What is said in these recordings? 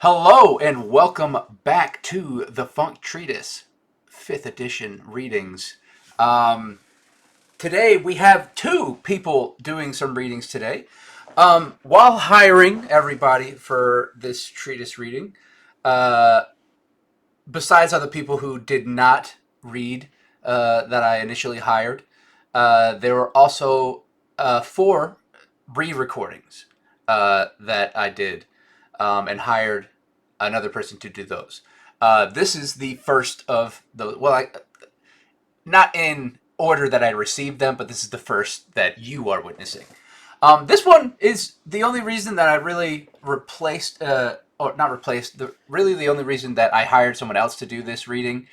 Hello and welcome back to the Funk Treatise, 5th edition readings. Um, Today we have two people doing some readings today. While hiring everybody for this treatise reading, uh, besides other people who did not read that I initially hired, there were also four re-recordings that I did and hired another person to do those. This is the first of those. Well, not in order that I received them, but this is the first that you are witnessing. This one is the only reason that I really replaced, or not replaced, really the only reason that I hired someone else to do this reading.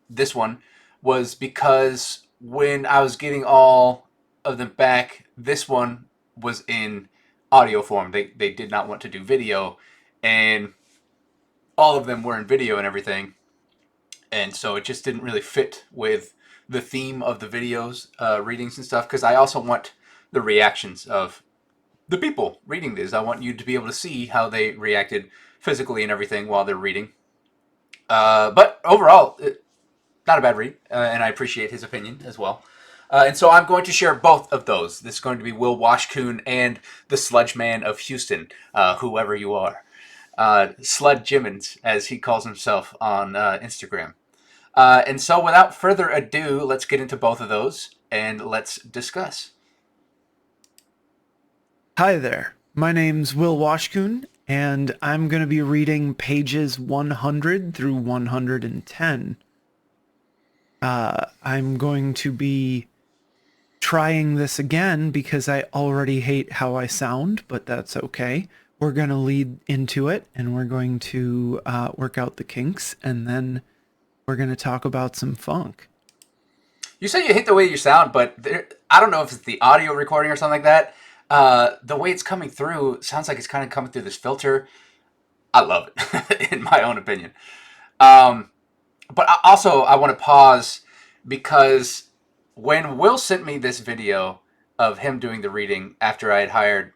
This one was because when I was getting all of them back, this one was in audio form. They did not want to do video, and all of them were in video and everything, and so it just didn't really fit with the theme of the videos, readings and stuff. Because I also want the reactions of the people reading this. I want you to be able to see how they reacted physically and everything while they're reading. But overall, not a bad read, and I appreciate his opinion as well. And so I'm going to share both of those. This is going to be Will Washkuhn and the Sludge Man of Houston, whoever you are. Slud Jimmins, as he calls himself on Instagram. And so without further ado, let's get into both of those and let's discuss. Hi there. My name's Will Washkuhn, and I'm going to be reading pages 100 through 110. I'm going to be trying this again because I already hate how I sound, but that's okay. We're going to lead into it, and we're going to work out the kinks, and then we're going to talk about some funk. You say you hate the way you sound, but I don't know if it's the audio recording or something like that. The way it's coming through sounds like it's kind of coming through this filter. I love it, in my own opinion. Um, but I want to pause because when Will sent me this video of him doing the reading after I had hired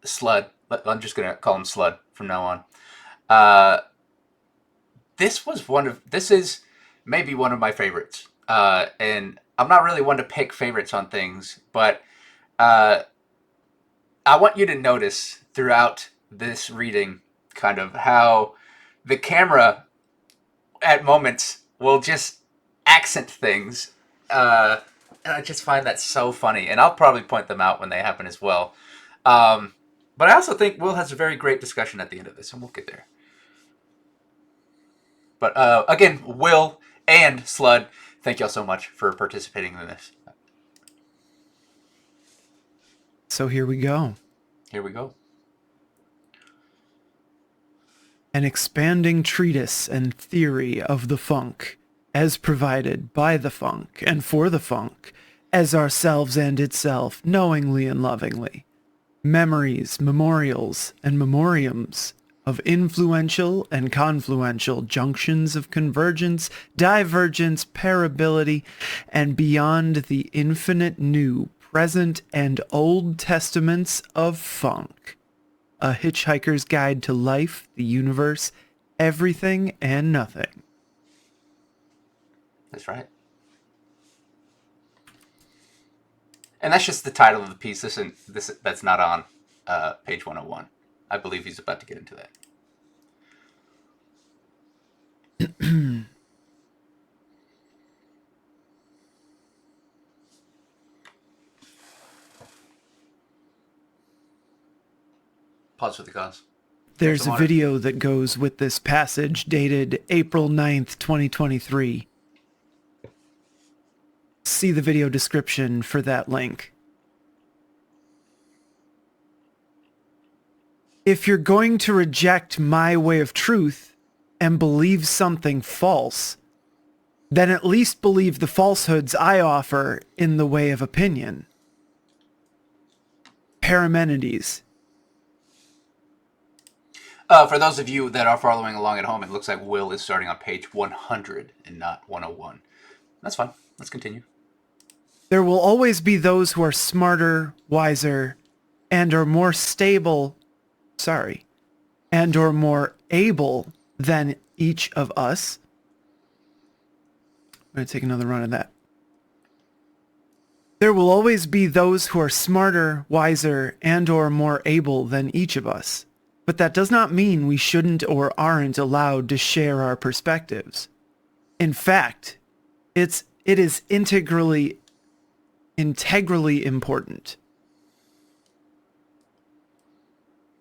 Slud, I'm just going to call him Slud from now on. Uh, this is maybe one of my favorites. And I'm not really one to pick favorites on things, but uh, I want you to notice throughout this reading kind of how the camera at moments will just accent things. And I just find that so funny. And I'll probably point them out when they happen as well. Um, but I also think Will has a very great discussion at the end of this, and we'll get there. But again, Will and Slud, thank y'all so much for participating in this. So here we go. Here we go. An expanding treatise and theory of the funk, as provided by the funk and for the funk, as ourselves and itself, knowingly and lovingly. Memories, memorials, and memoriams of influential and confluential junctions of convergence, divergence, parability, and beyond the infinite new, present, and Old Testaments of funk. A Hitchhiker's Guide to Life, the Universe, Everything and Nothing. That's right. And that's just the title of the piece. That's not on page 101. I believe he's about to get into that. Pause for the cause. There's a video that goes with this passage dated April 9th, 2023. See the video description for that link. If you're going to reject my way of truth and believe something false, then at least believe the falsehoods I offer in the way of opinion. Parmenides. For those of you that are following along at home, it looks like Will is starting on page 100 and not 101. That's fine. Let's continue. There will always be those who are smarter, wiser, and are more stable. and or more able than each of us. I'm going to take another run at that. There will always be those who are smarter, wiser, and or more able than each of us. But that does not mean we shouldn't or aren't allowed to share our perspectives. In fact, it is integrally important.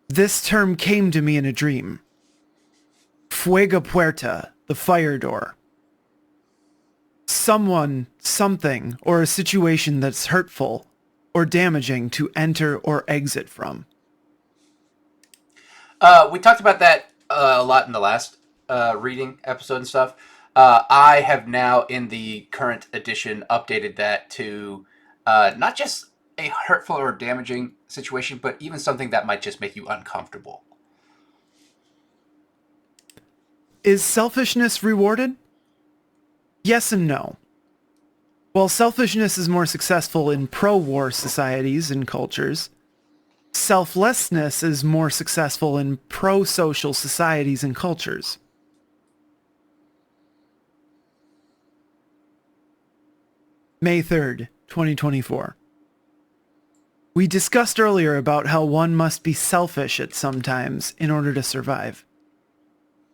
This term came to me in a dream. Fuego Puerta, the fire door. Someone, something, or a situation that's hurtful or damaging to enter or exit from. We talked about that a lot in the last reading episode and stuff. I have now, in the current edition, updated that to not just a hurtful or damaging situation, but even something that might just make you uncomfortable. Is selfishness rewarded? Yes and no. While selfishness is more successful in pro-war societies and cultures, selflessness is more successful in pro-social societies and cultures. May 3rd, 2024. We discussed earlier about how one must be selfish at some times in order to survive.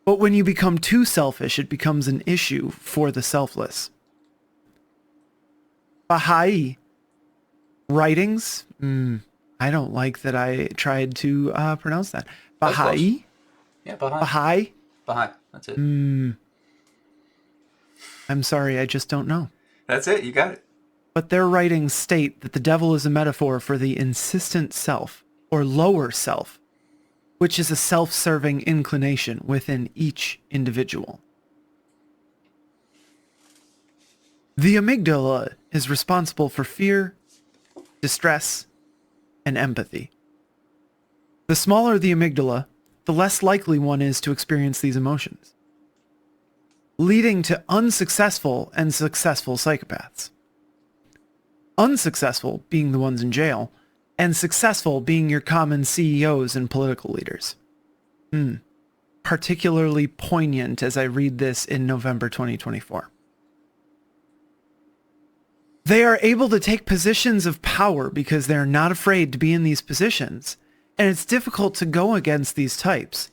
But when you become too selfish, it becomes an issue for the selfless. Baha'i writings? I don't like that I tried to pronounce that. Baha'i? Yeah, Baha'i. Baha'i? Baha'i. That's it. I'm sorry, I just don't know. That's it. You got it. But their writings state that the devil is a metaphor for the insistent self, or lower self, which is a self-serving inclination within each individual. The amygdala is responsible for fear, distress, and empathy. The smaller the amygdala, the less likely one is to experience these emotions, leading to unsuccessful and successful psychopaths. Unsuccessful being the ones in jail, and successful being your common CEOs and political leaders. Particularly poignant as I read this in November 2024. They are able to take positions of power because they're not afraid to be in these positions, and it's difficult to go against these types.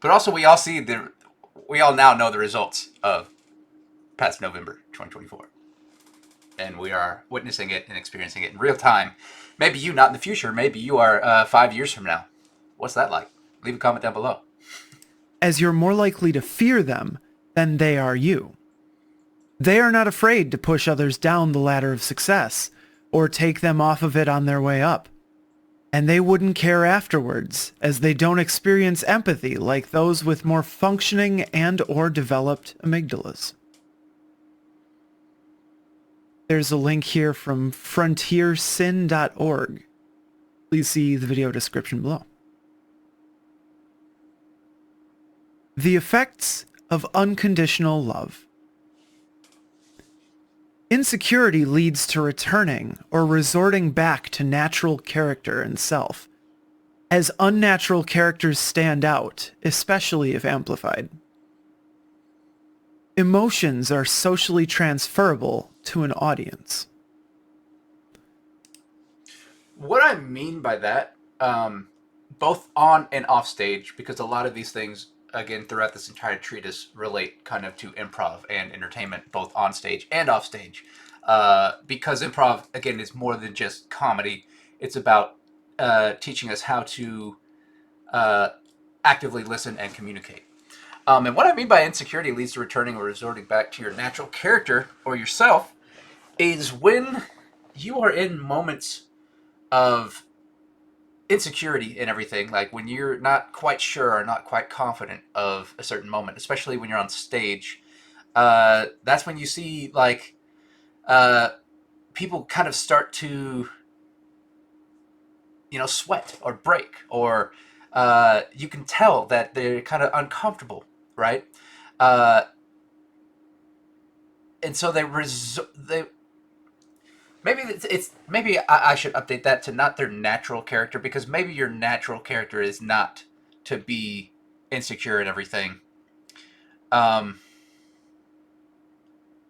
But also, we all now know the results of past November 2024. And we are witnessing it and experiencing it in real time. Maybe you, not in the future. Maybe you are 5 years from now. What's that like? Leave a comment down below. As you're more likely to fear them than they are you. They are not afraid to push others down the ladder of success or take them off of it on their way up. And they wouldn't care afterwards, as they don't experience empathy like those with more functioning and or developed amygdalas. There's a link here from frontiersin.org. Please see the video description below. The effects of unconditional love. Insecurity leads to returning or resorting back to natural character and self, as unnatural characters stand out, especially if amplified. Emotions are socially transferable to an audience. What I mean by that, both on and off stage, because a lot of these things, again, throughout this entire treatise, relate kind of to improv and entertainment, both on stage and off stage. Because improv, again, is more than just comedy. It's about teaching us how to actively listen and communicate. And what I mean by insecurity leads to returning or resorting back to your natural character or yourself is when you are in moments of insecurity and everything, like when you're not quite sure or not quite confident of a certain moment, especially when you're on stage. That's when you see like people kind of start to, sweat or break, or you can tell that they're kind of uncomfortable, right? And so they maybe I should update that to not their natural character, because maybe your natural character is not to be insecure and everything. Um,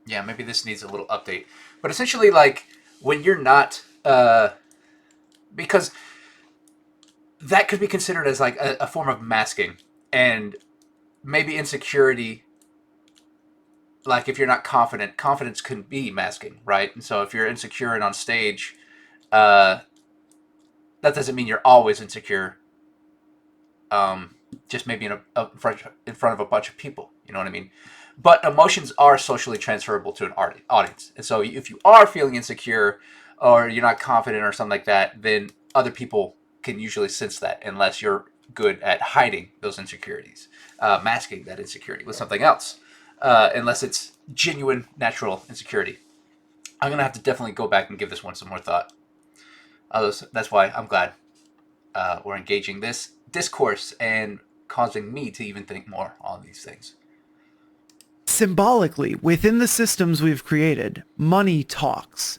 yeah, maybe this needs a little update. But essentially, like, when you're not, because that could be considered as like a form of masking, and maybe insecurity, like if you're not confident, confidence can be masking, right? And so if you're insecure and on stage, uh, that doesn't mean you're always insecure. Um, just maybe in front of a bunch of people, you know what I mean? But emotions are socially transferable to an audience, and so if you are feeling insecure or you're not confident or something like that, then other people can usually sense that, unless you're good at hiding those insecurities, masking that insecurity with something else, unless it's genuine, natural insecurity. I'm gonna have to definitely go back and give this one some more thought. That's why I'm glad we're engaging this discourse and causing me to even think more on these things. Symbolically, within the systems we've created, money talks,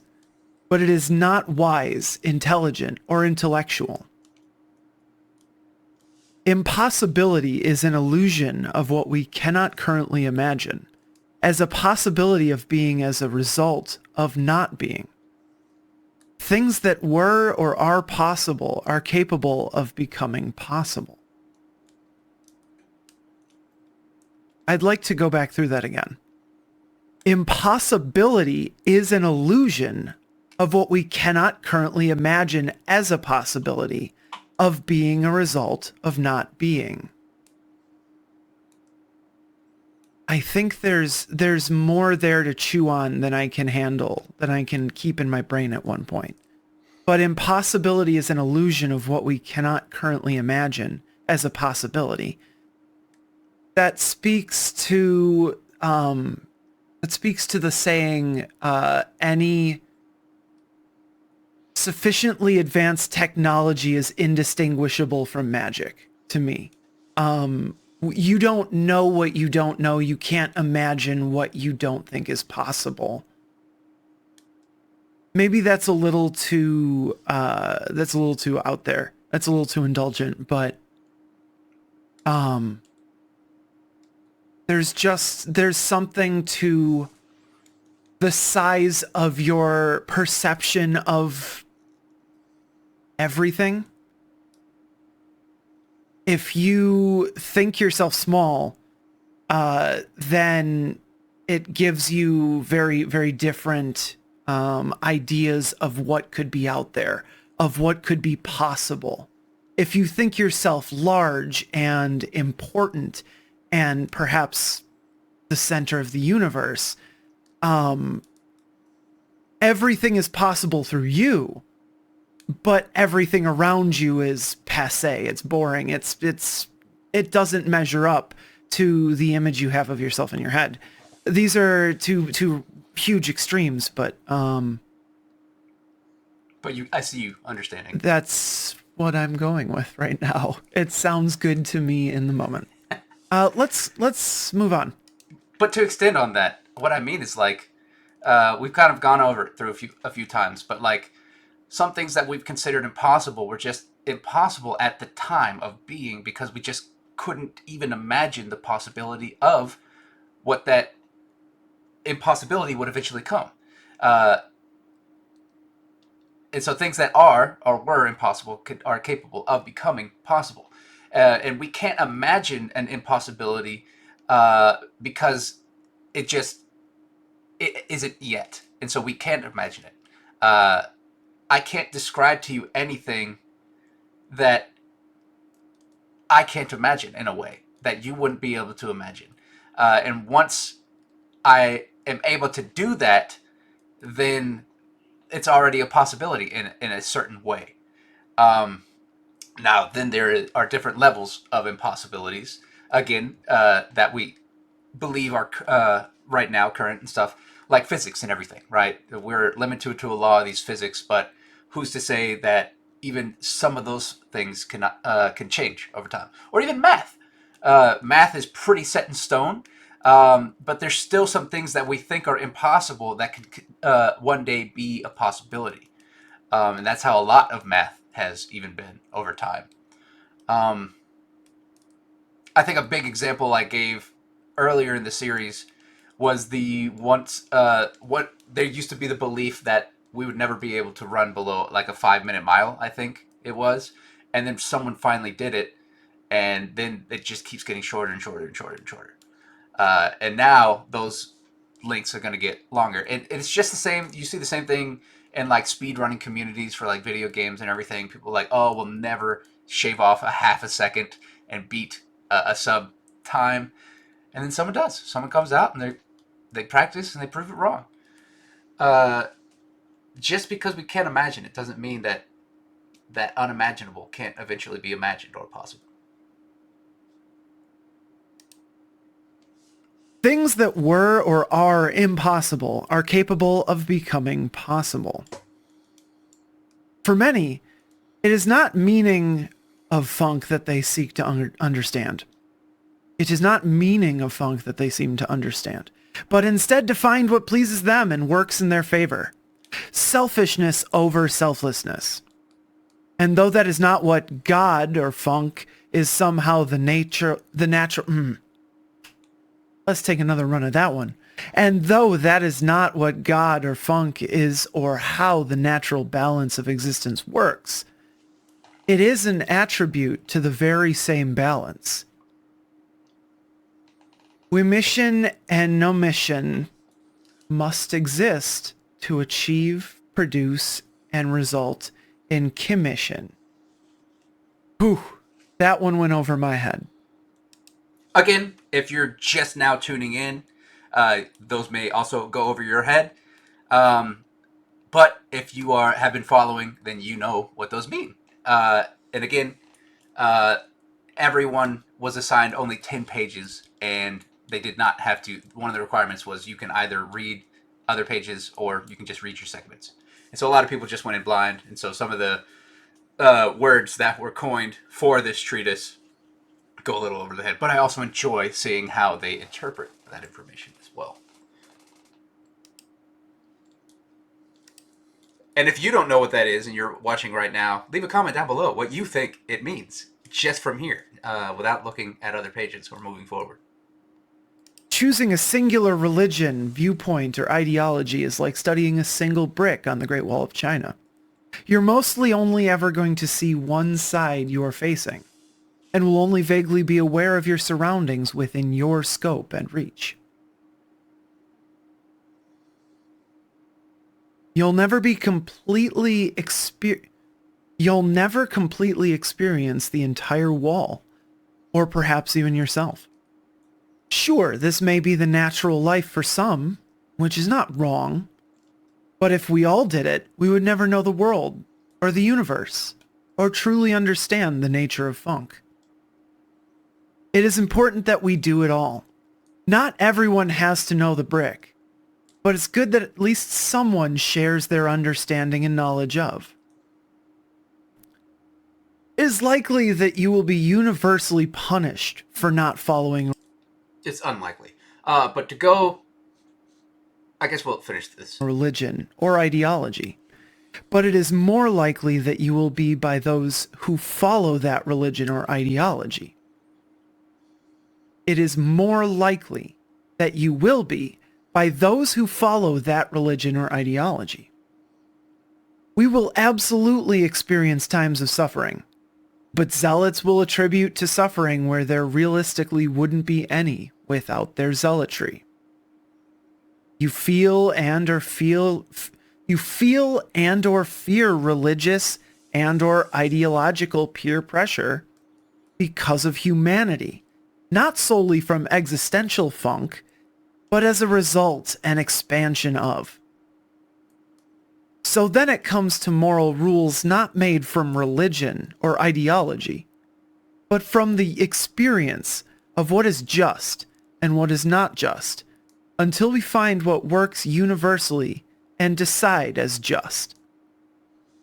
but it is not wise, intelligent, or intellectual. Impossibility is an illusion of what we cannot currently imagine, as a possibility of being as a result of not being. Things that were or are possible are capable of becoming possible. I'd like to go back through that again. Impossibility is an illusion of what we cannot currently imagine as a possibility of being a result of not being. I think there's more there to chew on than I can handle, than I can keep in my brain at one point. But impossibility is an illusion of what we cannot currently imagine as a possibility. That speaks to the saying, any sufficiently advanced technology is indistinguishable from magic to me. You don't know what you don't know. You can't imagine what you don't think is possible. Maybe that's a little too out there. That's a little too indulgent, but there's something to the size of your perception of everything. If you think yourself small, then it gives you very, very different ideas of what could be out there, of what could be possible. If you think yourself large and important and perhaps the center of the universe, everything is possible through you, but everything around you is passé. It's boring. It doesn't measure up to the image you have of yourself in your head. These are two huge extremes, but I see you understanding. that's what I'm going with right now. It sounds good to me in the moment. Let's move on. But to extend on that, what I mean is like, we've kind of gone over it through a few times, but like some things that we've considered impossible were just impossible at the time of being, because we just couldn't even imagine the possibility of what that impossibility would eventually come. Uh, and so things that are or were impossible are capable of becoming possible. And we can't imagine an impossibility because it isn't yet. And so we can't imagine it. I can't describe to you anything that I can't imagine in a way that you wouldn't be able to imagine. And once I am able to do that, then it's already a possibility in a certain way. Um, Now, then there are different levels of impossibilities, again, that we believe are right now current and stuff, like physics and everything, right? We're limited to a law of these physics, but who's to say that even some of those things can change over time? Or even math. Math is pretty set in stone, but there's still some things that we think are impossible that can one day be a possibility. And that's how a lot of math has even been over time. Um, I think a big example I gave earlier in the series was the once what there used to be the belief that we would never be able to run below like a 5 minute mile, I think it was, and then someone finally did it, and then it just keeps getting shorter and shorter and shorter and shorter. And now those links are going to get longer. And it's just the same. You see the same thing in like speed running communities for like video games and everything. People are like, oh, we'll never shave off a half a second and beat a sub time. And then someone does. Someone comes out and they practice and they prove it wrong. Uh, just because we can't imagine it doesn't mean that that unimaginable can't eventually be imagined or possible. Things that were or are impossible are capable of becoming possible. For many, it is not meaning of funk that they seek to understand. It is not meaning of funk that they seem to understand, but instead to find what pleases them and works in their favor. Selfishness over selflessness. And though that is not what God or funk is somehow the natural... Let's take another run at that one. And though that is not what God or funk is or how the natural balance of existence works, it is an attribute to the very same balance. Remission and omission must exist to achieve, produce, and result in commission. Whew, that one went over my head. Again, if you're just now tuning in, those may also go over your head. But if you have been following, then you know what those mean. And again, uh, everyone was assigned only 10 pages, and they did not have to. One of the requirements was you can either read other pages or you can just read your segments. And so a lot of people just went in blind. And so some of the words that were coined for this treatise go a little over the head. But I also enjoy seeing how they interpret that information as well. And if you don't know what that is and you're watching right now, leave a comment down below what you think it means just from here, without looking at other pages or moving forward. Choosing a singular religion, viewpoint, or ideology is like studying a single brick on the Great Wall of China. You're mostly only ever going to see one side you're facing, and will only vaguely be aware of your surroundings within your scope and reach. You'll never completely experience the entire wall, or perhaps even yourself. Sure, this may be the natural life for some, which is not wrong, but if we all did it, we would never know the world, or the universe, or truly understand the nature of funk. It is important that we do it all. Not everyone has to know the brick, but it's good that at least someone shares their understanding and knowledge of. It is likely that you will be universally punished for not following. It's unlikely. But to go... I guess we'll finish this. Religion or ideology. But it is more likely that you will be by those who follow that religion or ideology. It is more likely that you will be by those who follow that religion or ideology. We will absolutely experience times of suffering, but zealots will attribute to suffering where there realistically wouldn't be any without their zealotry. You feel and or fear religious and or ideological peer pressure because of humanity, not solely from existential funk, but as a result and expansion of. So then it comes to moral rules not made from religion or ideology, but from the experience of what is just and what is not just, until we find what works universally and decide as just.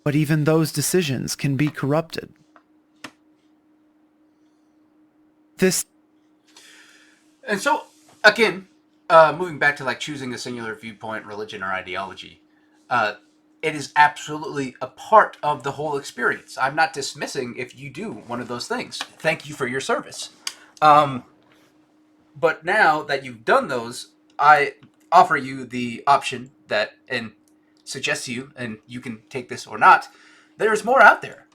But even those decisions can be corrupted. And so, again, moving back to like choosing a singular viewpoint, religion, or ideology, it is absolutely a part of the whole experience. I'm not dismissing if you do one of those things. Thank you for your service. Um, but now that you've done those, I offer you the option that and suggest to you, and you can take this or not. There's more out there,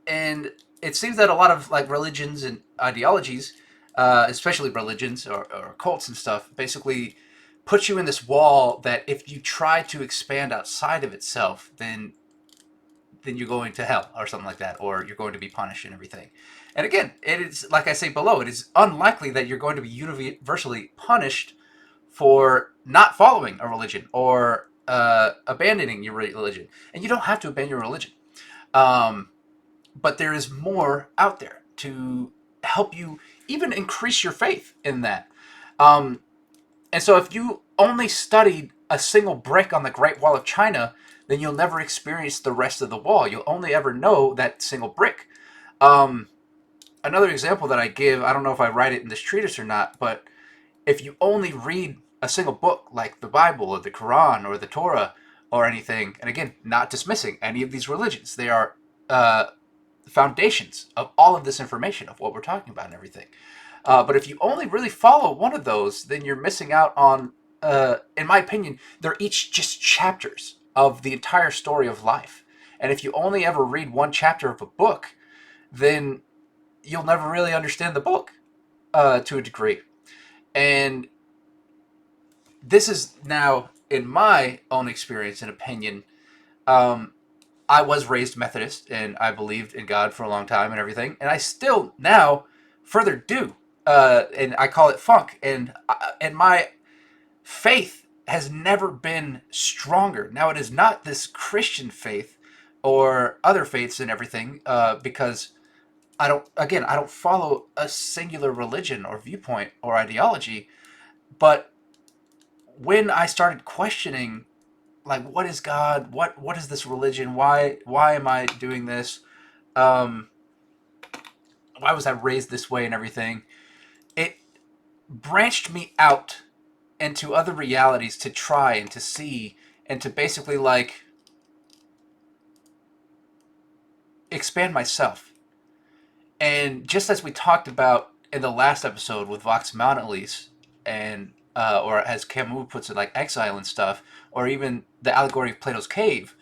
and it seems that a lot of like religions and ideologies, especially religions or cults and stuff, basically put you in this wall that if you try to expand outside of itself, then you're going to hell or something like that, or you're going to be punished and everything. And again, it is like I say below, it is unlikely that you're going to be universally punished for not following a religion or abandoning your religion. And you don't have to abandon your religion. Um, but there is more out there to help you even increase your faith in that. Um, and so if you only studied a single brick on the Great Wall of China, then you'll never experience the rest of the wall. You'll only ever know that single brick. Um, Another example that I give, I don't know if I write it in this treatise or not, but if you only read a single book like the Bible or the Quran or the Torah or anything, and again, not dismissing any of these religions, they are uh, foundations of all of this information of what we're talking about and everything. But if you only really follow one of those, then you're missing out on, in my opinion, they're each just chapters of the entire story of life. And if you only ever read one chapter of a book, then you'll never really understand the book to a degree. And this is now, in my own experience and opinion, um, I was raised Methodist and I believed in God for a long time and everything, and I still now further do, and I call it funk. And my faith has never been stronger. Now it is not this Christian faith or other faiths and everything, because I don't follow a singular religion or viewpoint or ideology. But when I started questioning, like, what is God? What is this religion? Why am I doing this? Um, why was I raised this way and everything? It branched me out into other realities to try and to see and to basically like expand myself. And just as we talked about in the last episode with Vox Mount, at least, and or as Camus puts it, like exile and stuff, or even the allegory of Plato's cave,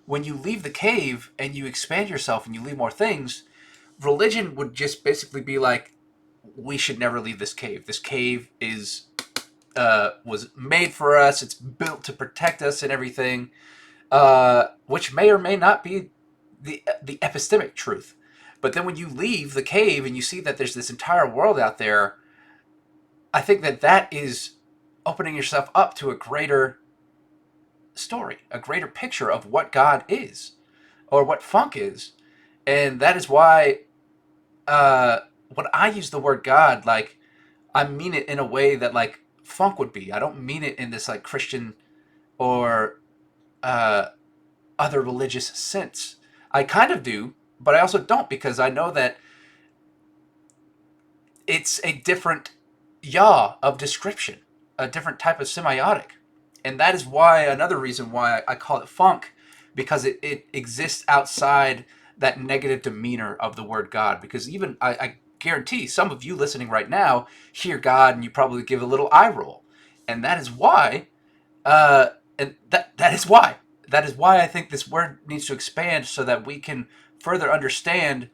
when you leave the cave and you expand yourself and you leave more things, religion would just basically be like, we should never leave this cave. This cave is was made for us. It's built to protect us and everything, which may or may not be the epistemic truth. But then when you leave the cave and you see that there's this entire world out there, I think that that is opening yourself up to a greater story, a greater picture of what God is or what funk is. And that is why when I use the word God, like, I mean it in a way that like funk would be. I don't mean it in this like Christian or uh, other religious sense. I kind of do, but I also don't, because I know that it's a different yaw of description, a different type of semiotic. And that is why, another reason why I call it funk, because it exists outside that negative demeanor of the word God. Because even, I guarantee some of you listening right now hear God and you probably give a little eye roll. And that is why, that is why I think this word needs to expand so that we can further understand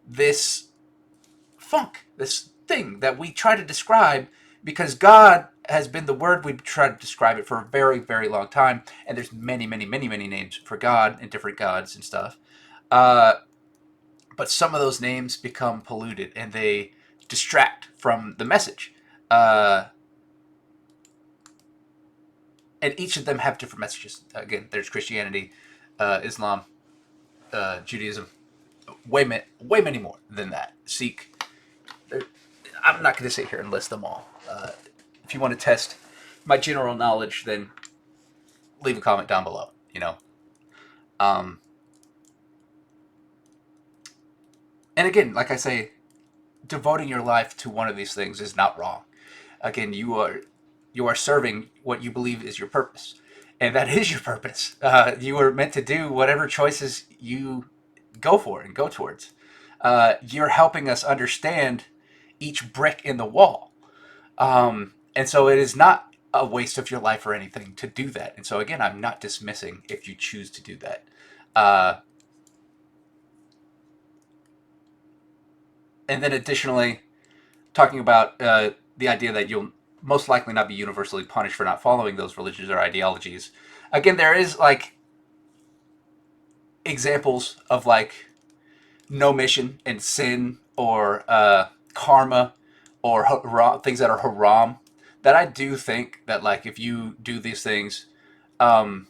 this funk, this thing that we try to describe, because God has been the word we've tried to describe it for a very, very long time, and there's many, many, many, many names for God and different gods and stuff. Uh, but some of those names become polluted and they distract from the message. Uh, and each of them have different messages. Again, there's Christianity, Islam, Judaism, way many more than that. Sikh. I'm not going to sit here and list them all. If you want to test my general knowledge, then leave a comment down below. Um, and again, like I say, devoting your life to one of these things is not wrong. Again, you are serving what you believe is your purpose, and that is your purpose. You are meant to do whatever choices you go for and go towards. you're helping us understand each brick in the wall. And so it is not a waste of your life or anything to do that. And so again, I'm not dismissing if you choose to do that. Uh, and then additionally, talking about the idea that you'll most likely not be universally punished for not following those religions or ideologies. Again, there is like examples of like no mission and sin or karma or things that are haram, that I do think that like if you do these things, um,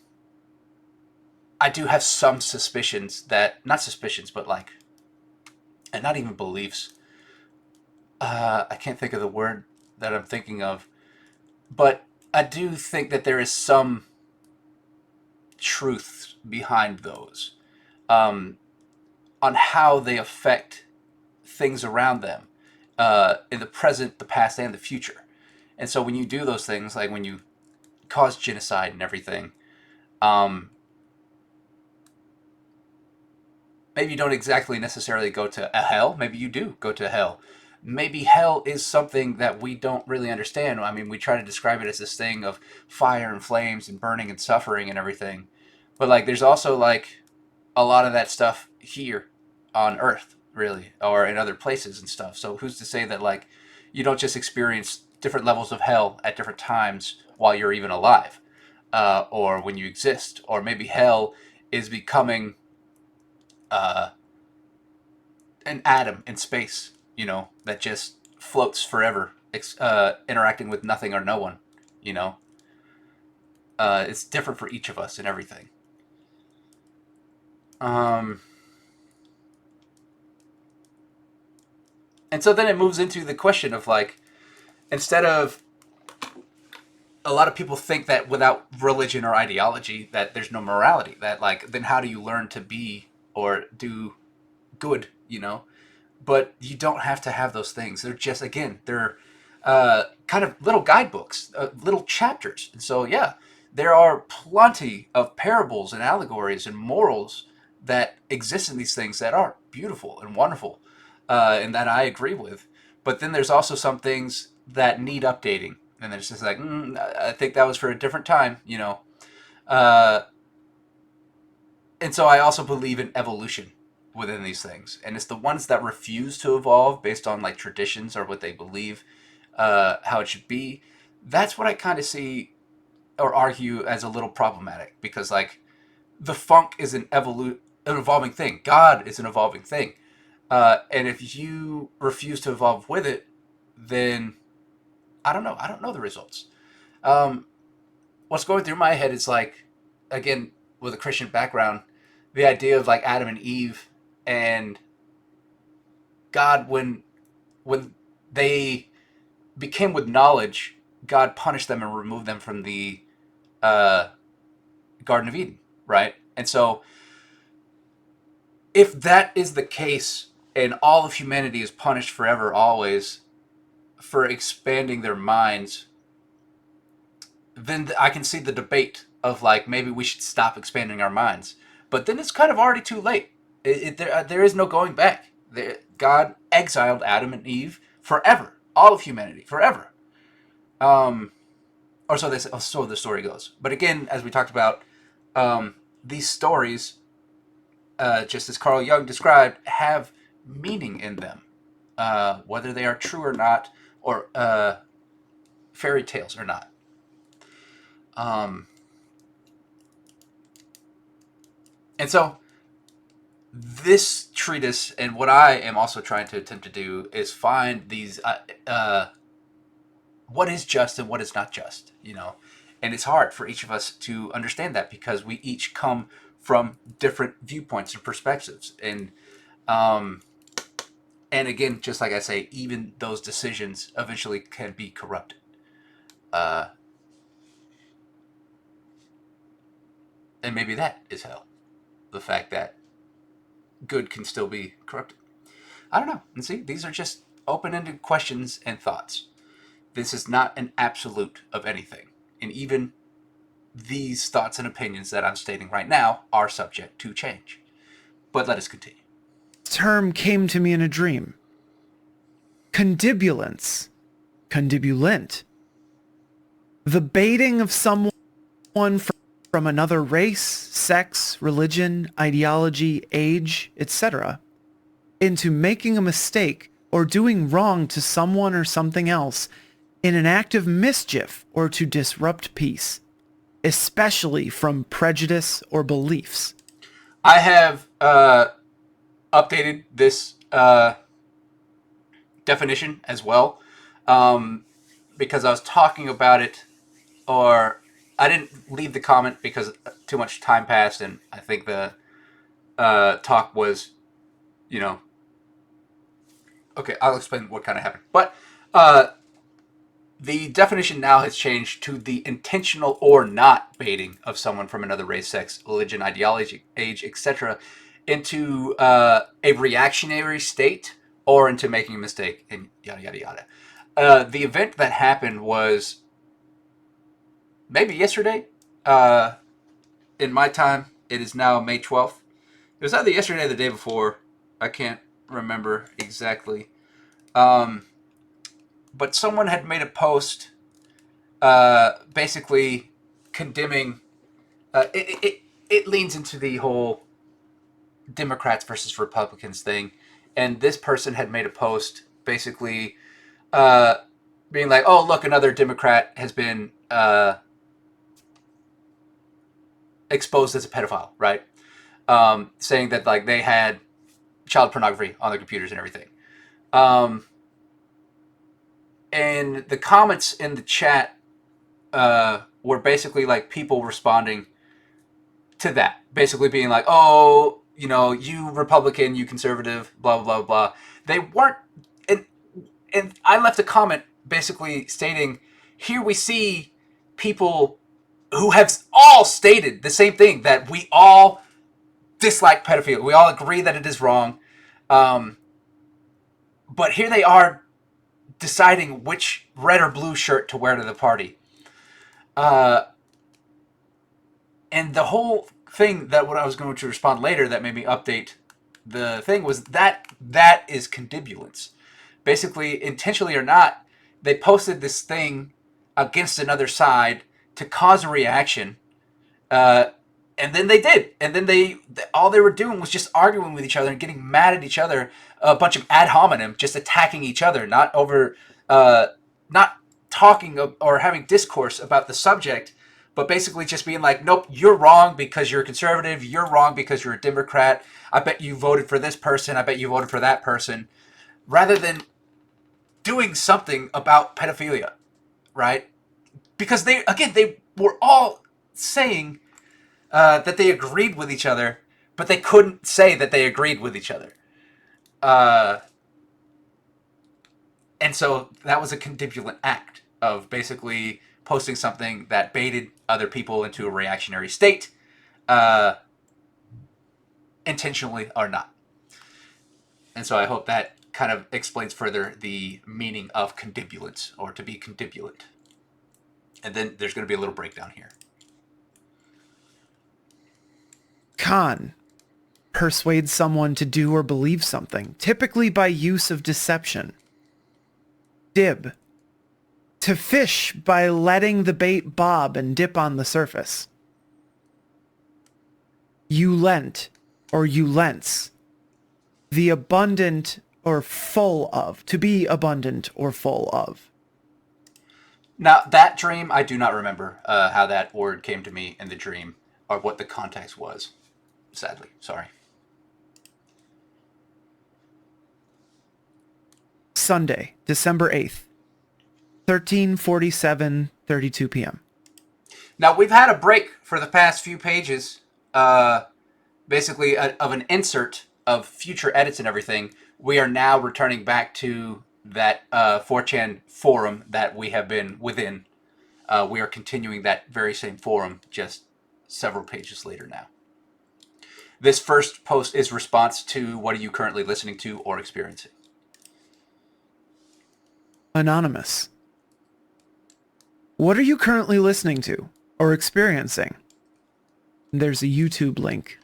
I do have some suspicions that, not suspicions, but like, and not even beliefs. I can't think of the word that I'm thinking of, but I do think that there is some truth behind those, um, on how they affect things around them, in the present, the past, and the future. And so when you do those things, like when you cause genocide and everything, um, maybe you don't exactly necessarily go to a hell. Maybe you do go to hell. Maybe hell is something that we don't really understand. I mean, we try to describe it as this thing of fire and flames and burning and suffering and everything. But like, there's also like a lot of that stuff here on Earth, really, or in other places and stuff. So who's to say that like you don't just experience different levels of hell at different times while you're even alive, or when you exist, or maybe hell is becoming uh, an atom in space, that just floats forever, interacting with nothing or no one. You know, it's different for each of us and everything. Um, and so then it moves into the question of like, instead of, a lot of people think that without religion or ideology that there's no morality, that like then how do you learn to be or do good, but you don't have to have those things. They're just, again, they're kind of little guidebooks, little chapters. And so yeah, there are plenty of parables and allegories and morals that exist in these things that are beautiful and wonderful, and that I agree with. But then there's also some things that need updating, and then it's just like, I think that was for a different time. Uh, and so I also believe in evolution within these things, and it's the ones that refuse to evolve based on like traditions or what they believe, how it should be. That's what I kind of see or argue as a little problematic, because like the funk is an evolving thing. God is an evolving thing, and if you refuse to evolve with it, then I don't know. I don't know the results. Um, what's going through my head is like, again, with a Christian background, the idea of like Adam and Eve and God, when they became with knowledge, God punished them and removed them from the uh, Garden of Eden, right? And so, if that is the case, and all of humanity is punished forever, always, for expanding their minds, then I can see the debate of like maybe we should stop expanding our minds. But then it's kind of already too late. There is no going back. God exiled Adam and Eve forever, all of humanity forever. Um, or so this, so the story goes. But again, as we talked about, these stories, just as Carl Jung described, have meaning in them, whether they are true or not, or fairy tales or not. Um, and so this treatise, and what I am also trying to attempt to do, is find these, what is just and what is not just. And it's hard for each of us to understand that, because we each come from different viewpoints and perspectives, um, and again, just like I say, even those decisions eventually can be corrupted. Uh, and maybe that is hell, the fact that good can still be corrupted. I don't know. And see, these are just open-ended questions and thoughts. This is not an absolute of anything. And even these thoughts and opinions that I'm stating right now are subject to change. But let us continue. term came to me in a dream. Condibulence. Condibulant. The baiting of someone from another race, sex, religion, ideology, age, etc., into making a mistake or doing wrong to someone or something else in an act of mischief or to disrupt peace, especially from prejudice or beliefs. I have updated this definition as well, because I was talking about it, or I didn't leave the comment because too much time passed, and I think the talk was, you know, okay. I'll explain what kind of happened, but the definition now has changed to the intentional or not baiting of someone from another race, sex, religion, ideology, age, etc., into a reactionary state or into making a mistake, and yada yada yada. The event that happened was maybe yesterday. In my time, it is now May 12th. It was either yesterday or the day before. I can't remember exactly. But someone had made a post basically condemning. It leans into the whole Democrats versus Republicans thing, and this person had made a post basically being like, "Oh, look, another Democrat has been exposed as a pedophile," right? Saying that like they had child pornography on their computers and everything. Um, and the comments in the chat were basically like people responding to that, basically being like, "Oh, you know, you Republican, you conservative, blah blah blah." They weren't, and I left a comment basically stating, "Here we see people who have all stated the same thing, that we all dislike pedophilia. We all agree that it is wrong, um, but here they are deciding which red or blue shirt to wear to the party." Uh, and the whole thing that what I was going to respond later that made me update the thing was that is condibulance. Basically, intentionally or not, they posted this thing against another side to cause a reaction, uh, and then they did, and then they all they were doing was just arguing with each other and getting mad at each other, a bunch of ad hominem, just attacking each other, not over, not talking or having discourse about the subject, but basically just being like, "Nope, you're wrong because you're a conservative. You're wrong because you're a Democrat. I bet you voted for this person. I bet you voted for that person," rather than doing something about pedophilia, right? Because they were all saying that they agreed with each other, but they couldn't say that they agreed with each other. Uh, and so that was a condibulant act of basically posting something that baited other people into a reactionary state, uh, intentionally or not. And so I hope that kind of explains further the meaning of condibulance, or to be condibulant. And then there's going to be a little breakdown here. Con. Persuade someone to do or believe something, typically by use of deception. Dib. To fish by letting the bait bob and dip on the surface. Ulent or ulents. The abundant or full of. To be abundant or full of. Now, that dream, I do not remember how that word came to me in the dream, or what the context was. Sadly, sorry. Sunday, December 8th, 13:47:32 p.m. Now, we've had a break for the past few pages, basically of an insert of future edits and everything. We are now returning back to that 4chan forum that we have been within. We are continuing that very same forum, just several pages later now. This first post is response to what are you currently listening to or experiencing. Anonymous. What are you currently listening to or experiencing? There's a YouTube link.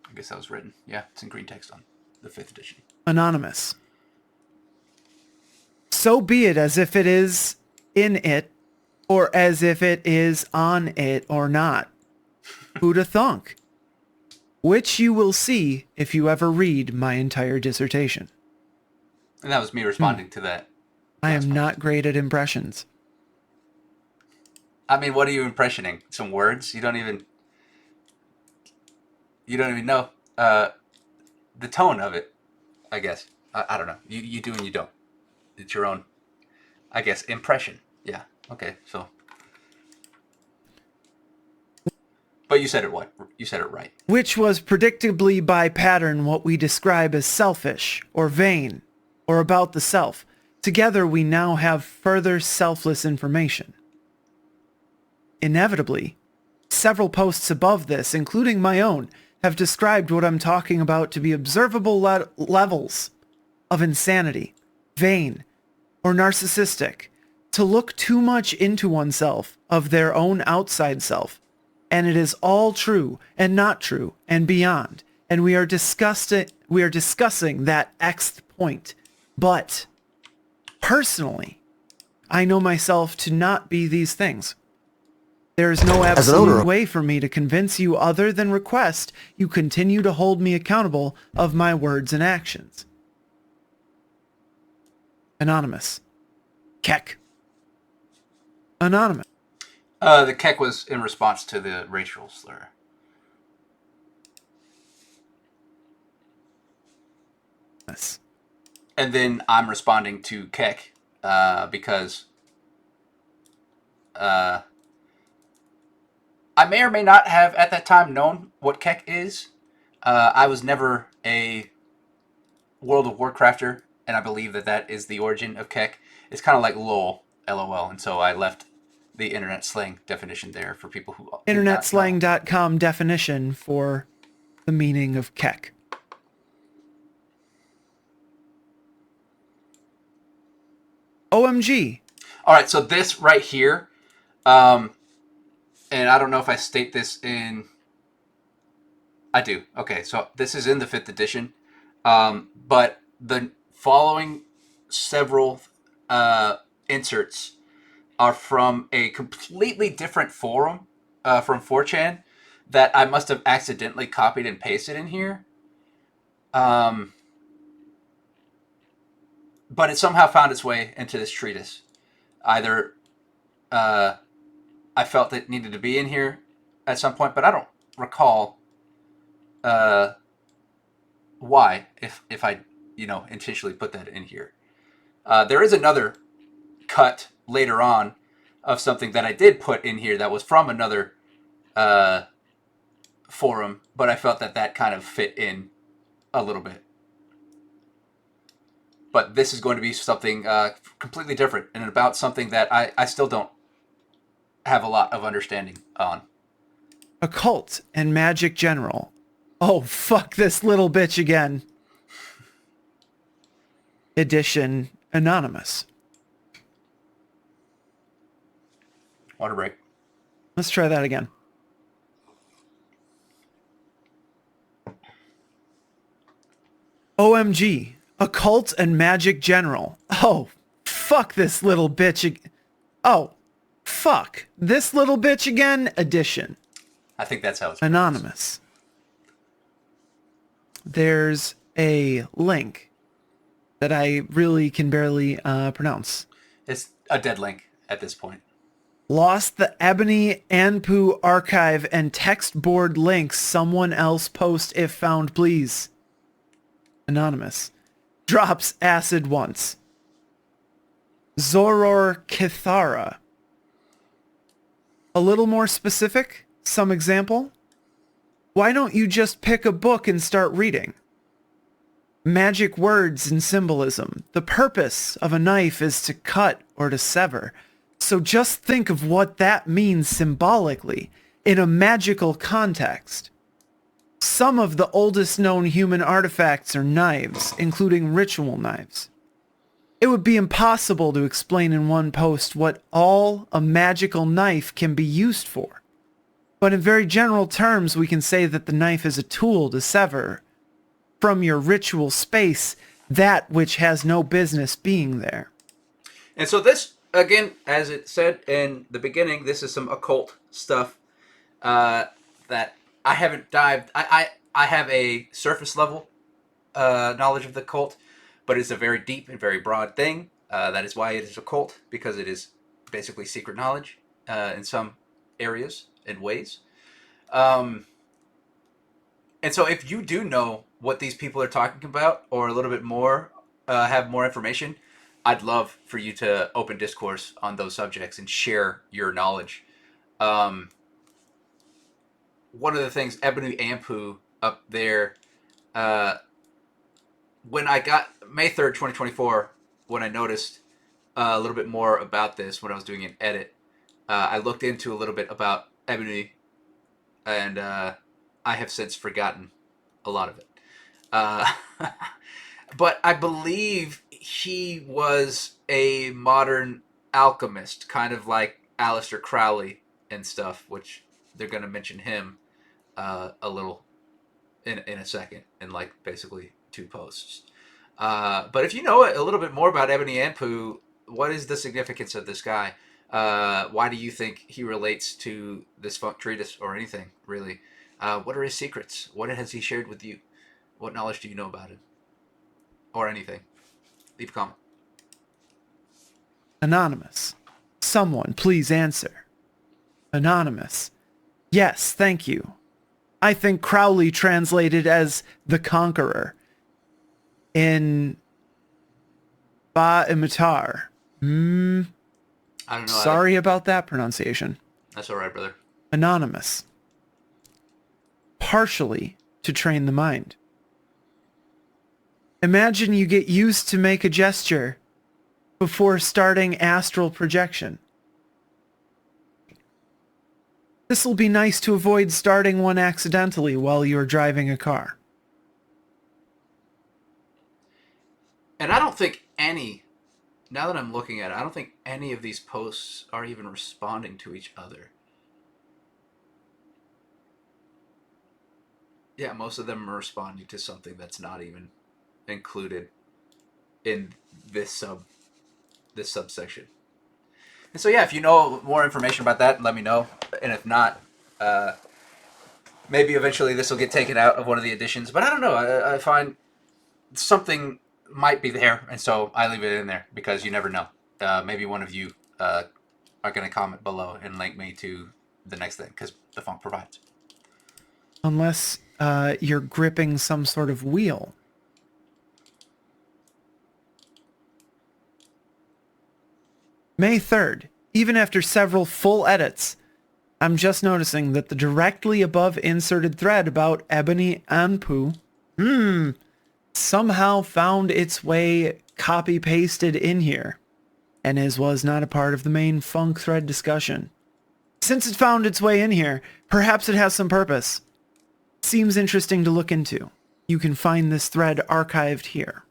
I guess that was written. Yeah, it's in green text on. the 5th edition. Anonymous. So be it as if it is in it, or as if it is on it or not. Who'da thunk? Which you will see if you ever read my entire dissertation. And that was me responding to that. I am not great at impressions. I mean, what are you impressioning? Some words? You don't even know the tone of it, I guess. I don't know. You do and you don't. It's your own, I guess, impression. Yeah. Okay. So. But you said it what? You said it right. Which was predictably by pattern what we describe as selfish, or vain, or about the self. Together we now have further selfless information. Inevitably, several posts above this, including my own, have described what I'm talking about to be observable levels of insanity, vain, or narcissistic, to look too much into oneself of their own outside self. And it is all true and not true and beyond. And we are discussing that Xth point. But personally, I know myself to not be these things. There is no absolute way for me to convince you other than request you continue to hold me accountable of my words and actions. Anonymous. Keck. Anonymous. The Keck was in response to the racial slur. Yes. And then I'm responding to Keck because I may or may not have at that time known what Keck is. I was never a World of Warcrafter, and I believe that is the origin of Keck. It's kind of like LOL, LOL, and so I left the internet slang definition there for people who... Internetslang.com definition for the meaning of Keck. OMG. All right, so this right here, and I don't know if I state this in... I do. Okay, so this is in the 5th edition, but the following several inserts are from a completely different forum from 4chan that I must have accidentally copied and pasted in here. But it somehow found its way into this treatise. Either I felt it needed to be in here at some point, but I don't recall why, if I intentionally put that in here. There is another cut later on of something that I did put in here that was from another forum, but I felt that kind of fit in a little bit. But this is going to be something completely different and about something that I still don't have a lot of understanding on. Occult and magic general. Oh, fuck this little bitch again. Edition Anonymous. Water break. Let's try that again. OMG. Occult and magic general. Oh, fuck this little bitch. Oh, fuck this little bitch again. Edition. I think that's how it's Anonymous. There's a link that I really can barely pronounce. It's a dead link at this point. Lost the Ebony Anpu archive and text board links. Someone else post if found, please. Anonymous. Drops acid once. Zoror Kithara. A little more specific? Some example? Why don't you just pick a book and start reading? Magic words and symbolism. The purpose of a knife is to cut or to sever. So just think of what that means symbolically in a magical context. Some of the oldest known human artifacts are knives, including ritual knives. It would be impossible to explain in one post what all a magical knife can be used for. But in very general terms, we can say that the knife is a tool to sever, from your ritual space that which has no business being there. And so this, again, as it said in the beginning, this is some occult stuff that I haven't dived. I have a surface level knowledge of the cult, but it's a very deep and very broad thing. That is why it is a cult, because it is basically secret knowledge in some areas and ways. Um, and so if you do know what these people are talking about, or a little bit more, have more information, I'd love for you to open discourse on those subjects and share your knowledge. Um, One of the things, Ebony Ampu up there, uh, when I got May 3rd, 2024, when I noticed a little bit more about this when I was doing an edit, I looked into a little bit about Ebony, and I have since forgotten a lot of it. Uh, but I believe he was a modern alchemist, kind of like Aleister Crowley and stuff, which they're going to mention him a little in a second, in like basically 2 posts. But if you know a little bit more about Ebony Anpu, what is the significance of this guy? Why do you think he relates to this funk treatise or anything, really? What are his secrets? What has he shared with you? What knowledge do you know about him? Or anything? Leave a comment. Anonymous. Someone, please answer. Anonymous. Yes, thank you. I think Crowley translated as the Conqueror in Ba-Imitar. I don't know. Sorry about that pronunciation. That's all right, brother. Anonymous. Partially to train the mind. Imagine you get used to make a gesture before starting astral projection. This will be nice to avoid starting one accidentally while you're driving a car. And I don't think any, now that I'm looking at it, I don't think any of these posts are even responding to each other. Yeah, most of them are responding to something that's not even included in this subsection. And so yeah, if you know more information about that, let me know. And if not, maybe eventually this will get taken out of one of the editions. But I don't know. I find something might be there, and so I leave it in there because you never know. Maybe one of you are going to comment below and link me to the next thing, because the funk provides. Unless you're gripping some sort of wheel. May 3rd, even after several full edits, I'm just noticing that the directly above inserted thread about Ebony Anpu, somehow found its way copy-pasted in here, and was not a part of the main funk thread discussion. Since it found its way in here, perhaps it has some purpose. Seems interesting to look into. You can find this thread archived here.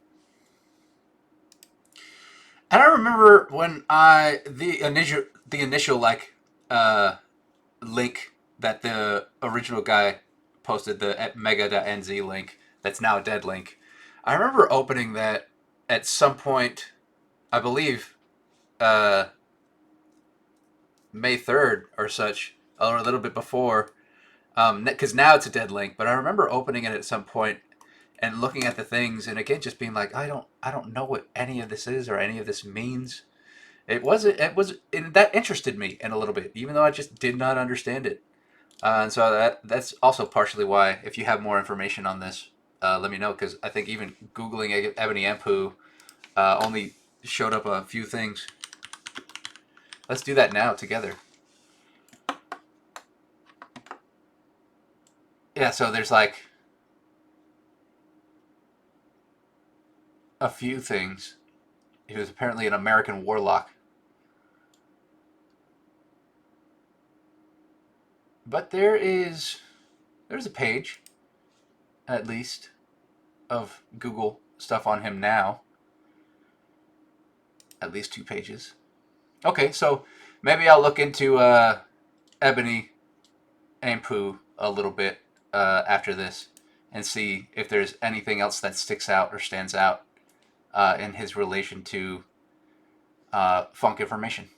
And I remember when the initial like link that the original guy posted, the mega.nz link that's now a dead link. I remember opening that at some point, I believe May 3rd or such, or a little bit before, because now it's a dead link. But I remember opening it at some point and looking at the things, and again just being like, I don't know what any of this is or any of this means. That interested me in a little bit, even though I just did not understand it. And so that's also partially why, if you have more information on this, let me know, because I think even Googling Ebony Ampu only showed up a few things. Let's do that now together. Yeah, so there's like a few things. He was apparently an American warlock. But there's a page, at least, of Google stuff on him now. At least 2 pages. Okay, so maybe I'll look into Ebony Ampu a little bit after this, and see if there's anything else that sticks out or stands out in his relation to funk information.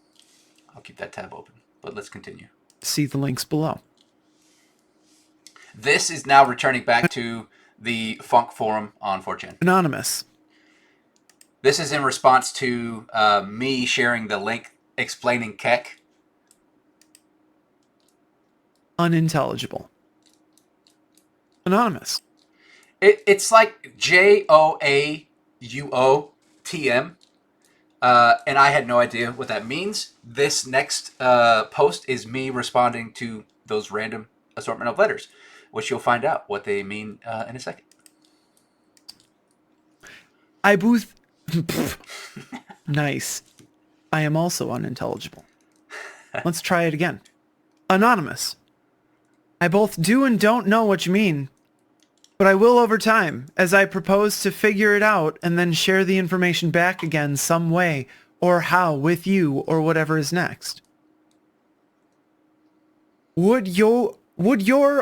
I'll keep that tab open, but let's continue. See the links below. This is now returning back to the funk forum on 4chan. Anonymous. This is in response to me sharing the link explaining Keck. Unintelligible. Anonymous. It's like JOAUOTM, and I had no idea what that means. This next post is me responding to those random assortment of letters, which you'll find out what they mean in a second. I booth. Nice. I am also unintelligible. Let's try it again. Anonymous. I both do and don't know what you mean, but I will over time, as I propose to figure it out and then share the information back again some way or how with you or whatever is next. Would your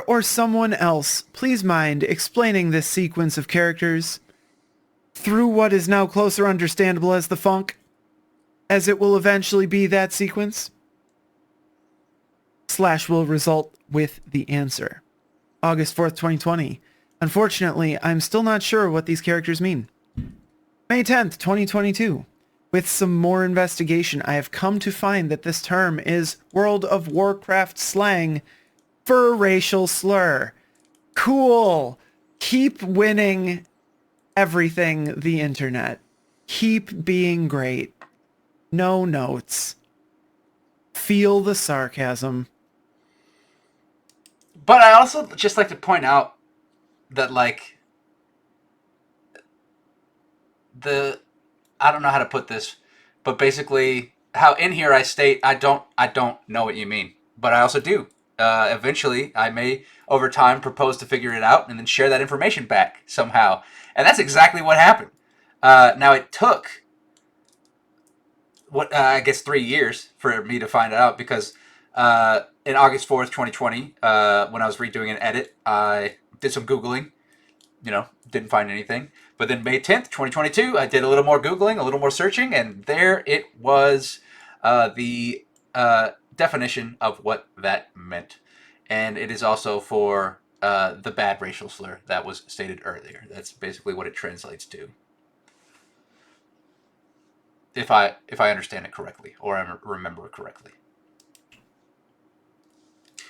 or someone else please mind explaining this sequence of characters through what is now closer understandable as the funk, as it will eventually be that sequence? / will result with the answer. August 4th, 2020. Unfortunately, I'm still not sure what these characters mean. May 10th, 2022. With some more investigation, I have come to find that this term is World of Warcraft slang for racial slur. Cool. Keep winning everything, the internet. Keep being great. No notes. Feel the sarcasm. But I also just like to point out that, like, I don't know how to put this, but basically how in here I state I don't know what you mean, but I also do. Eventually, I may over time propose to figure it out and then share that information back somehow, and that's exactly what happened. Now it took I guess 3 years for me to find out, because in August 4th, 2020, when I was redoing an edit, I did some Googling, didn't find anything. But then May 10th, 2022, I did a little more Googling, a little more searching, and there it was, the definition of what that meant. And it is also for the bad racial slur that was stated earlier. That's basically what it translates to. If I understand it correctly, or I remember it correctly.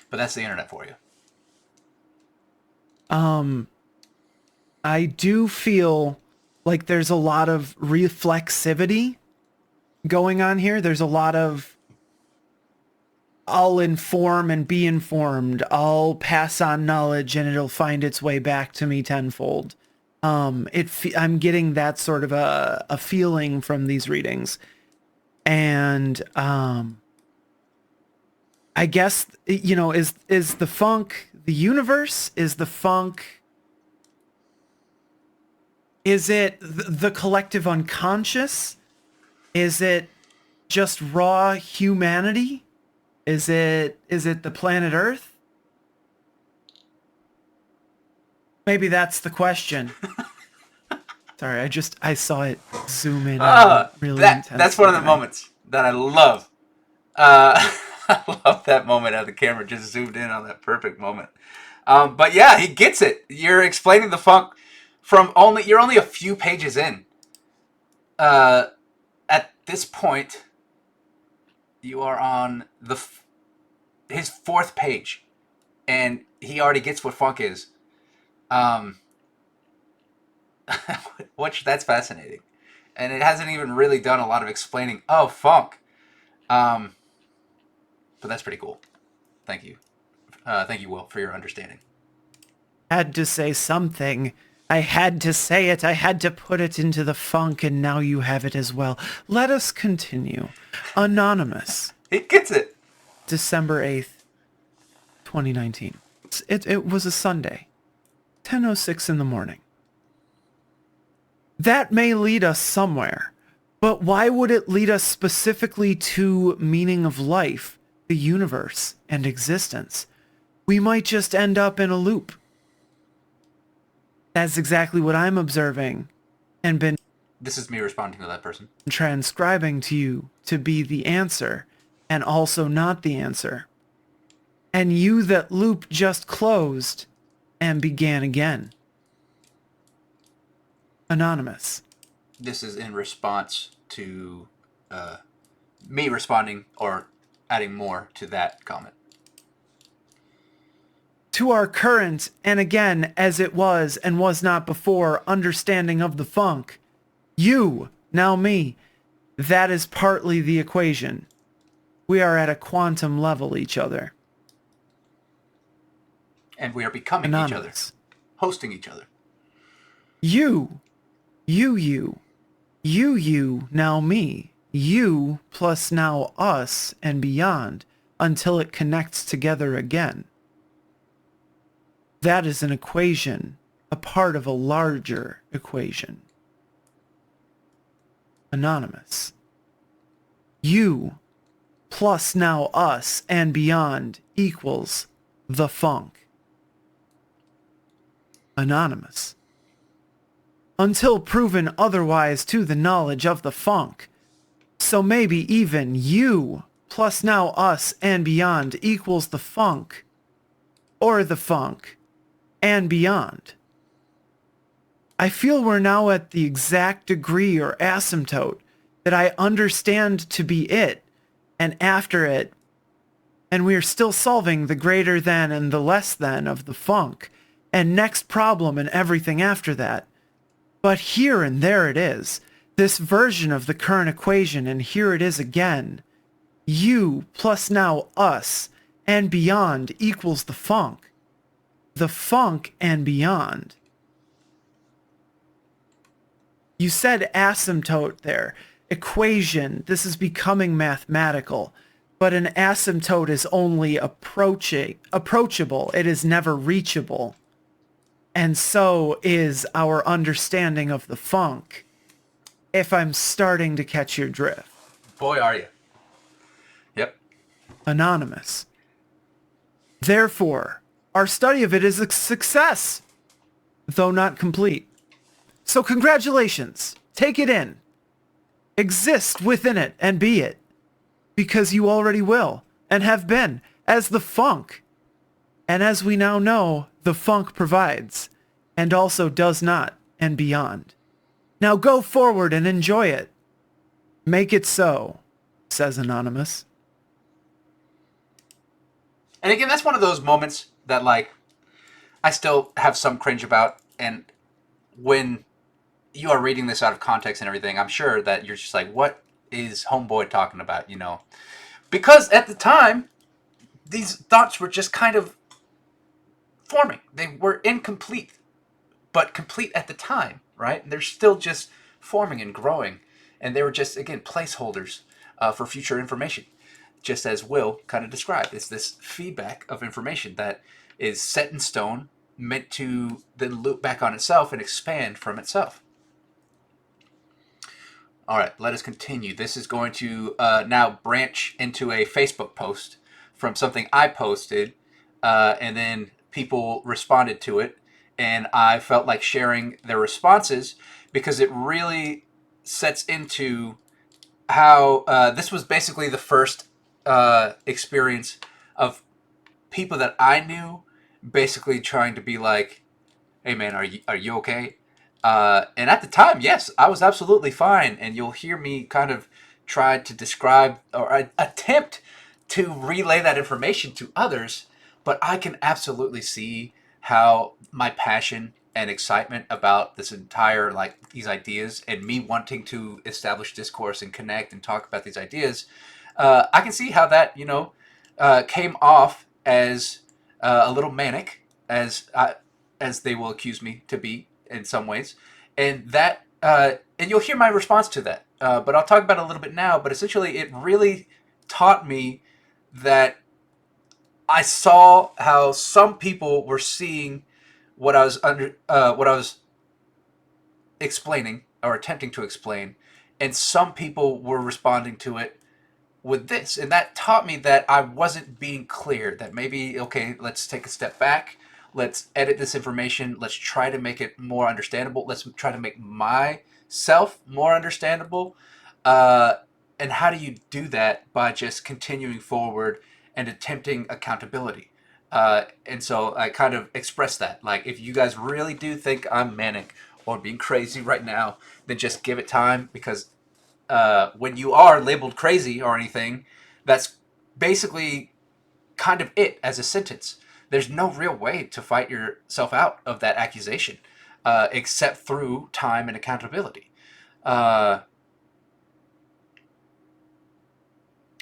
But that's the internet for you. I do feel like there's a lot of reflexivity going on here. There's a lot of I'll inform and be informed. I'll pass on knowledge and it'll find its way back to me tenfold. I'm getting that sort of a feeling from these readings. And I guess, is the funk the universe? Is the funk... Is it the collective unconscious? Is it just raw humanity? Is it the planet Earth? Maybe that's the question. Sorry, I saw it zoom in really intensely. That's one of the moments that I love. I love that moment how the camera just zoomed in on that perfect moment. But yeah, he gets it. You're explaining the funk you're only a few pages in. At this point, you are on his 4th page, and he already gets what funk is. That's fascinating, and it hasn't even really done a lot of explaining. Oh, funk. But that's pretty cool. Thank you, Will, for your understanding. Had to say something. I had to say it. I had to put it into the funk, and now you have it as well. Let us continue. Anonymous. He gets it. December 8th, 2019. It was a Sunday. 10:06 in the morning. That may lead us somewhere, but why would it lead us specifically to meaning of life, the universe, and existence? We might just end up in a loop. That's exactly what I'm observing and been This is me responding to that person. transcribing to you to be the answer and also not the answer. And you that loop just closed and began again. Anonymous. This is in response to me responding or adding more to that comment. To our current, and again as it was and was not before, understanding of the funk, you, now me, that is partly the equation. We are at a quantum level each other. And we are becoming each other, Anonymous. hosting each other. You, you, now me, you plus now us and beyond until it connects together again. That is an equation, a part of a larger equation. Anonymous. You plus now us and beyond equals the funk. Anonymous. Until proven otherwise to the knowledge of the funk. So maybe even you plus now us and beyond equals the funk. Or the funk and beyond. I feel we're now at the exact degree or asymptote that I understand to be it, and after it, and we are still solving the greater than and the less than of the funk, and next problem and everything after that. But here and there it is, this version of the current equation, and here it is again. You plus now us and beyond equals the funk. The funk and beyond. You said asymptote there. Equation. This is becoming mathematical. But an asymptote is only approachable. It is never reachable. And so is our understanding of the funk. If I'm starting to catch your drift. Boy, are you. Yep. Anonymous. Therefore, our study of it is a success, though not complete. So congratulations. Take it in. Exist within it and be it. Because you already will and have been as the funk. And as we now know, the funk provides and also does not and beyond. Now go forward and enjoy it. Make it so, says Anonymous. And again, that's one of those moments that, like, I still have some cringe about. And when you are reading this out of context and everything, I'm sure that you're just like, what is Homeboy talking about, you know? Because at the time, these thoughts were just kind of forming. They were incomplete, but complete at the time, right? They're still just forming and growing. And they were just, again, placeholders for future information. Just as Will kind of described. It's this feedback of information that is set in stone, meant to then loop back on itself and expand from itself. All right, let us continue. This is going to now branch into a Facebook post from something I posted, and then people responded to it, and I felt like sharing their responses because it really sets into how this was basically the first experience of people that I knew basically trying to be like, "Hey man, are you okay?" And at the time, yes, I was absolutely fine. And you'll hear me kind of try to describe or attempt to relay that information to others. But I can absolutely see how my passion and excitement about this entire, like, these ideas and me wanting to establish discourse and connect and talk about these ideas, I can see how that, came off as a little manic, as they will accuse me to be in some ways, and that and you'll hear my response to that. But I'll talk about it a little bit now. But essentially, it really taught me that I saw how some people were seeing what I was what I was explaining or attempting to explain, and some people were responding to it with this, and that taught me that I wasn't being clear. That maybe, okay, let's take a step back. Let's edit this information. Let's try to make it more understandable. Let's try to make myself more understandable. Uh, and how do you do that? By just continuing forward and attempting accountability. And so I kind of express that. Like, if you guys really do think I'm manic or being crazy right now, then just give it time, because when you are labeled crazy or anything, that's basically kind of it as a sentence. There's no real way to fight yourself out of that accusation, except through time and accountability. Uh,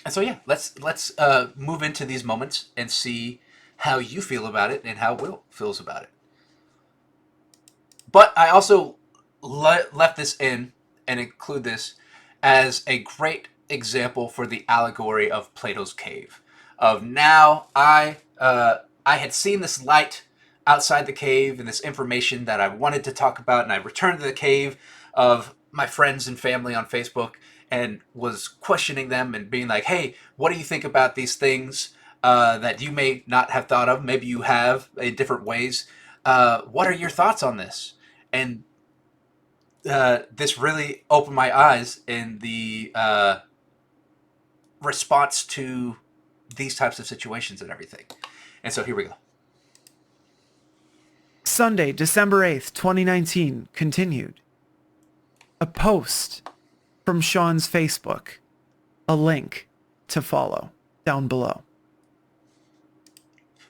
and so yeah, let's move into these moments and see how you feel about it and how Will feels about it. But I also left this in and include this as a great example for the allegory of Plato's cave. Of now, I had seen this light outside the cave and this information that I wanted to talk about, and I returned to the cave of my friends and family on Facebook and was questioning them and being like, "Hey, what do you think about these things that you may not have thought of? Maybe you have in different ways. What are your thoughts on this?" And this really opened my eyes in the response to these types of situations and everything. And so here we go. Sunday, December 8th, 2019, continued. A post from Sean's Facebook. A link to follow down below.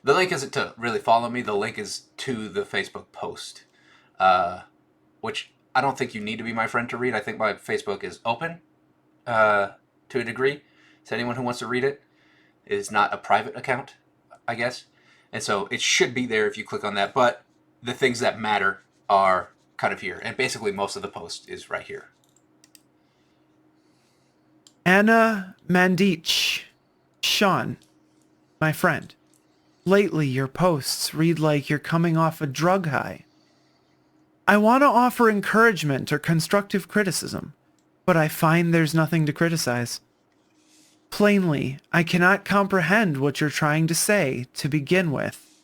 The link isn't to really follow me. The link is to the Facebook post, which I don't think you need to be my friend to read. I think my Facebook is open to a degree. So anyone who wants to read it, is not a private account, I guess. And so it should be there if you click on that. But the things that matter are kind of here. And basically most of the post is right here. Anna Mandich. Sean, my friend. Lately, your posts read like you're coming off a drug high. I want to offer encouragement or constructive criticism, but I find there's nothing to criticize. Plainly, I cannot comprehend what you're trying to say to begin with.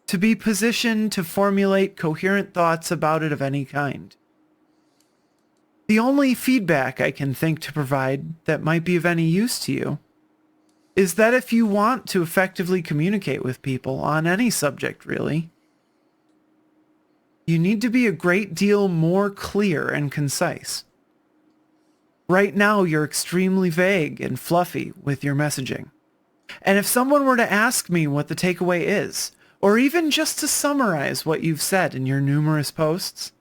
To be positioned to formulate coherent thoughts about it of any kind. The only feedback I can think to provide that might be of any use to you is that if you want to effectively communicate with people on any subject, really, you need to be a great deal more clear and concise. Right now, you're extremely vague and fluffy with your messaging. And if someone were to ask me what the takeaway is, or even just to summarize what you've said in your numerous posts,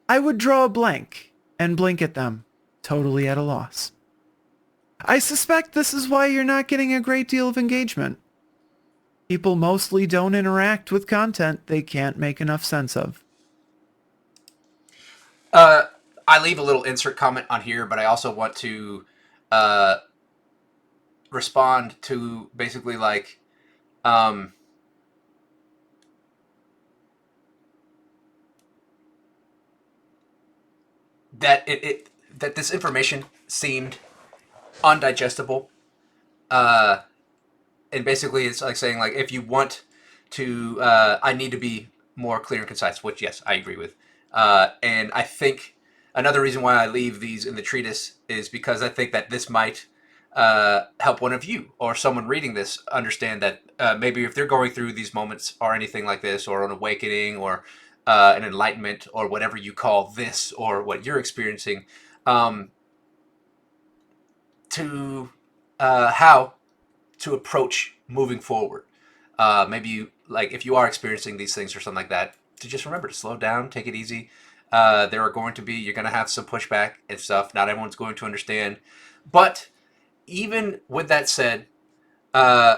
I would draw a blank and blink at them, totally at a loss. I suspect this is why you're not getting a great deal of engagement. People mostly don't interact with content they can't make enough sense of. I leave a little insert comment on here, but I also want to uh, respond to basically like that that this information seemed undigestible. Uh, and basically, it's like saying like if you want to, I need to be more clear and concise. Which yes, I agree with. And I think another reason why I leave these in the treatise is because I think that this might help one of you or someone reading this understand that maybe if they're going through these moments or anything like this, or an awakening, or an enlightenment, or whatever you call this, or what you're experiencing, um, to how to approach moving forward. Maybe you, like, if you are experiencing these things or something like that, to just remember to slow down, take it easy. There are going to be, you're going to have some pushback and stuff. Not everyone's going to understand. But even with that said, uh,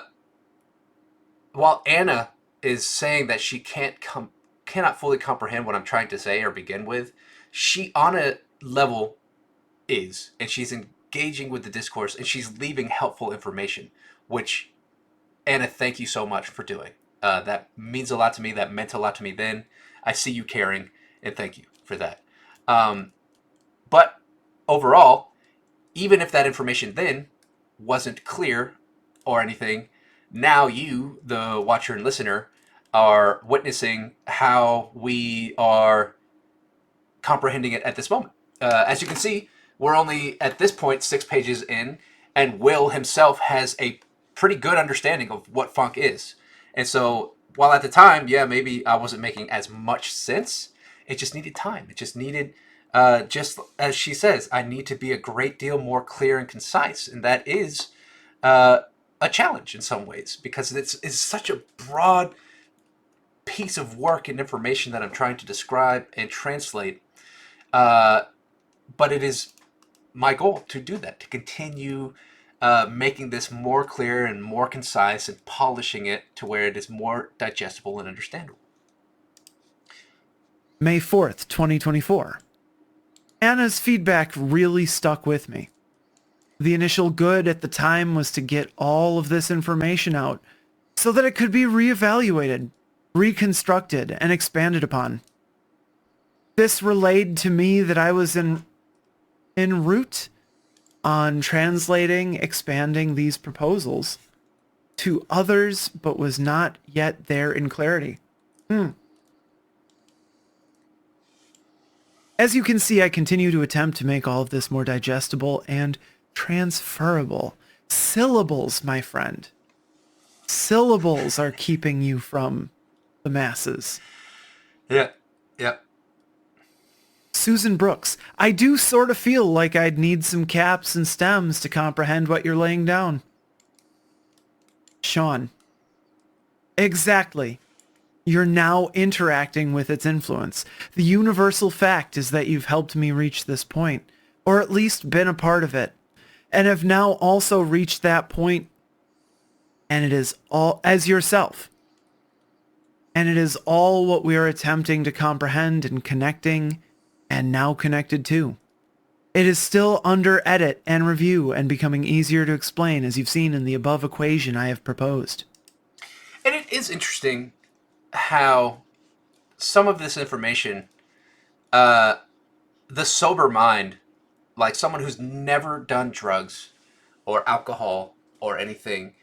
while Anna is saying that she cannot fully comprehend what I'm trying to say or begin with, she on a level is, and she's engaging with the discourse, and she's leaving helpful information, which, Anna, thank you so much for doing. That means a lot to me. That meant a lot to me then. I see you caring, and thank you for that. But overall, even if that information then wasn't clear or anything, now you, the watcher and listener, are witnessing how we are comprehending it at this moment. As you can see, we're only at this point 6 pages in, and Will himself has a pretty good understanding of what funk is. And so, while at the time, yeah, maybe I wasn't making as much sense, it just needed time. It just needed, just as she says, I need to be a great deal more clear and concise. And that is uh, a challenge in some ways because it's such a broad piece of work and information that I'm trying to describe and translate. Uh, but it is my goal to do that, to continue making this more clear and more concise and polishing it to where it is more digestible and understandable. May 4th, 2024. Anna's feedback really stuck with me. The initial good at the time was to get all of this information out so that it could be reevaluated, reconstructed, and expanded upon. This relayed to me that I was en route on translating, expanding these proposals to others, but was not yet there in clarity. As you can see, I continue to attempt to make all of this more digestible and transferable. Syllables, my friend. Syllables are keeping you from the masses. Yeah, yeah. Susan Brooks, I do sort of feel like I'd need some caps and stems to comprehend what you're laying down. Sean, exactly. You're now interacting with its influence. The universal fact is that you've helped me reach this point, or at least been a part of it, and have now also reached that point, and it is all as yourself. And it is all what we are attempting to comprehend and connecting, and now connected to. It is still under edit and review and becoming easier to explain, as you've seen in the above equation I have proposed. And it is interesting how some of this information, the sober mind, like someone who's never done drugs or alcohol or anything,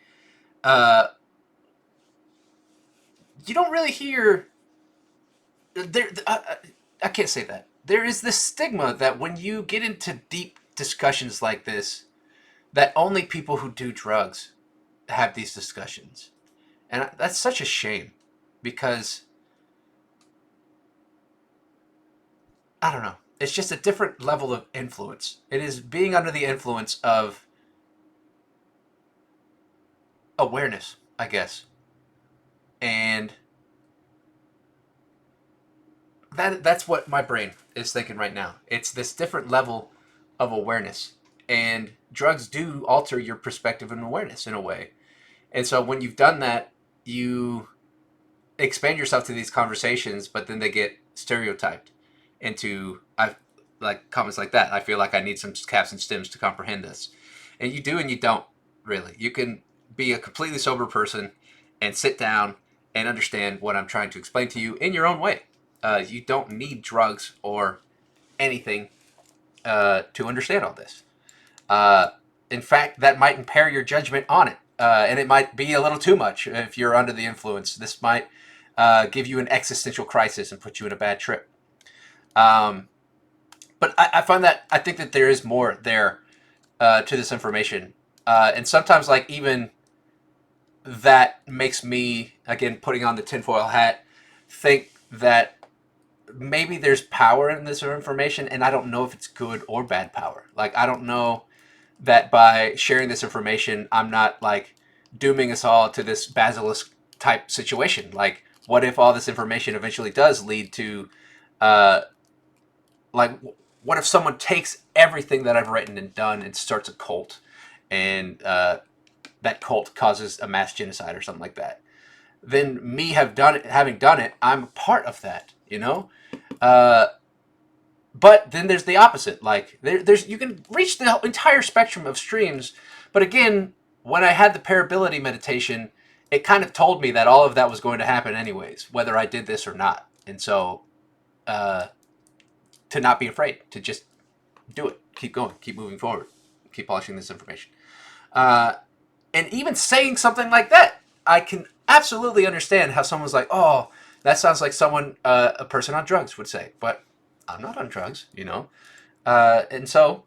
uh, you don't really hear there. I can't say that. There is this stigma that when you get into deep discussions like this, that only people who do drugs have these discussions, and that's such a shame because I don't know. It's just a different level of influence. It is being under the influence of awareness, I guess, and that's what my brain is thinking right now. It's this different level of awareness, and drugs do alter your perspective and awareness in a way. And so when you've done that, you expand yourself to these conversations, but then they get stereotyped into I like comments like that. I feel like I need some caps and stems to comprehend this, and you do and you don't really. You can be a completely sober person and sit down and understand what I'm trying to explain to you in your own way. You don't need drugs or anything to understand all this. Uh, in fact, that might impair your judgment on it. And it might be a little too much if you're under the influence. This might give you an existential crisis and put you in a bad trip. Um, but I find that I think that there is more there to this information. And sometimes, like, even that makes me, again, putting on the tinfoil hat, think that maybe there's power in this information, and I don't know if it's good or bad power. Like, I don't know that by sharing this information, I'm not like dooming us all to this basilisk type situation. Like, what if all this information eventually does lead to, uh, like, what if someone takes everything that I've written and done and starts a cult, and that cult causes a mass genocide or something like that? Then me having done it, I'm a part of that. You know. Uh, But then there's the opposite. Like there's you can reach the entire spectrum of streams, but again, when I had the parability meditation, it kind of told me that all of that was going to happen anyways, whether I did this or not. And so, uh, to not be afraid, to just do it, keep going, keep moving forward, keep polishing this information. Uh, and even saying something like that, absolutely understand how someone's like, oh, that sounds like someone, a person on drugs would say, but I'm not on drugs, you know? And so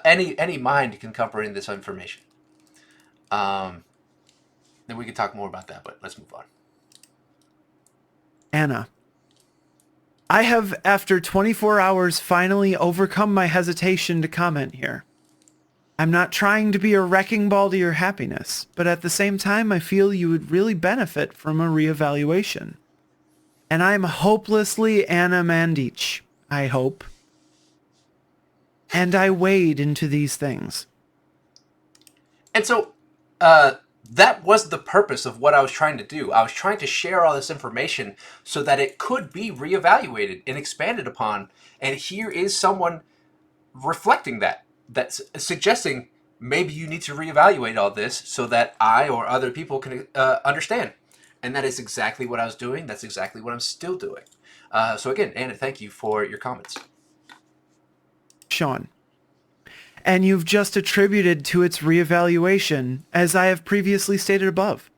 any mind can comprehend this information. Um, then we can talk more about that, but let's move on. Anna, I have, after 24 hours, finally overcome my hesitation to comment here. I'm not trying to be a wrecking ball to your happiness, but at the same time, I feel you would really benefit from a reevaluation. And I'm hopelessly Anna Mandich, I hope. And I wade into these things. And so that was the purpose of what I was trying to do. I was trying to share all this information so that it could be reevaluated and expanded upon. And here is someone reflecting that's suggesting maybe you need to reevaluate all this so that I or other people can understand. And that is exactly what I was doing. That's exactly what I'm still doing. So again, Anna, thank you for your comments. Sean. And you've just attributed to its reevaluation, as I have previously stated above.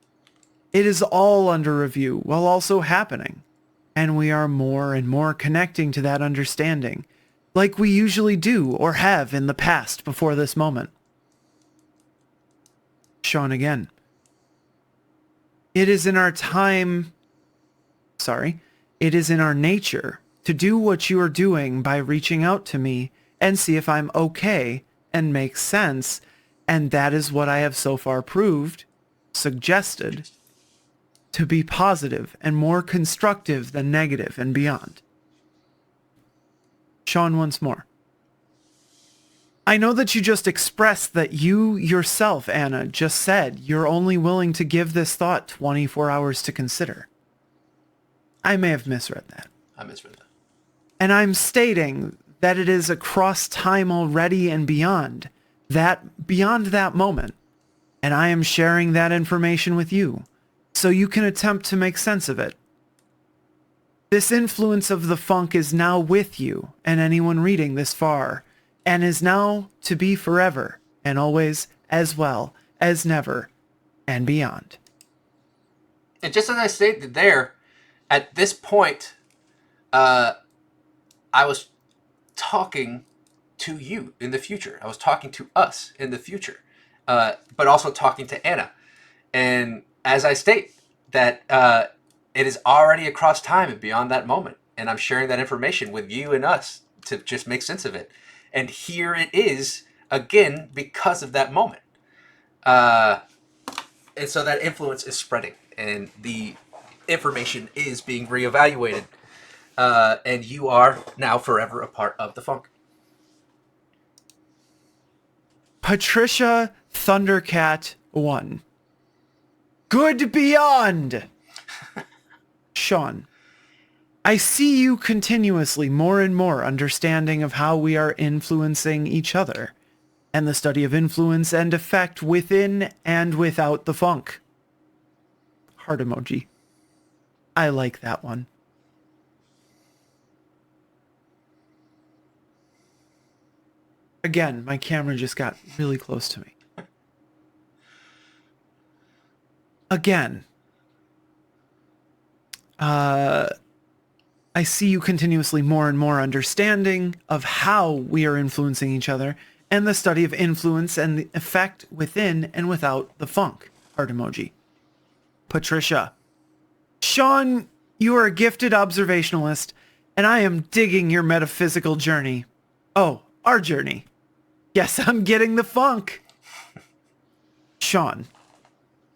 It is all under review while also happening, and we are more and more connecting to that understanding, like we usually do or have in the past before this moment. Sean again. It is in our nature to do what you are doing by reaching out to me and see if I'm okay and makes sense, and that is what I have so far proved, suggested, to be positive and more constructive than negative and beyond. Sean once more. I know that you just expressed that you yourself, Anna, just said you're only willing to give this thought 24 hours to consider. I may have misread that. I misread that. And I'm stating that it is across time already and beyond that moment. And I am sharing that information with you, so you can attempt to make sense of it. This influence of the funk is now with you and anyone reading this far, and is now to be forever and always, as well as never and beyond. And just as I stated there, at this point, I was talking to you in the future. I was talking to us in the future, but also talking to Anna. And as I state, that it is already across time and beyond that moment. And I'm sharing that information with you and us to just make sense of it. And here it is again because of that moment. And so that influence is spreading, and the information is being reevaluated. And you are now forever a part of the funk. Patricia Thundercat 1. Good beyond! Sean. I see you continuously more and more understanding of how we are influencing each other, and the study of influence and effect within and without the funk. Heart emoji. I like that one. Again, my camera just got really close to me. Again. I see you continuously more and more understanding of how we are influencing each other, and the study of influence and the effect within and without the funk. Heart emoji. Patricia. Sean, you are a gifted observationalist, and I am digging your metaphysical journey. Oh, our journey. Yes, I'm getting the funk. Sean.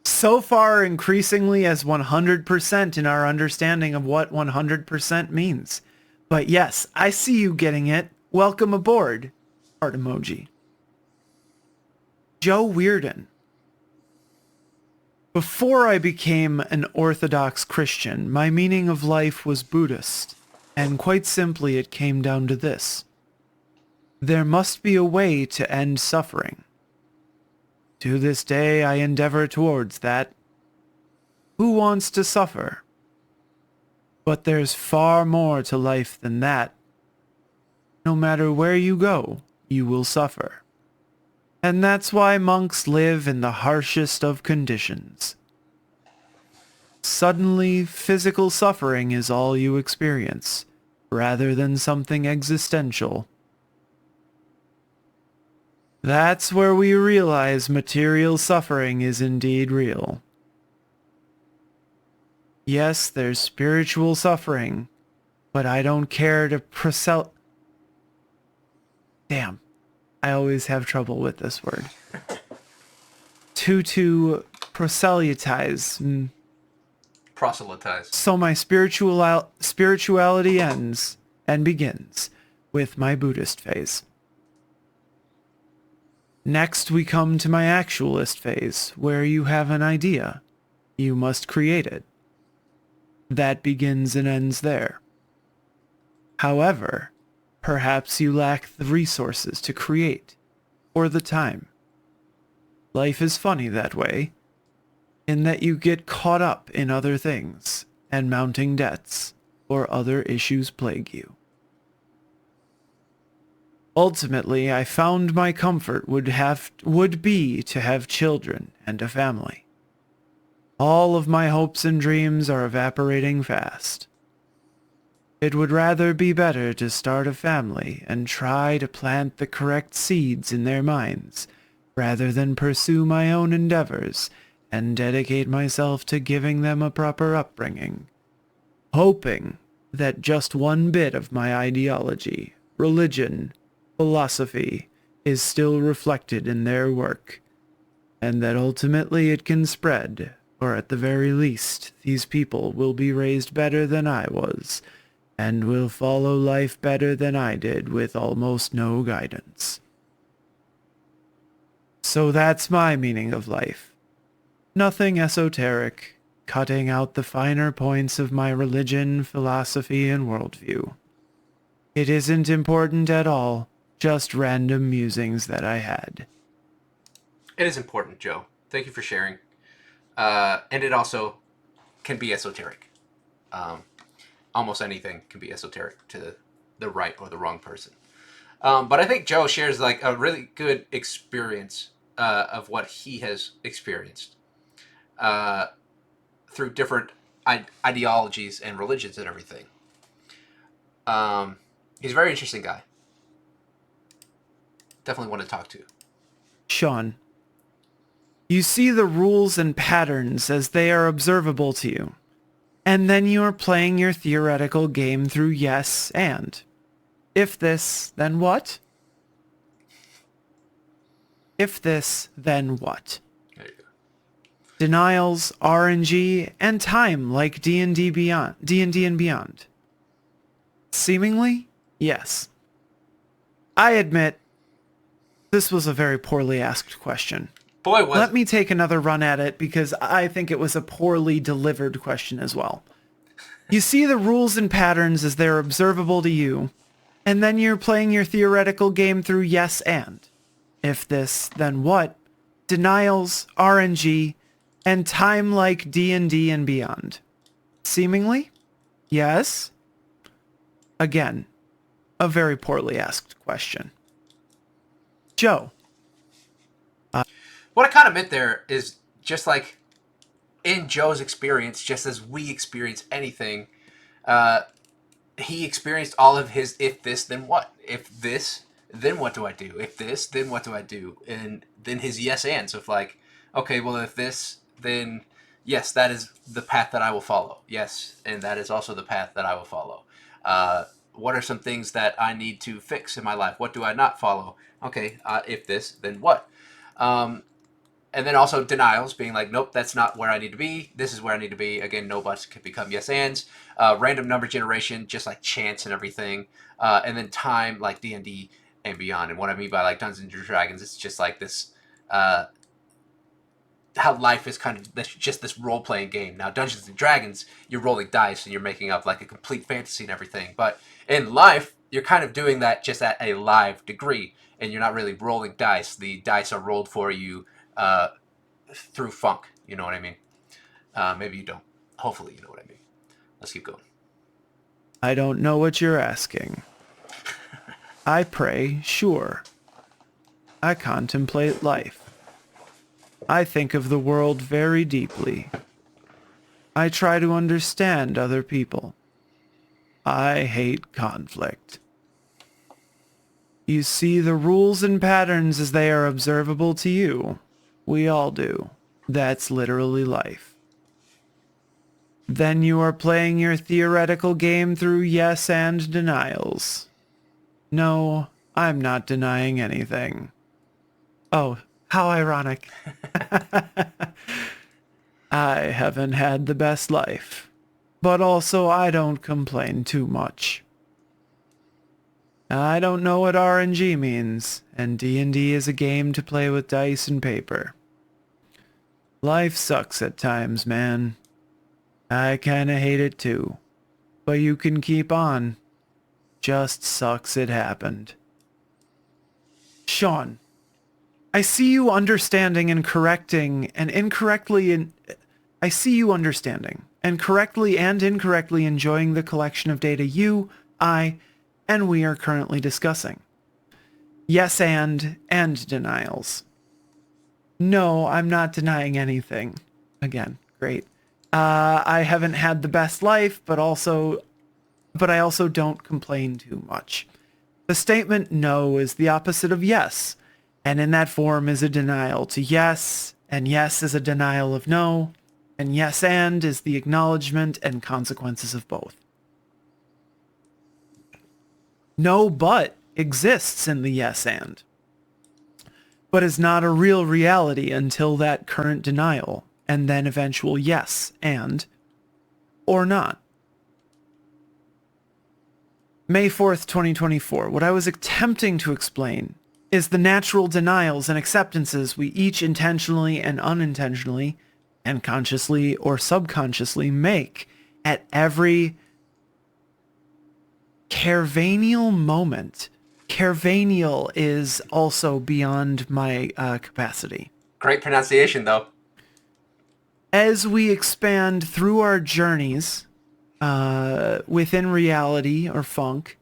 So far, increasingly as 100% in our understanding of what 100% means. But yes, I see you getting it. Welcome aboard. Heart emoji. Joe Weirden. Before I became an Orthodox Christian, my meaning of life was Buddhist, and quite simply it came down to this. There must be a way to end suffering. To this day I endeavor towards that. Who wants to suffer? But there's far more to life than that. No matter where you go, you will suffer. And that's why monks live in the harshest of conditions. Suddenly, physical suffering is all you experience, rather than something existential. That's where we realize material suffering is indeed real. Yes, there's spiritual suffering, but I don't care to Damn, I always have trouble with this word. To proselytize. Proselytize. So my spirituality ends and begins with my Buddhist phase. Next, we come to my actualist phase, where you have an idea. You must create it. That begins and ends there. However, perhaps you lack the resources to create, or the time. Life is funny that way, in that you get caught up in other things, and mounting debts, or other issues plague you. Ultimately, I found my comfort would be to have children and a family. All of my hopes and dreams are evaporating fast. It would rather be better to start a family and try to plant the correct seeds in their minds, rather than pursue my own endeavors and dedicate myself to giving them a proper upbringing, hoping that just one bit of my ideology, religion, philosophy is still reflected in their work, and that ultimately it can spread, or at the very least, these people will be raised better than I was, and will follow life better than I did with almost no guidance. So that's my meaning of life. Nothing esoteric, cutting out the finer points of my religion, philosophy, and worldview. It isn't important at all, just random musings that I had. It is important, Joe. Thank you for sharing. And it also can be esoteric. Um, Almost anything can be esoteric to the right or the wrong person. But I think Joe shares like a really good experience of what he has experienced uh, through different ideologies and religions and everything. He's a very interesting guy. Definitely want to talk to. Sean, you see the rules and patterns as they are observable to you, and then you are playing your theoretical game through yes and. If this, then what? If this, then what? There you go. Denials, RNG, and time like D&D beyond, D&D and beyond. Seemingly, yes. I admit, this was a very poorly asked question. Boy, was Let me take another run at it because I think it was a poorly delivered question as well. You see the rules and patterns as they're observable to you, and then you're playing your theoretical game through yes and. If this, then what? Denials, RNG, and time like D&D and beyond. Seemingly? Yes? Again, a very poorly asked question. Joe. what I kind of meant there is just like in Joe's experience, just as we experience anything, uh, he experienced all of his if this, then what? If this, then what do I do? If this, then what do I do? And then his yes ands of like, okay, well, if this, then yes, that is the path that I will follow. Yes, and that is also the path that I will follow. What are some things that I need to fix in my life? What do I not follow? Okay, if this, then what? Um, and then also denials, being like, nope, that's not where I need to be. This is where I need to be. Again, no buts can become yes ands. Random number generation, just like chance and everything. And then time, like D&D and beyond. And what I mean by like Dungeons and Dragons, it's just like this, how life is kind of just this role playing game. Now, Dungeons and Dragons, you're rolling dice and you're making up like a complete fantasy and everything. But in life, you're kind of doing that just at a live degree, and you're not really rolling dice. The dice are rolled for you uh, through funk. You know what I mean? Maybe you don't. Hopefully, you know what I mean. Let's keep going. I don't know what you're asking. I pray, sure. I contemplate life. I think of the world very deeply. I try to understand other people. I hate conflict. You see the rules and patterns as they are observable to you. We all do. That's literally life. Then you are playing your theoretical game through yes and denials. No, I'm not denying anything. Oh, how ironic. I haven't had the best life, but also I don't complain too much. I don't know what RNG means, and D&D is a game to play with dice and paper. Life sucks at times, man. I kinda hate it too, but you can keep on. Just sucks it happened. Sean, I see you understanding and correcting and incorrectly I see you understanding and correctly and incorrectly enjoying the collection of data you, I, and we are currently discussing. Yes and denials. No, I'm not denying anything. Again, great. I haven't had the best life, but I also don't complain too much. The statement no is the opposite of yes, and in that form is a denial to yes, and yes is a denial of no, and yes and is the acknowledgement and consequences of both. No but exists in the yes but is not a real reality until that current denial, and then eventual yes and, or not. May 4th, 2024. What I was attempting to explain is the natural denials and acceptances we each intentionally and unintentionally, and consciously or subconsciously make at every Carvanial moment. Carvanial is also beyond my capacity. Great pronunciation, though. As we expand through our journeys within reality or funk,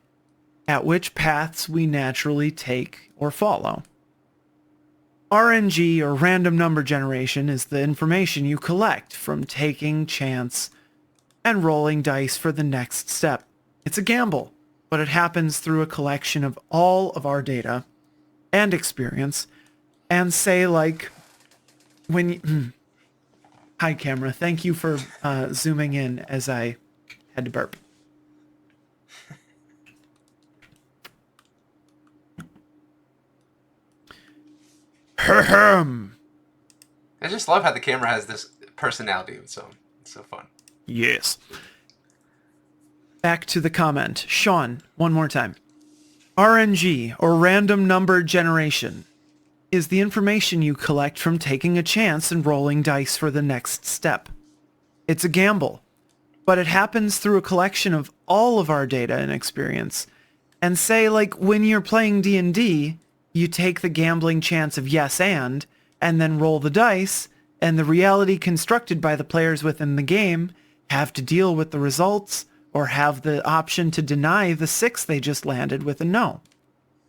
at which paths we naturally take or follow. RNG, or random number generation, is the information you collect from taking chance and rolling dice for the next step. It's a gamble, but it happens through a collection of all of our data and experience, and say, like, when you... Hi, camera. Thank you for zooming in as I had to burp. I just love how the camera has this personality. It's so fun. Yes. Back to the comment. Sean, one more time. RNG, or random number generation, is the information you collect from taking a chance and rolling dice for the next step. It's a gamble, but it happens through a collection of all of our data and experience. And say, like, when you're playing D&D, you take the gambling chance of yes and then roll the dice, and the reality constructed by the players within the game have to deal with the results or have the option to deny the 6 they just landed with a no.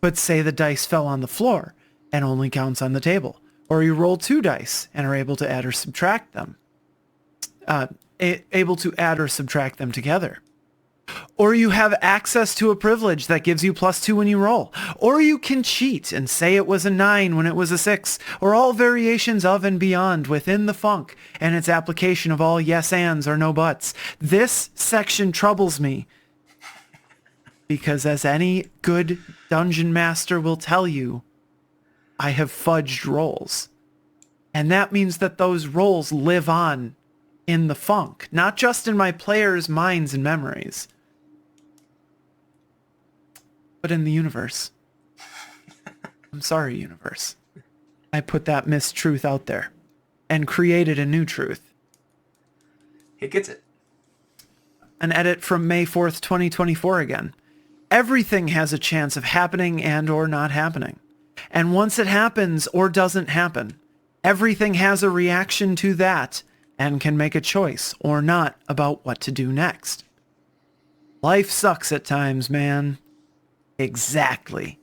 But say the dice fell on the floor and only counts on the table, or you roll 2 dice and are able to add or subtract them. Able to add or subtract them together. Or you have access to a privilege that gives you +2 when you roll. Or you can cheat and say it was a 9 when it was a 6. Or all variations of and beyond within the funk and its application of all yes ands or no buts. This section troubles me because, as any good dungeon master will tell you, I have fudged rolls. And that means that those rolls live on in the funk, not just in my players' minds and memories, but in the universe. I'm sorry, universe. I put that mistruth out there and created a new truth. He gets it. An edit from May 4th, 2024 again. Everything has a chance of happening and or not happening. And once it happens or doesn't happen, everything has a reaction to that and can make a choice or not about what to do next. Life sucks at times, man. Exactly.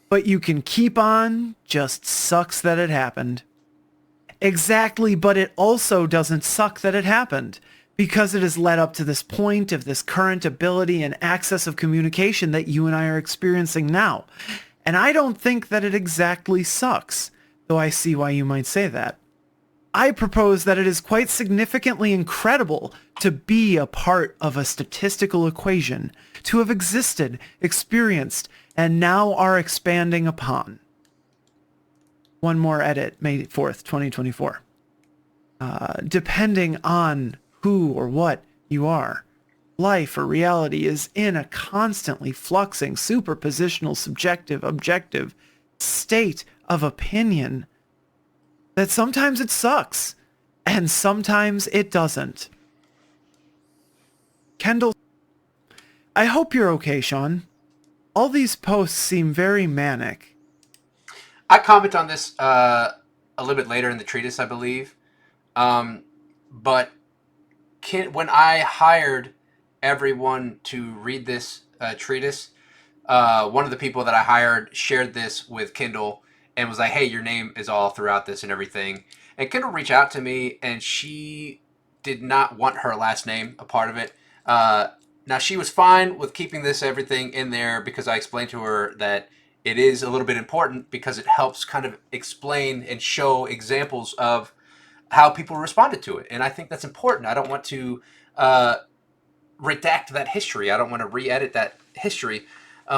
But you can keep on, just sucks that it happened. Exactly, but it also doesn't suck that it happened, because it has led up to this point of this current ability and access of communication that you and I are experiencing now. And I don't think that it exactly sucks, though I see why you might say that. I propose that it is quite significantly incredible to be a part of a statistical equation, to have existed, experienced, and now are expanding upon. One more edit, May 4th, 2024. Depending on who or what you are, life or reality is in a constantly fluxing, superpositional, subjective, objective state of opinion that sometimes it sucks and sometimes it doesn't. Kendall, I hope you're okay, Sean. All these posts seem very manic. I comment on this a little bit later in the treatise, I believe. But when I hired everyone to read this treatise, one of the people that I hired shared this with Kindle and was like, "Hey, your name is all throughout this and everything." And Kindle reached out to me, and she did not want her last name a part of it. Now she was fine with keeping this everything in there because I explained to her that it is a little bit important because it helps kind of explain and show examples of how people responded to it, and I think that's important. I don't want to redact that history. I don't want to re-edit that history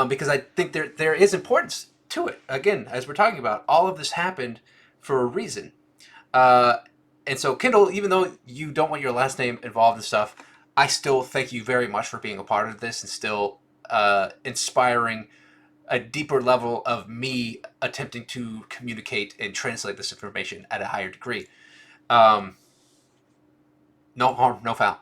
because I think there is importance to it. Again, as we're talking about, all of this happened for a reason. And so, Kindle, even though you don't want your last name involved in stuff, I still thank you very much for being a part of this and still inspiring a deeper level of me attempting to communicate and translate this information at a higher degree. No harm, no foul.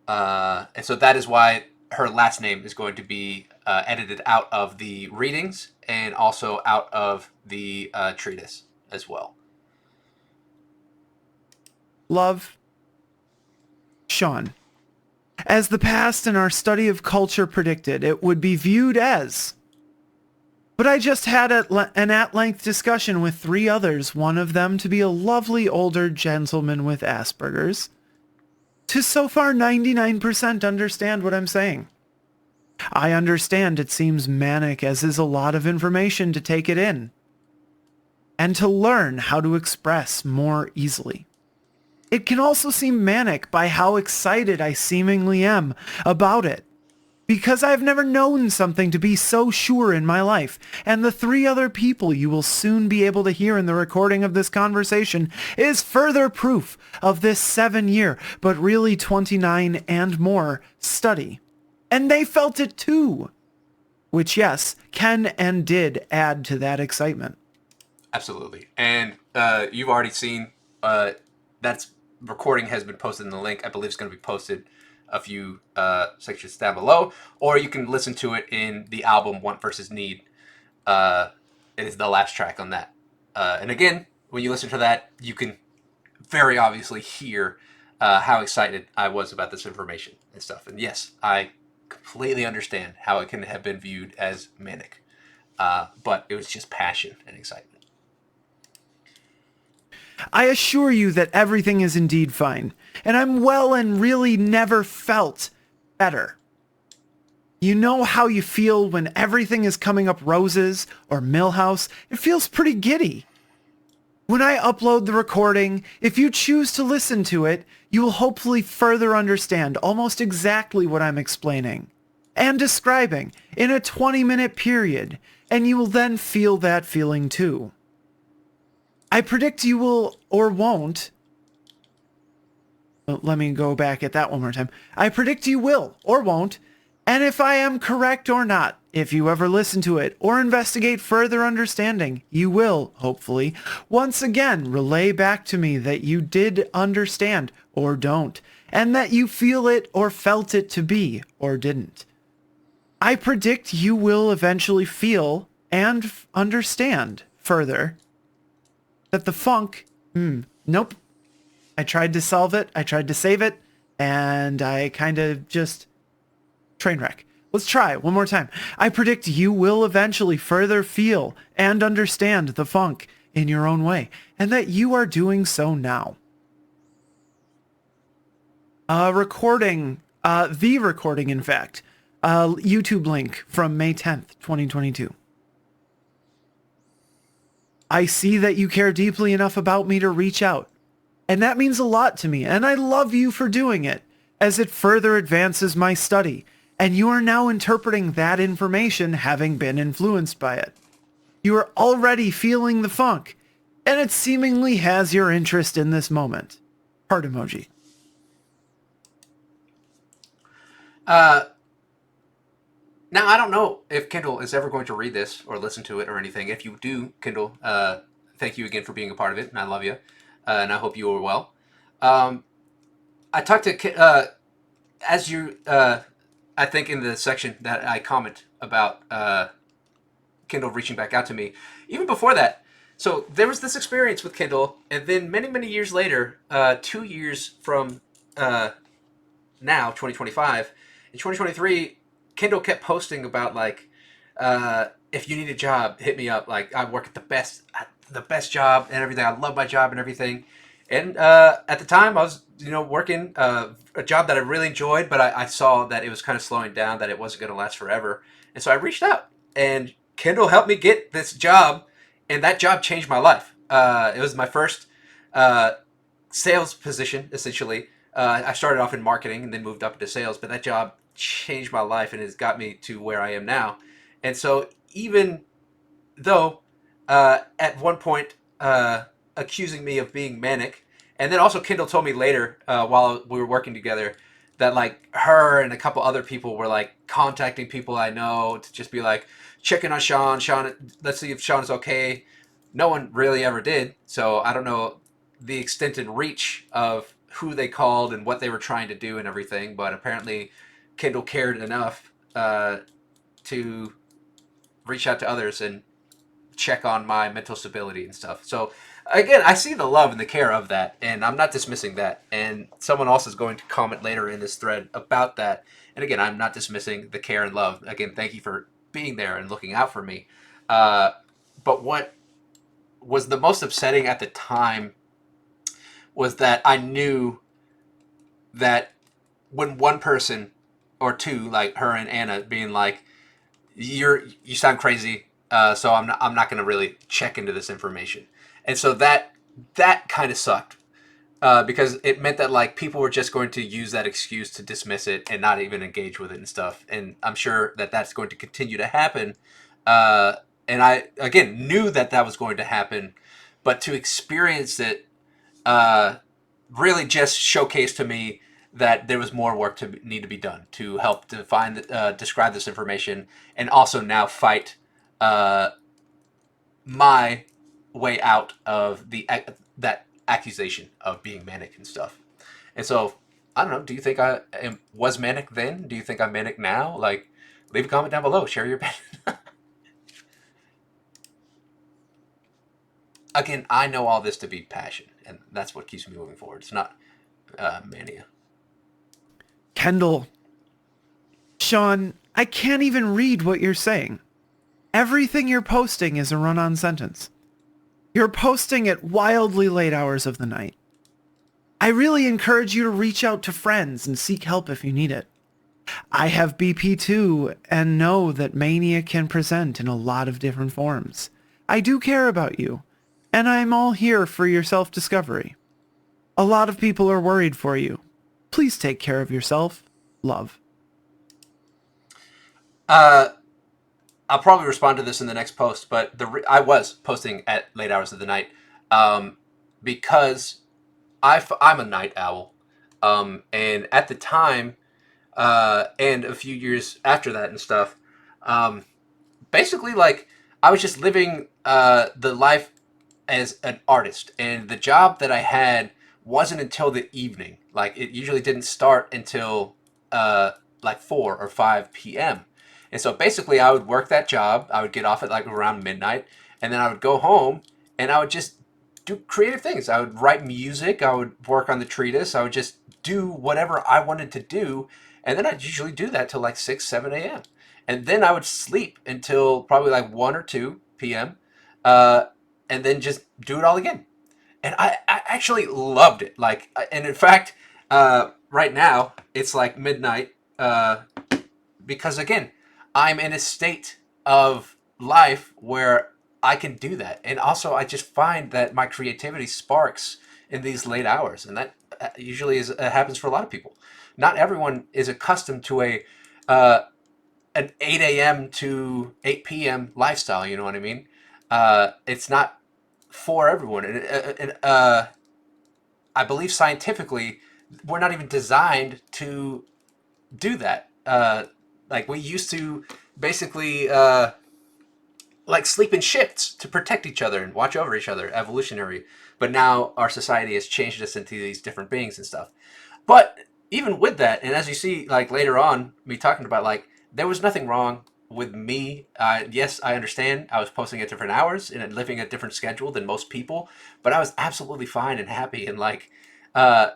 And so that is why her last name is going to be edited out of the readings and also out of the treatise as well. Love, Sean. As the past and our study of culture predicted, it would be viewed as. But I just had an at-length discussion with 3 others, one of them to be a lovely older gentleman with Asperger's, to so far 99% understand what I'm saying. I understand it seems manic as is a lot of information to take it in, and to learn how to express more easily. It can also seem manic by how excited I seemingly am about it, because I've never known something to be so sure in my life, and the 3 other people you will soon be able to hear in the recording of this conversation is further proof of this 7-year, but really 29 and more, study. And they felt it too, which yes, can and did add to that excitement. Absolutely. And you've already seen that's recording has been posted in the link. I believe it's going to be posted a few sections down below, or you can listen to it in the album Want versus Need. It is the last track on that. And again, when you listen to that, you can very obviously hear how excited I was about this information and stuff. And yes, I completely understand how it can have been viewed as manic. But it was just passion and excitement. I assure you that everything is indeed fine, and I'm well and really never felt better. You know how you feel when everything is coming up roses or Millhouse? It feels pretty giddy. When I upload the recording, if you choose to listen to it, you will hopefully further understand almost exactly what I'm explaining and describing in a 20-minute period, and you will then feel that feeling too. I predict you will or won't. Let me go back at that one more time. I predict you will or won't, and if I am correct or not, if you ever listen to it or investigate further understanding, you will, hopefully, once again relay back to me that you did understand or don't, and that you feel it or felt it to be or didn't. I predict you will eventually feel and understand further that the funk, nope. I tried to solve it, I tried to save it, and I kind of just train wreck. Let's try one more time. I predict you will eventually further feel and understand the funk in your own way, and that you are doing so now. The recording, in fact. YouTube link from May 10th, 2022. I see that you care deeply enough about me to reach out, and that means a lot to me, and I love you for doing it, as it further advances my study, and you are now interpreting that information having been influenced by it. You are already feeling the funk, and it seemingly has your interest in this moment. Heart emoji. Now, I don't know if Kindle is ever going to read this or listen to it or anything. If you do, Kindle, thank you again for being a part of it, and I love you, and I hope you are well. Um, I talked to as you, I think in the section that I comment about Kindle reaching back out to me, even before that. So there was this experience with Kindle, and then many years later, 2 years from now, 2025, in 2023, Kindle kept posting about like, if you need a job, hit me up. Like I work at the best job and everything. I love my job and everything. And at the time, I was working a job that I really enjoyed, but I saw that it was kind of slowing down, that it wasn't going to last forever, and so I reached out, and Kindle helped me get this job, and that job changed my life. It was my first uh, sales position, essentially. I started off in marketing and then moved up into sales, but that job changed my life and has got me to where I am now. And so, even though at one point accusing me of being manic, and then also Kendall told me later while we were working together that like her and a couple other people were like contacting people I know to just be like checking on Sean. Sean, let's see if Sean is okay. No one really ever did, so I don't know the extent and reach of who they called and what they were trying to do and everything. But apparently, Kendall cared enough to reach out to others and check on my mental stability and stuff. So again, I see the love and the care of that, and I'm not dismissing that. And someone else is going to comment later in this thread about that. And again, I'm not dismissing the care and love. Again, thank you for being there and looking out for me. But what was the most upsetting at the time was that I knew that when one person or two, like her and Anna, being like, you sound crazy, so I'm not going to really check into this information, and so that kind of sucked because it meant that like people were just going to use that excuse to dismiss it and not even engage with it and stuff, and I'm sure that that's going to continue to happen. Uh, and I again knew that that was going to happen, but to experience it uh, really just showcased to me that there was more work to need to be done to help define, describe this information, and also now fight uh, my way out of that accusation of being manic and stuff. And so, I don't know. Do you think was manic then? Do you think I'm manic now? Like, leave a comment down below. Share your opinion. Again, I know all this to be passion, and that's what keeps me moving forward. It's not mania. Kendall, Sean, I can't even read what you're saying. Everything you're posting is a run-on sentence. You're posting at wildly late hours of the night. I really encourage you to reach out to friends and seek help if you need it. I have BP too, and know that mania can present in a lot of different forms. I do care about you, and I'm all here for your self-discovery. A lot of people are worried for you. Please take care of yourself. Love. Uh, I'll probably respond to this in the next post, but I was posting at late hours of the night um, because I'm a night owl. And at the time, and a few years after that and stuff, um, basically, like, I was just living the life as an artist. And the job that I had wasn't until the evening. Like, it usually didn't start until uh, like 4 or 5 p.m. And so basically, I would work that job. I would get off at like around midnight, and then I would go home and I would just do creative things. I would write music. I would work on the treatise. I would just do whatever I wanted to do. And then I'd usually do that till like 6, 7 a.m. And then I would sleep until probably like 1 or 2 p.m. Uh, and then just do it all again. And I actually loved it. Like, and in fact, right now it's like midnight, because again, I'm in a state of life where I can do that. And also, I just find that my creativity sparks in these late hours, and that usually happens for a lot of people. Not everyone is accustomed to uh, an 8 a.m. to 8 p.m. lifestyle. You know what I mean? It's not for everyone, and I believe scientifically, we're not even designed to do that. Like we used to basically like sleep in shifts to protect each other and watch over each other, evolutionary. But now our society has changed us into these different beings and stuff. But even with that, and as you see, like later on, me talking about like there was nothing wrong with me. Yes, I understand. I was posting at different hours and living a different schedule than most people, but I was absolutely fine and happy. And like, uh,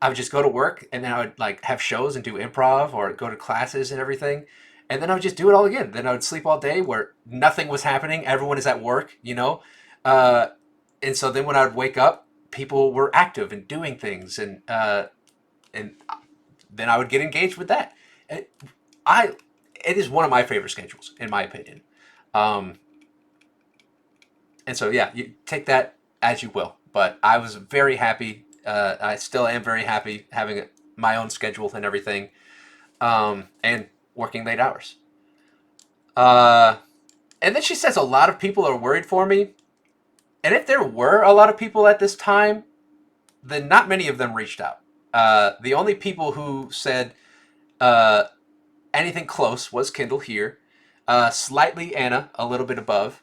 I would just go to work and then I would like have shows and do improv or go to classes and everything. And then I would just do it all again. Then I would sleep all day where nothing was happening. Everyone is at work, you know? Uh, and so then when I would wake up, people were active and doing things. And then I would get engaged with that. It, I it is one of my favorite schedules, in my opinion. Um, and so yeah, you take that as you will. But I was very happy. I still am very happy having my own schedule and everything, and working late hours. Uh, and then she says a lot of people are worried for me. And if there were a lot of people at this time, then not many of them reached out. The only people who said uh, anything close was Kindle here, slightly Anna, a little bit above,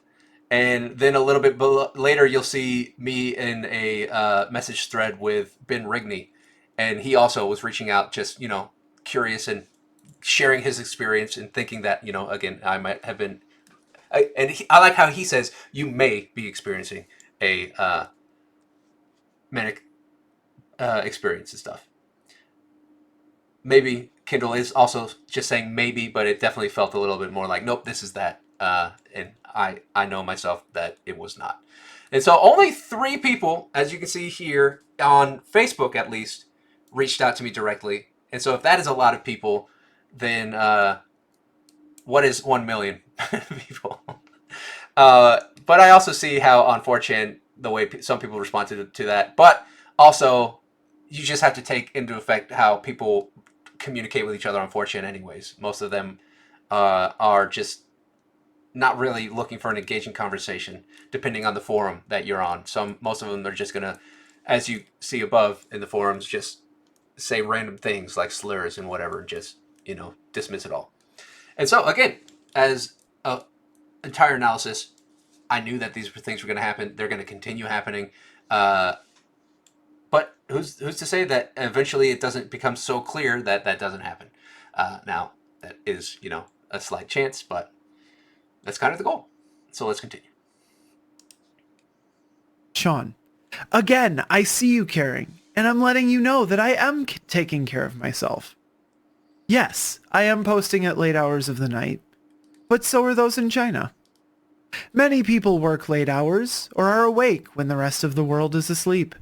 and then a little bit later you'll see me in a message thread with Ben Rigney, and he also was reaching out, just curious and sharing his experience and thinking that again I might have been. I like how he says you may be experiencing a manic experience and stuff. Maybe Kindle is also just saying maybe, but it definitely felt a little bit more like, nope, this is that. And I know myself that it was not. And so only 3 people, as you can see here on Facebook at least, reached out to me directly. And so if that is a lot of people, then what is 1 million people? But I also see how on 4chan, the way some people responded to that. But also, you just have to take into effect how people communicate with each other on 4chan anyways. Most of them are just not really looking for an engaging conversation, depending on the forum that you're on. Most of them are just gonna, as you see above in the forums, just say random things like slurs and whatever, and just dismiss it all. And so again, as a entire analysis, I knew that these things were going to happen. They're going to continue happening. But who's to say that eventually it doesn't become so clear that that doesn't happen? Now, that is, a slight chance, but that's kind of the goal. So let's continue. Sean, again, I see you caring, and I'm letting you know that I am taking care of myself. Yes, I am posting at late hours of the night, but so are those in China. Many people work late hours or are awake when the rest of the world is asleep.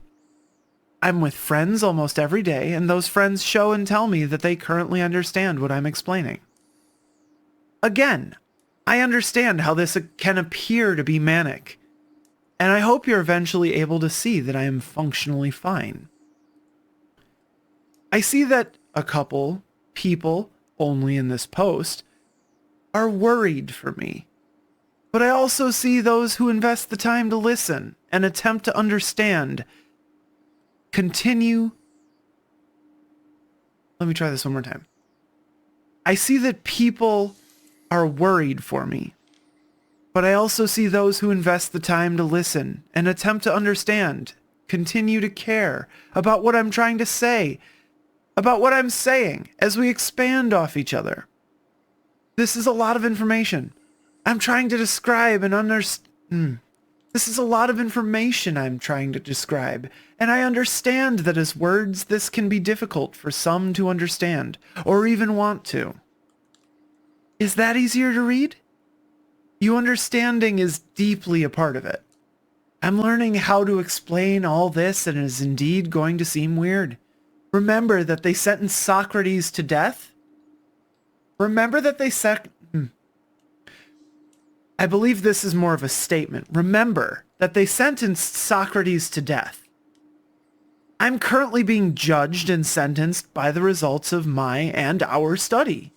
I'm with friends almost every day, and those friends show and tell me that they currently understand what I'm explaining. Again, I understand how this can appear to be manic, and I hope you're eventually able to see that I am functionally fine. I see that a couple people, only in this post, are worried for me. But I also see those who invest the time to listen and attempt to understand. Continue. Let me try this one more time. I see that people are worried for me. But I also see those who invest the time to listen and attempt to understand, continue to care about what I'm trying to say, about what I'm saying as we expand off each other. This is a lot of information. I'm trying to describe and understand. This is a lot of information I'm trying to describe, and I understand that as words this can be difficult for some to understand, or even want to. Is that easier to read? You understanding is deeply a part of it. I'm learning how to explain all this, and it is indeed going to seem weird. Remember that they sentenced Socrates to death? Remember that they I believe this is more of a statement. Remember that they sentenced Socrates to death. I'm currently being judged and sentenced by the results of my and our study.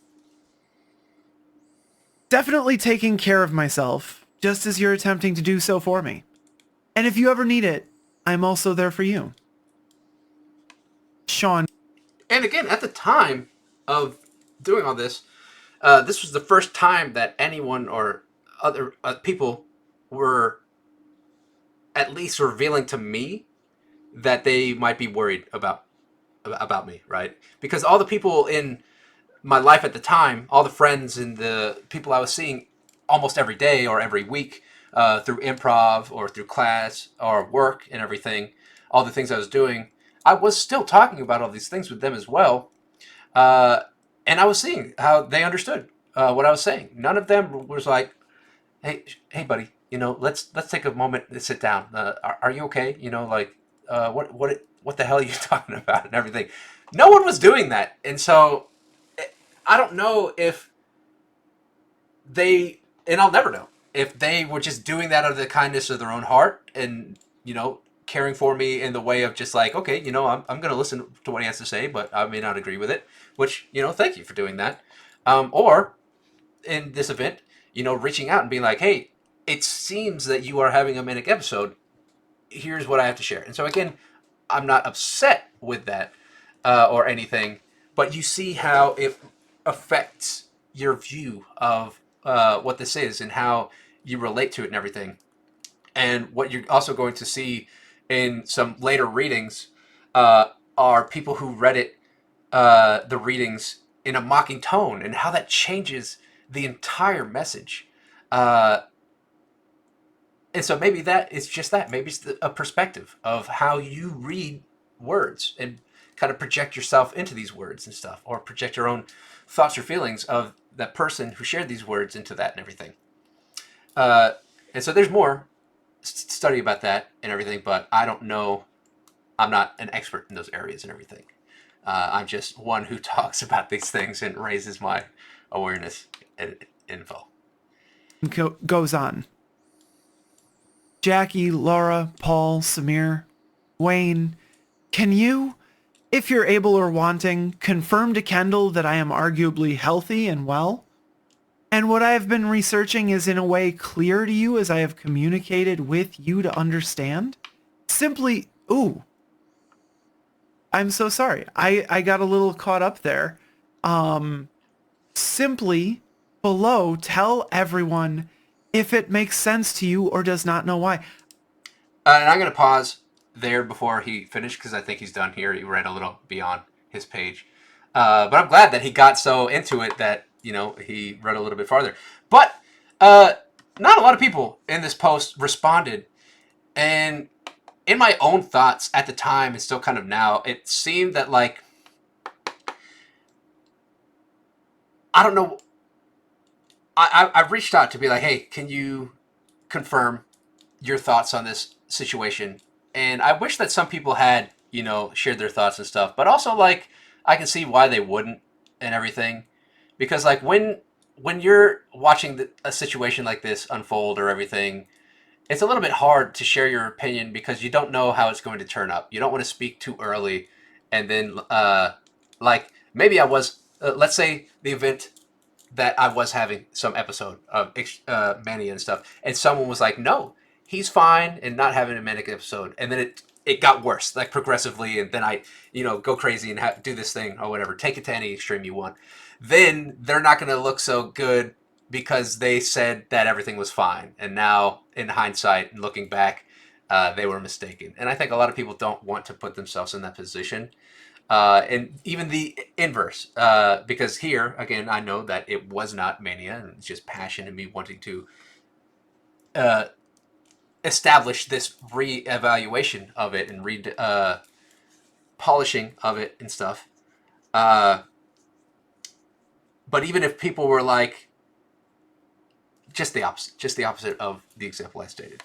Definitely taking care of myself, just as you're attempting to do so for me. And if you ever need it, I'm also there for you. Sean. And again, at the time of doing all this, this was the first time that anyone or other people were at least revealing to me that they might be worried about me, right? Because all the people in my life at the time, all the friends and the people I was seeing almost every day or every week through improv or through class or work and everything, all the things I was doing, I was still talking about all these things with them as well. Uh, and I was seeing how they understood what I was saying. None of them was like, hey, buddy, let's take a moment and sit down. Are you okay? What the hell are you talking about and everything? No one was doing that, and so I don't know if they, and I'll never know if they were just doing that out of the kindness of their own heart and caring for me in the way of just like, okay, I'm going to listen to what he has to say, but I may not agree with it. Which thank you for doing that. Or in this event, reaching out and being like, hey, it seems that you are having a manic episode. Here's what I have to share. And so again, I'm not upset with that or anything, but you see how it affects your view of what this is and how you relate to it and everything. And what you're also going to see in some later readings are people who read it, the readings in a mocking tone, and how that changes the entire message. Uh, and so maybe that is just that. Maybe it's a perspective of how you read words and kind of project yourself into these words and stuff, or project your own thoughts or feelings of that person who shared these words into that and everything. Uh, and so there's more study about that and everything, but I don't know. I'm not an expert in those areas and everything. I'm just one who talks about these things and raises my awareness and info. Goes on. Jackie, Laura, Paul, Samir, Wayne, can you, if you're able or wanting, confirm to Kendall that I am arguably healthy and well? And what I have been researching is in a way clear to you as I have communicated with you to understand? Simply, ooh, I'm so sorry. I got a little caught up there. Um, Simply below tell everyone if it makes sense to you or does not know why. And I'm going to pause there before he finished because I think he's done here. He read a little beyond his page. But I'm glad that he got so into it that, he read a little bit farther. But uh, not a lot of people in this post responded. And in my own thoughts at the time and still kind of now, it seemed that, like, I don't know. I've reached out to be like, hey, can you confirm your thoughts on this situation? And I wish that some people had, shared their thoughts and stuff, but also, like, I can see why they wouldn't and everything, because like when you're watching a situation like this unfold or everything, it's a little bit hard to share your opinion because you don't know how it's going to turn up. You don't want to speak too early, and then like maybe I was, let's say the event that I was having some episode of mania and stuff, and someone was like, "No, he's fine and not having a manic episode," and then it got worse, like progressively, and then I go crazy and do this thing or whatever, take it to any extreme you want. Then they're not going to look so good because they said that everything was fine, and now in hindsight and looking back, they were mistaken. And I think a lot of people don't want to put themselves in that position, and even the inverse, because here again, I know that it was not mania, and it's just passion and me wanting to uh, establish this re-evaluation of it and polishing of it and stuff. But even if people were like, just the opposite of the example I stated.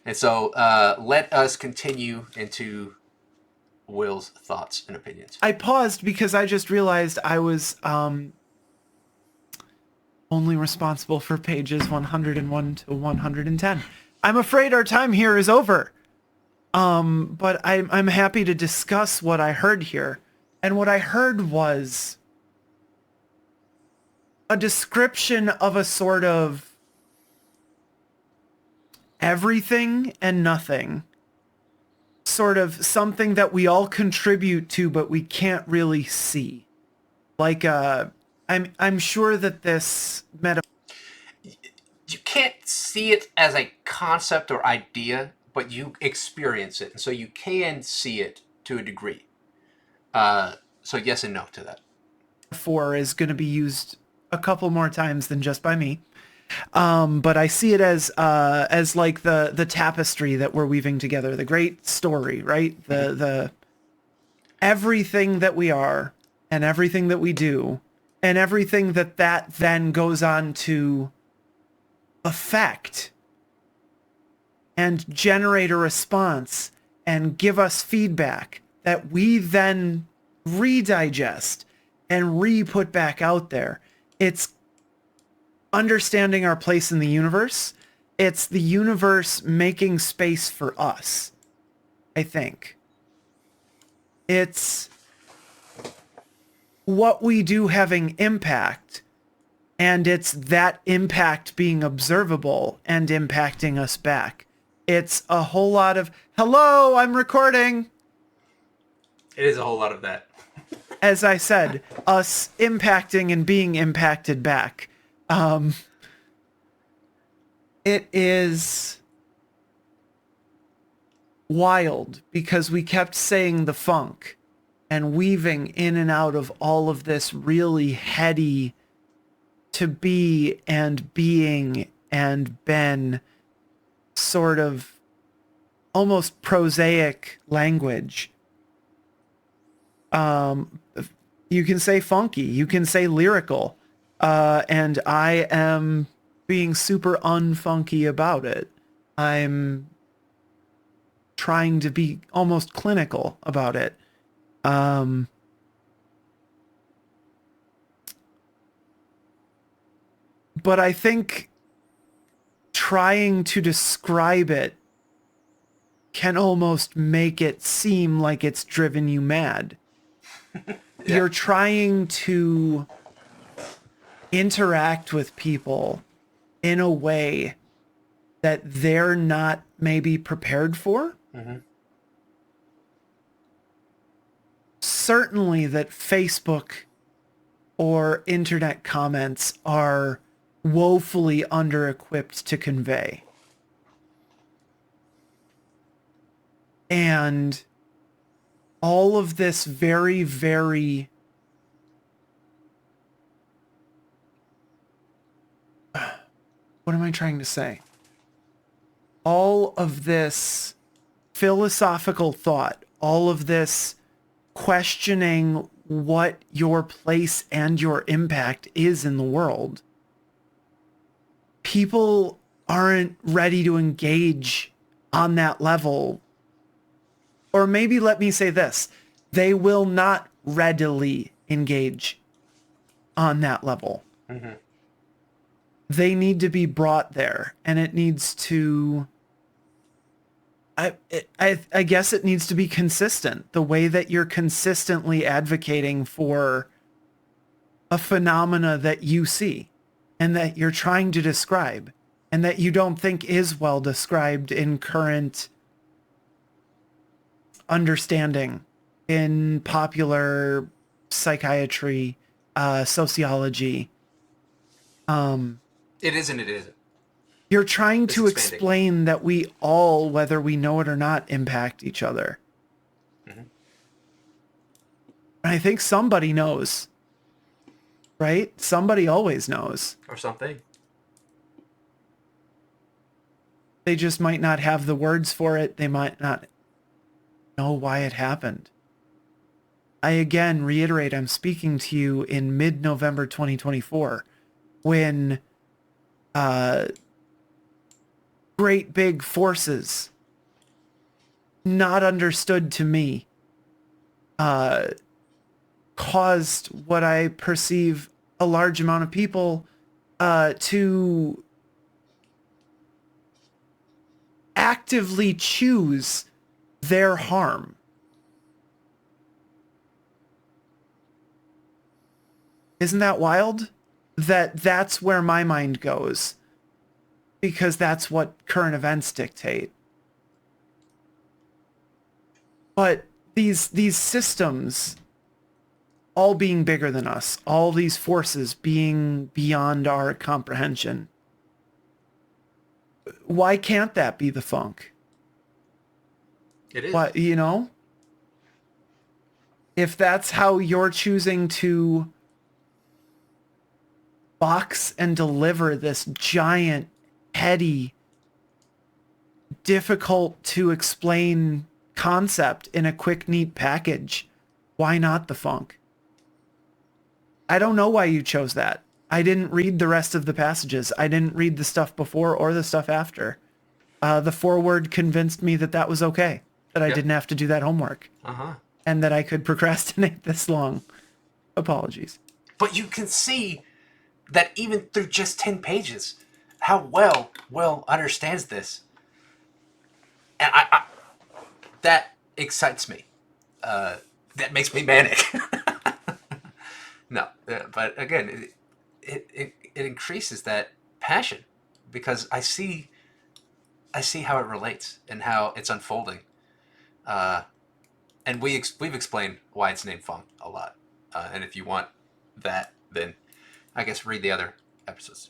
And so let us continue into Will's thoughts and opinions. I paused because I just realized I was only responsible for pages 101 to 110. I'm afraid our time here is over. But I'm happy to discuss what I heard here. And what I heard was a description of a sort of everything and nothing. Sort of something that we all contribute to, but we can't really see. Like, I'm sure that this you can't see it as a concept or idea, but you experience it, and so you can see it to a degree. So yes and no to that. metaphor is going to be used a couple more times than just by me. But I see it as like the tapestry that we're weaving together, the great story, right? The everything that we are and everything that we do and everything that then goes on to affect and generate a response and give us feedback that we then redigest and re-put back out there. It's understanding our place in the universe. It's the universe making space for us, I think. It's what we do having impact, and it's that impact being observable and impacting us back. It's a whole lot of, hello, I'm recording. It is a whole lot of that. As I said, us impacting and being impacted back. It is wild because we kept saying the funk and weaving in and out of all of this really heady to be and being and been sort of almost prosaic language. You can say funky, you can say lyrical, and I am being super unfunky about it. I'm trying to be almost clinical about it. But I think trying to describe it can almost make it seem like it's driven you mad. Yeah. You're trying to interact with people in a way that they're not maybe prepared for. Mm-hmm. Certainly that Facebook or internet comments are woefully under-equipped to convey. And all of this very, very what am I trying to say? All of this philosophical thought, all of this questioning what your place and your impact is in the world, people aren't ready to engage on that level. Or maybe let me say this, they will not readily engage on that level. Mm-hmm. They need to be brought there, and it needs to, I guess it needs to be consistent. The way that you're consistently advocating for a phenomena that you see and that you're trying to describe and that you don't think is well described in current understanding in popular psychiatry, sociology. It is and it isn't. You're trying to explain that we all, whether we know it or not, impact each other. Mm-hmm. And I think somebody knows, right? Somebody always knows. Or something. They just might not have the words for it. They might not know why it happened. I again reiterate, I'm speaking to you in mid-November 2024 when uh, great big forces, not understood to me, uh, caused what I perceive a large amount of people to actively choose their harm. Isn't that wild? That's where my mind goes, because that's what current events dictate. But these systems all being bigger than us, all these forces being beyond our comprehension. Why can't that be the funk? It is. Why, if that's how you're choosing to box and deliver this giant, heady, difficult to explain concept in a quick, neat package, why not the funk? I don't know why you chose that. I didn't read the rest of the passages. I didn't read the stuff before or the stuff after. The foreword convinced me that that was okay, that I didn't have to do that homework, and that I could procrastinate this long. Apologies. But you can see that even through just 10 pages, how Will understands this. And that excites me. That makes me manic. No, but again, it increases that passion because I see how it relates and how it's unfolding. And we've explained why it's named Funk a lot. And if you want that, then I guess read the other episodes.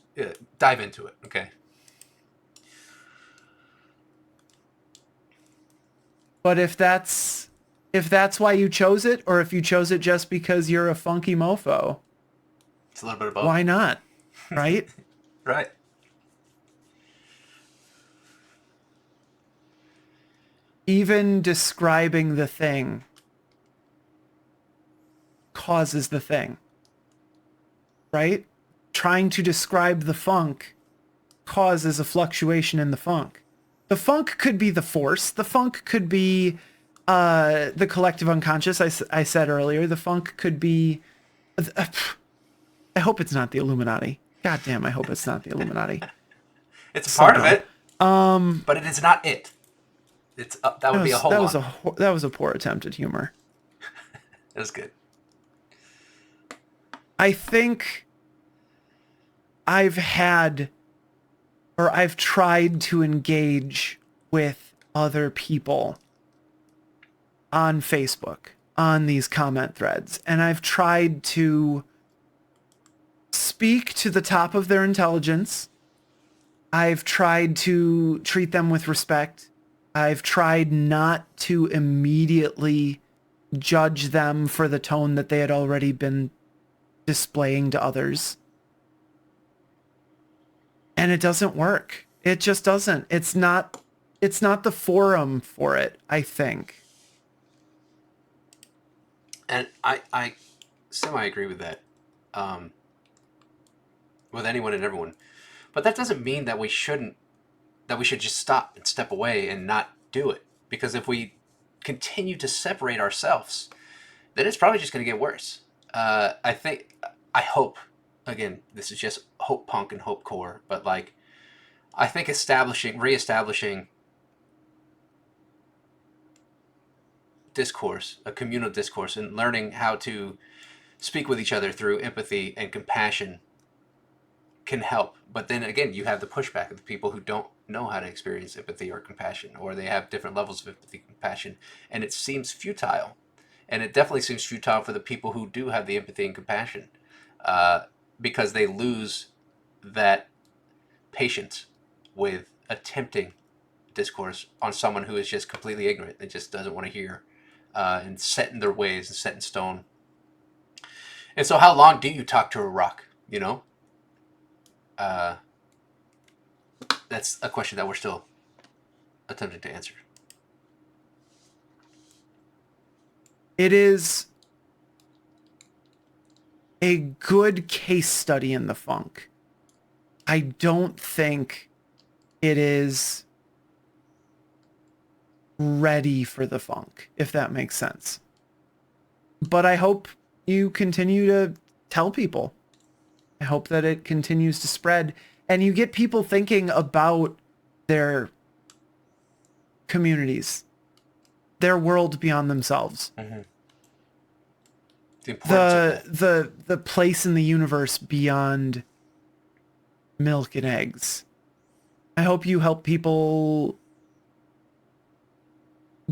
Dive into it, okay? But if that's why you chose it, or if you chose it just because you're a funky mofo, It's a little bit of both. why not? Right? Right. Even describing the thing causes the thing. Right? Trying to describe the funk causes a fluctuation in the funk. The funk could be the force. The funk could be the collective unconscious. I said earlier, the funk could be... I hope it's not the Illuminati. God damn, I hope it's not the Illuminati. It's a part of it. But it is not it. It's that would be a whole lot. That was a poor attempt at humor. That was good. I think I've tried to engage with other people on Facebook, on these comment threads, and I've tried to speak to the top of their intelligence. I've tried to treat them with respect. I've tried not to immediately judge them for the tone that they had already been displaying to others. And it doesn't work. It just doesn't. It's not the forum for it, I think. And I semi-agree with that. With anyone and everyone. But that doesn't mean that we should just stop and step away and not do it. Because if we continue to separate ourselves, then it's probably just going to get worse. I hope, again, this is just hope punk and hope core, but like, I think reestablishing discourse, a communal discourse, and learning how to speak with each other through empathy and compassion can help. But then again, you have the pushback of the people who don't know how to experience empathy or compassion, or they have different levels of empathy and compassion, and it seems futile. And it definitely seems futile for the people who do have the empathy and compassion, because they lose that patience with attempting discourse on someone who is just completely ignorant and just doesn't want to hear, and set in their ways and set in stone. And so how long do you talk to a rock, That's a question that we're still attempting to answer. It is a good case study in the funk. I don't think it is ready for the funk, if that makes sense. But I hope you continue to tell people. I hope that it continues to spread and you get people thinking about their communities, their world beyond themselves. Mm-hmm. The importance of that. The place in the universe beyond milk and eggs. I hope you help people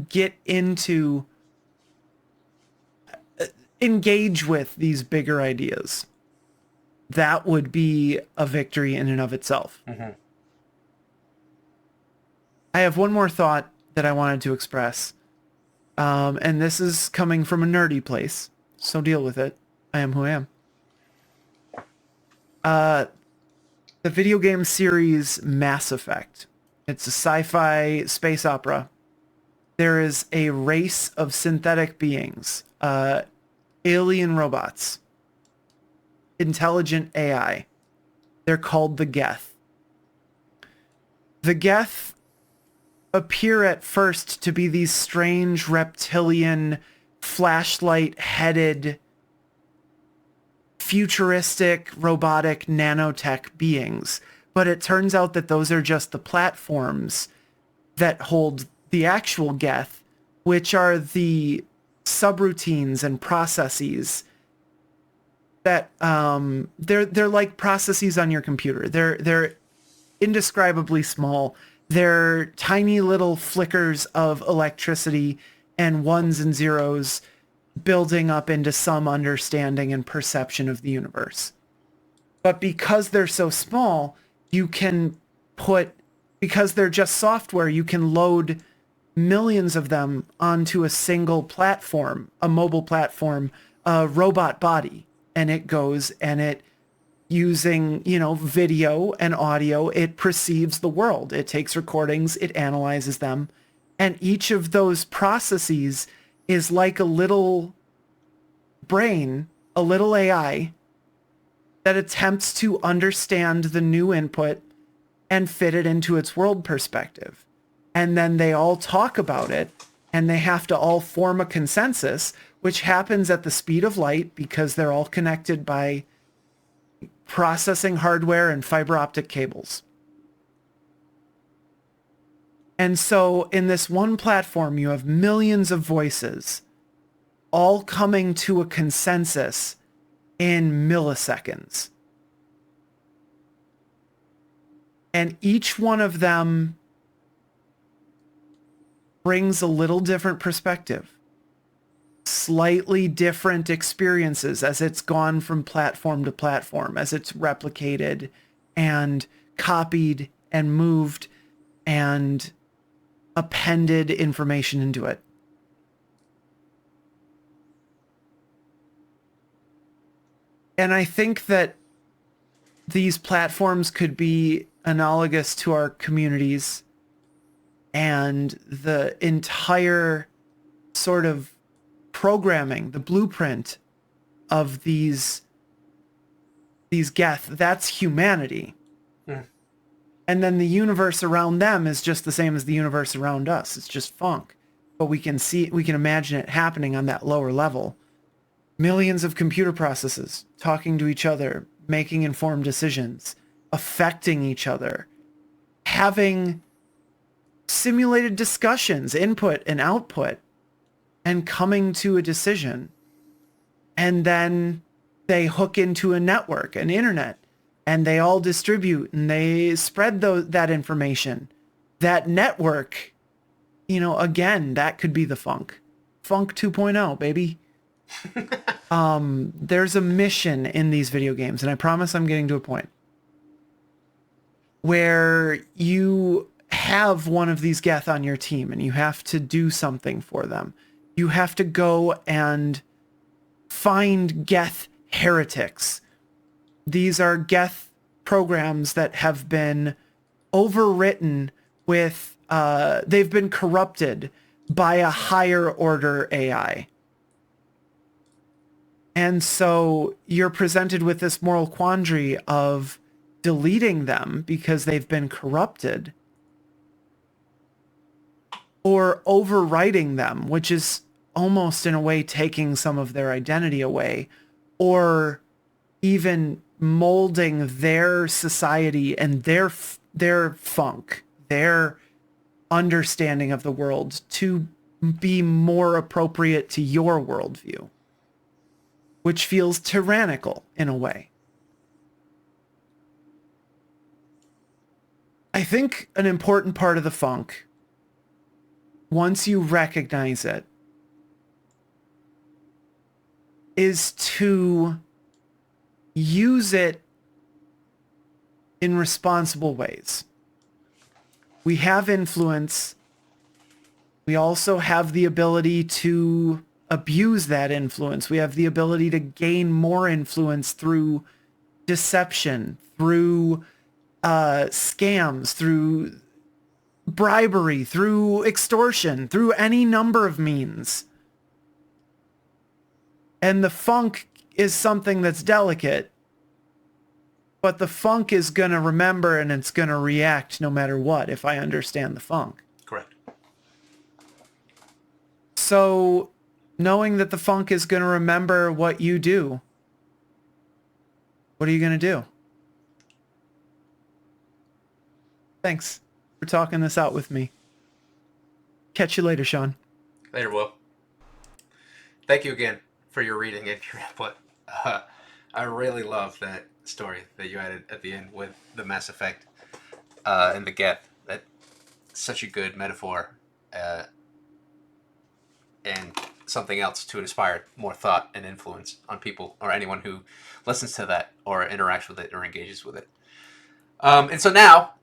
get into engage with these bigger ideas. That would be a victory in and of itself. Mm-hmm. I have one more thought that I wanted to express. And this is coming from a nerdy place, so deal with it. I am who I am. The video game series Mass Effect. It's a sci-fi space opera. There is a race of synthetic beings, alien robots, intelligent AI. They're called the Geth. The Geth appear at first to be these strange reptilian, flashlight-headed, futuristic, robotic, nanotech beings. But it turns out that those are just the platforms that hold the actual Geth, which are the subroutines and processes that they're like processes on your computer. They're indescribably small. They're tiny little flickers of electricity and ones and zeros building up into some understanding and perception of the universe. But because they're so small, because they're just software, you can load millions of them onto a single platform, a mobile platform, a robot body. And it goes and it, using, video and audio, it perceives the world. It takes recordings, it analyzes them. And each of those processes is like a little brain, a little AI that attempts to understand the new input and fit it into its world perspective. And then they all talk about it and they have to all form a consensus, which happens at the speed of light because they're all connected by processing hardware and fiber optic cables. And so in this one platform, you have millions of voices all coming to a consensus in milliseconds. And each one of them brings a little different perspective, slightly different experiences as it's gone from platform to platform, as it's replicated and copied and moved and appended information into it. And I think that these platforms could be analogous to our communities and the entire sort of programming, the blueprint of these Geth. That's humanity. Mm. And then the universe around them is just the same as the universe around us. It's just funk. But we can imagine it happening on that lower level. Millions of computer processes talking to each other, making informed decisions, affecting each other, having simulated discussions, input and output, and coming to a decision. And then they hook into a network, an internet, and they all distribute and they spread that information. That network, again, that could be the funk. Funk 2.0, baby. There's a mission in these video games, and I promise I'm getting to a point where you have one of these Geth on your team and you have to do something for them. You have to go and find Geth heretics. These are Geth programs that have been overwritten with, they've been corrupted by a higher order AI. And so you're presented with this moral quandary of deleting them because they've been corrupted, or overwriting them, which is almost in a way taking some of their identity away, or even molding their society and their funk, their understanding of the world to be more appropriate to your worldview, which feels tyrannical in a way. I think an important part of the funk, once you recognize it, is to use it in responsible ways. We have influence. We also have the ability to abuse that influence. We have the ability to gain more influence through deception, through scams, through bribery, through extortion, through any number of means. And the funk is something that's delicate, but the funk is going to remember and it's going to react no matter what, if I understand the funk. Correct. So knowing that the funk is going to remember what you do, what are you going to do? Thanks for talking this out with me. Catch you later, Sean. Later, Will. Thank you again for your reading and your input. I really love that story that you added at the end with the Mass Effect and the Geth. That's such a good metaphor and something else to inspire more thought and influence on people or anyone who listens to that or interacts with it or engages with it. And so now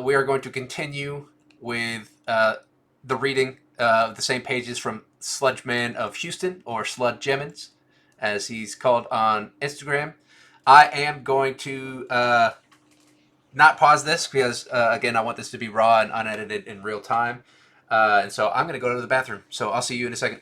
we are going to continue with the reading of the same pages from Sludge Man of Houston, or Sludge Jemmons, as he's called on Instagram. I am going to not pause this because, again, I want this to be raw and unedited in real time. And so I'm going to go to the bathroom. So I'll see you in a second.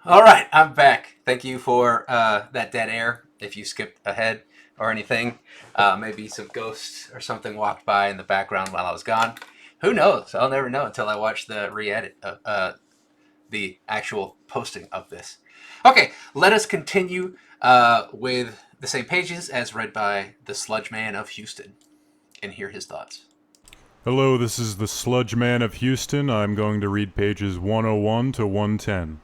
All right, I'm back. Thank you for that dead air. If you skipped ahead or anything, maybe some ghosts or something walked by in the background while I was gone. Who knows? I'll never know until I watch the re-edit of the actual posting of this. Okay, let us continue with the same pages as read by the Sludge Man of Houston and hear his thoughts. Hello, this is the Sludge Man of Houston. I'm going to read pages 101 to 110.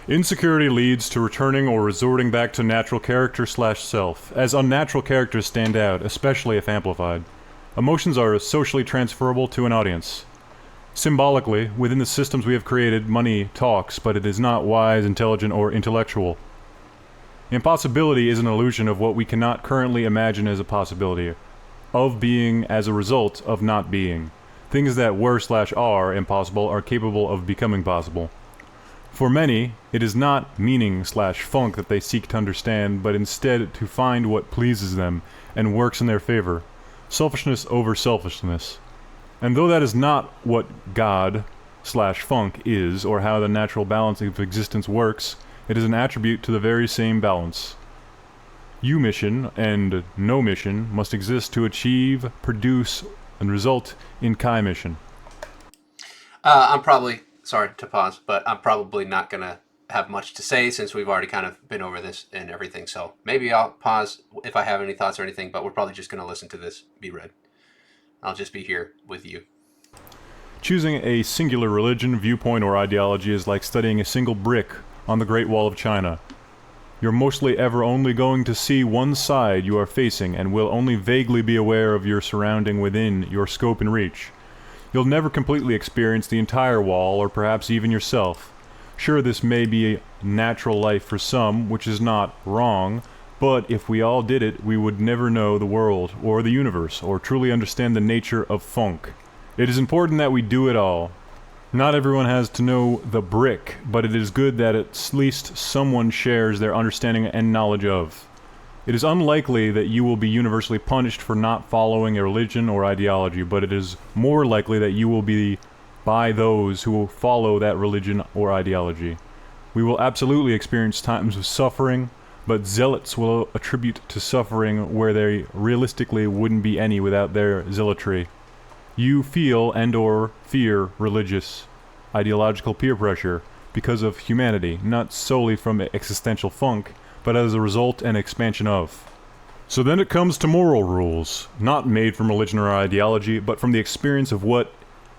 Insecurity leads to returning or resorting back to natural character/self, as unnatural characters stand out, especially if amplified. Emotions are socially transferable to an audience. Symbolically, within the systems we have created, money talks, but it is not wise, intelligent, or intellectual. Impossibility is an illusion of what we cannot currently imagine as a possibility, of being as a result of not being. Things that were/are impossible are capable of becoming possible. For many, it is not meaning/funk that they seek to understand, but instead to find what pleases them and works in their favor. Selfishness over selfishness. And though that is not what God/funk is, or how the natural balance of existence works, It is an attribute to the very same balance. You mission and no mission must exist to achieve, produce, and result in Chi mission. I'm probably, sorry to pause, but I'm probably not going to have much to say since we've already kind of been over this and everything. So maybe I'll pause if I have any thoughts or anything, but we're probably just going to listen to this be read. I'll just be here with you. Choosing a singular religion, viewpoint, or ideology is like studying a single brick on the Great Wall of China. You're mostly ever only going to see one side you are facing and will only vaguely be aware of your surrounding within your scope and reach. You'll never completely experience the entire wall, or perhaps even yourself. Sure, this may be a natural life for some, which is not wrong, but if we all did it, we would never know the world, or the universe, or truly understand the nature of funk. It is important that we do it all. Not everyone has to know the brick, but it is good that at least someone shares their understanding and knowledge of. It is unlikely that you will be universally punished for not following a religion or ideology, but it is more likely that you will be by those who will follow that religion or ideology. We will absolutely experience times of suffering, but zealots will attribute to suffering where there realistically wouldn't be any without their zealotry. You feel and or fear religious, ideological peer pressure because of humanity, not solely from existential funk, but as a result and expansion of. So then it comes to moral rules, not made from religion or ideology, but from the experience of what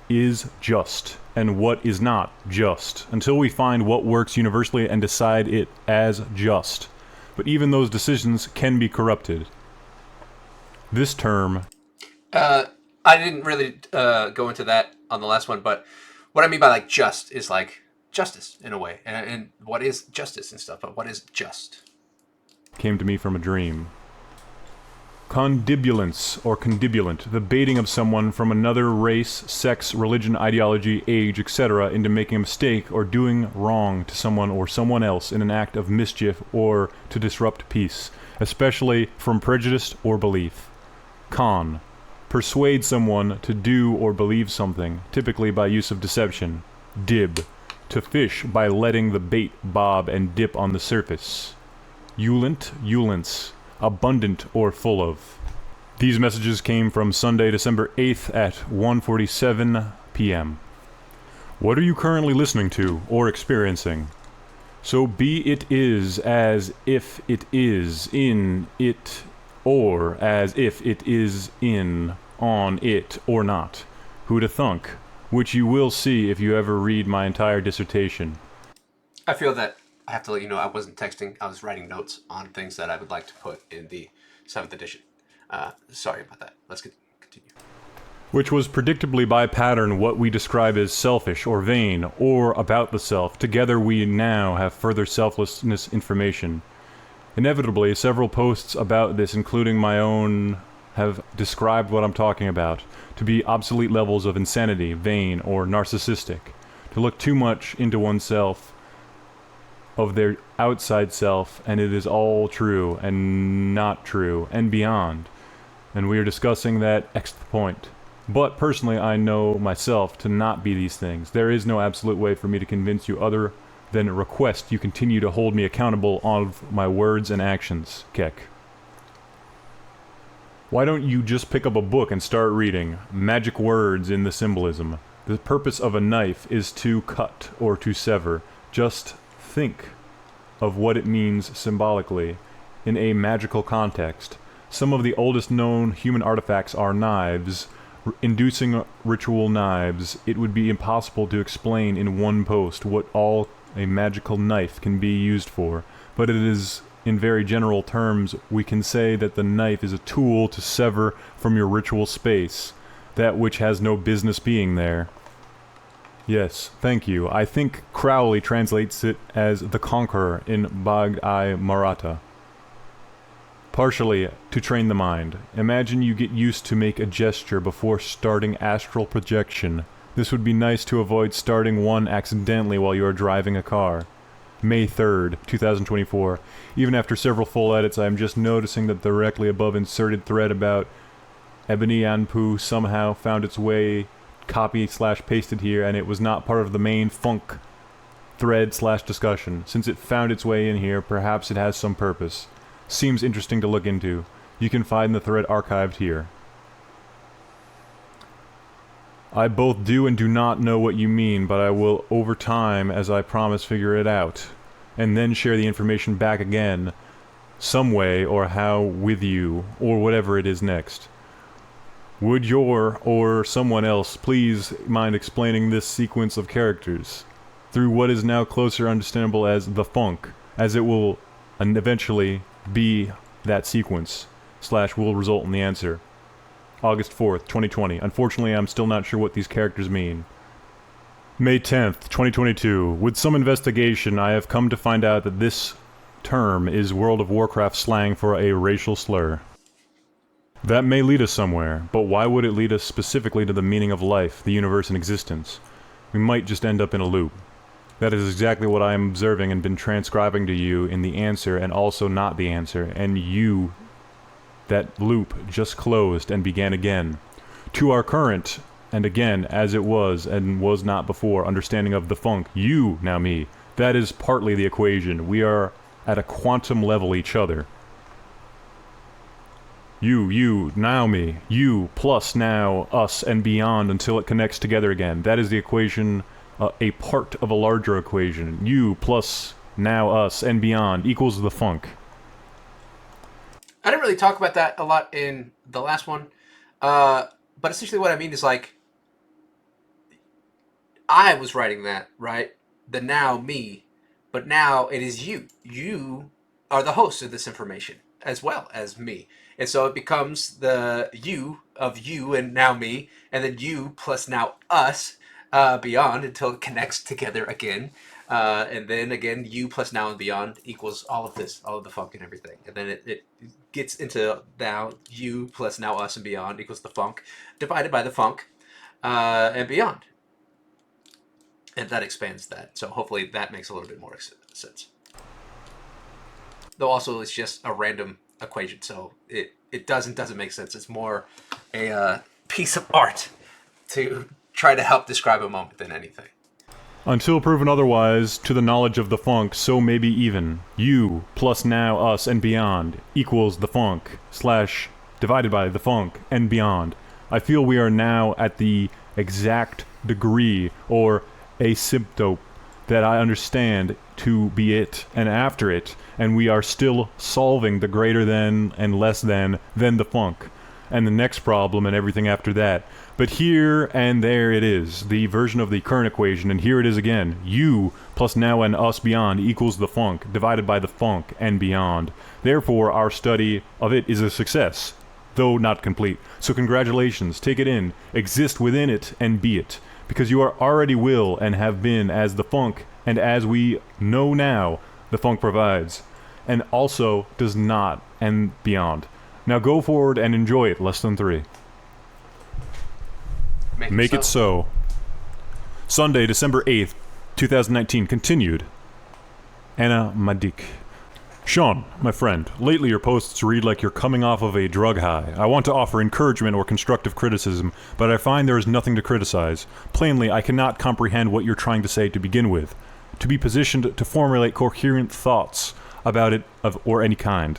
is just and what is not just, until we find what works universally and decide it as just. But even those decisions can be corrupted. This term... I didn't really go into that on the last one, but what I mean by like just is like justice in a way. And what is justice and stuff, but what is just? Came to me from a dream. Condibulence, or condibulant, the baiting of someone from another race, sex, religion, ideology, age, etc. into making a mistake or doing wrong to someone or someone else in an act of mischief or to disrupt peace, especially from prejudice or belief. Con, persuade someone to do or believe something, typically by use of deception. Dib, to fish by letting the bait bob and dip on the surface. Eulant, eulance, abundant or full of. These messages came from Sunday, December 8th at 1:47 p.m. What are you currently listening to or experiencing? So be it is as if it is in it, or as if it is in, on it, or not. Who to thunk, which you will see if you ever read my entire dissertation. I feel that I have to let you know I wasn't texting. I was writing notes on things that I would like to put in the 7th edition. Sorry about that. Let's continue. Which was predictably by pattern what we describe as selfish or vain, or about the self. Together we now have further selflessness information. Inevitably, several posts about this, including my own, have described what I'm talking about to be obsolete levels of insanity, vain, or narcissistic. To look too much into oneself, of their outside self, and it is all true, and not true, and beyond. And we are discussing that Xth point. But personally, I know myself to not be these things. There is no absolute way for me to convince you other than request you continue to hold me accountable of my words and actions, Keck. Why don't you just pick up a book and start reading? Magic words in the symbolism. The purpose of a knife is to cut or to sever. Just think of what it means symbolically in a magical context. Some of the oldest known human artifacts are knives, inducing ritual knives. It would be impossible to explain in one post what all a magical knife can be used for, but it is, in very general terms, we can say that the knife is a tool to sever from your ritual space, that which has no business being there. Yes, thank you. I think Crowley translates it as the Conqueror in Bhagavad-i-Maratha. Partially, to train the mind. Imagine you get used to make a gesture before starting astral projection. This would be nice to avoid starting one accidentally while you are driving a car. May 3rd, 2024. Even after several full edits, I am just noticing that the directly above inserted thread about Ebony Anpu somehow found its way copy/pasted here, and it was not part of the main thread/discussion. Since it found its way in here, perhaps it has some purpose. Seems interesting to look into. You can find the thread archived here. I both do and do not know what you mean, but I will over time, as I promise, figure it out. And then share the information back again, some way or how with you, or whatever it is next. Would your, or someone else, please mind explaining this sequence of characters through what is now closer understandable as the funk, as it will eventually be that sequence, / will result in the answer. August 4th, 2020. Unfortunately, I'm still not sure what these characters mean. May 10th, 2022. With some investigation, I have come to find out that this term is World of Warcraft slang for a racial slur. That may lead us somewhere, but why would it lead us specifically to the meaning of life, the universe, and existence? We might just end up in a loop. That is exactly what I am observing and been transcribing to you in the answer and also not the answer, and you, that loop just closed and began again. To our current, and again, as it was and was not before, understanding of the funk, you, now me, that is partly the equation. We are at a quantum level each other. You, now me, you, plus now, us, and beyond until it connects together again. That is the equation, a part of a larger equation. You, plus now, us, and beyond, equals the funk. I didn't really talk about that a lot in the last one, but essentially what I mean is, like, I was writing that, right? The now me, but now it is you. You are the host of this information, as well as me. And so it becomes the you of you and now me, and then you plus now us beyond until it connects together again. And then again, you plus now and beyond equals all of this, all of the funk and everything. And then it gets into now you plus now us and beyond equals the funk, divided by the funk and beyond. And that expands that. So hopefully that makes a little bit more sense. Though also it's just a random equation, so it doesn't make sense. It's more a piece of art to try to help describe a moment than anything. Until proven otherwise, to the knowledge of the funk, so may be even. You, plus now, us, and beyond, equals the funk, / divided by the funk, and beyond. I feel we are now at the exact degree, or asymptote, that I understand to be it, and after it, and we are still solving the greater than and less than the funk, and the next problem and everything after that. But here and there it is, the version of the current equation, and here it is again. You plus now and us beyond equals the funk, divided by the funk and beyond. Therefore, our study of it is a success, though not complete. So congratulations, take it in, exist within it, and be it. Because you are already will and have been as the funk, and as we know now, the funk provides, and also does not, and beyond. Now go forward and enjoy it, less than 3. Make it so. Sunday, December 8th, 2019, continued. Anna Madik. Sean, my friend, lately your posts read like you're coming off of a drug high. I want to offer encouragement or constructive criticism, but I find there is nothing to criticize. Plainly, I cannot comprehend what you're trying to say to begin with. To be positioned to formulate coherent thoughts about it or any kind.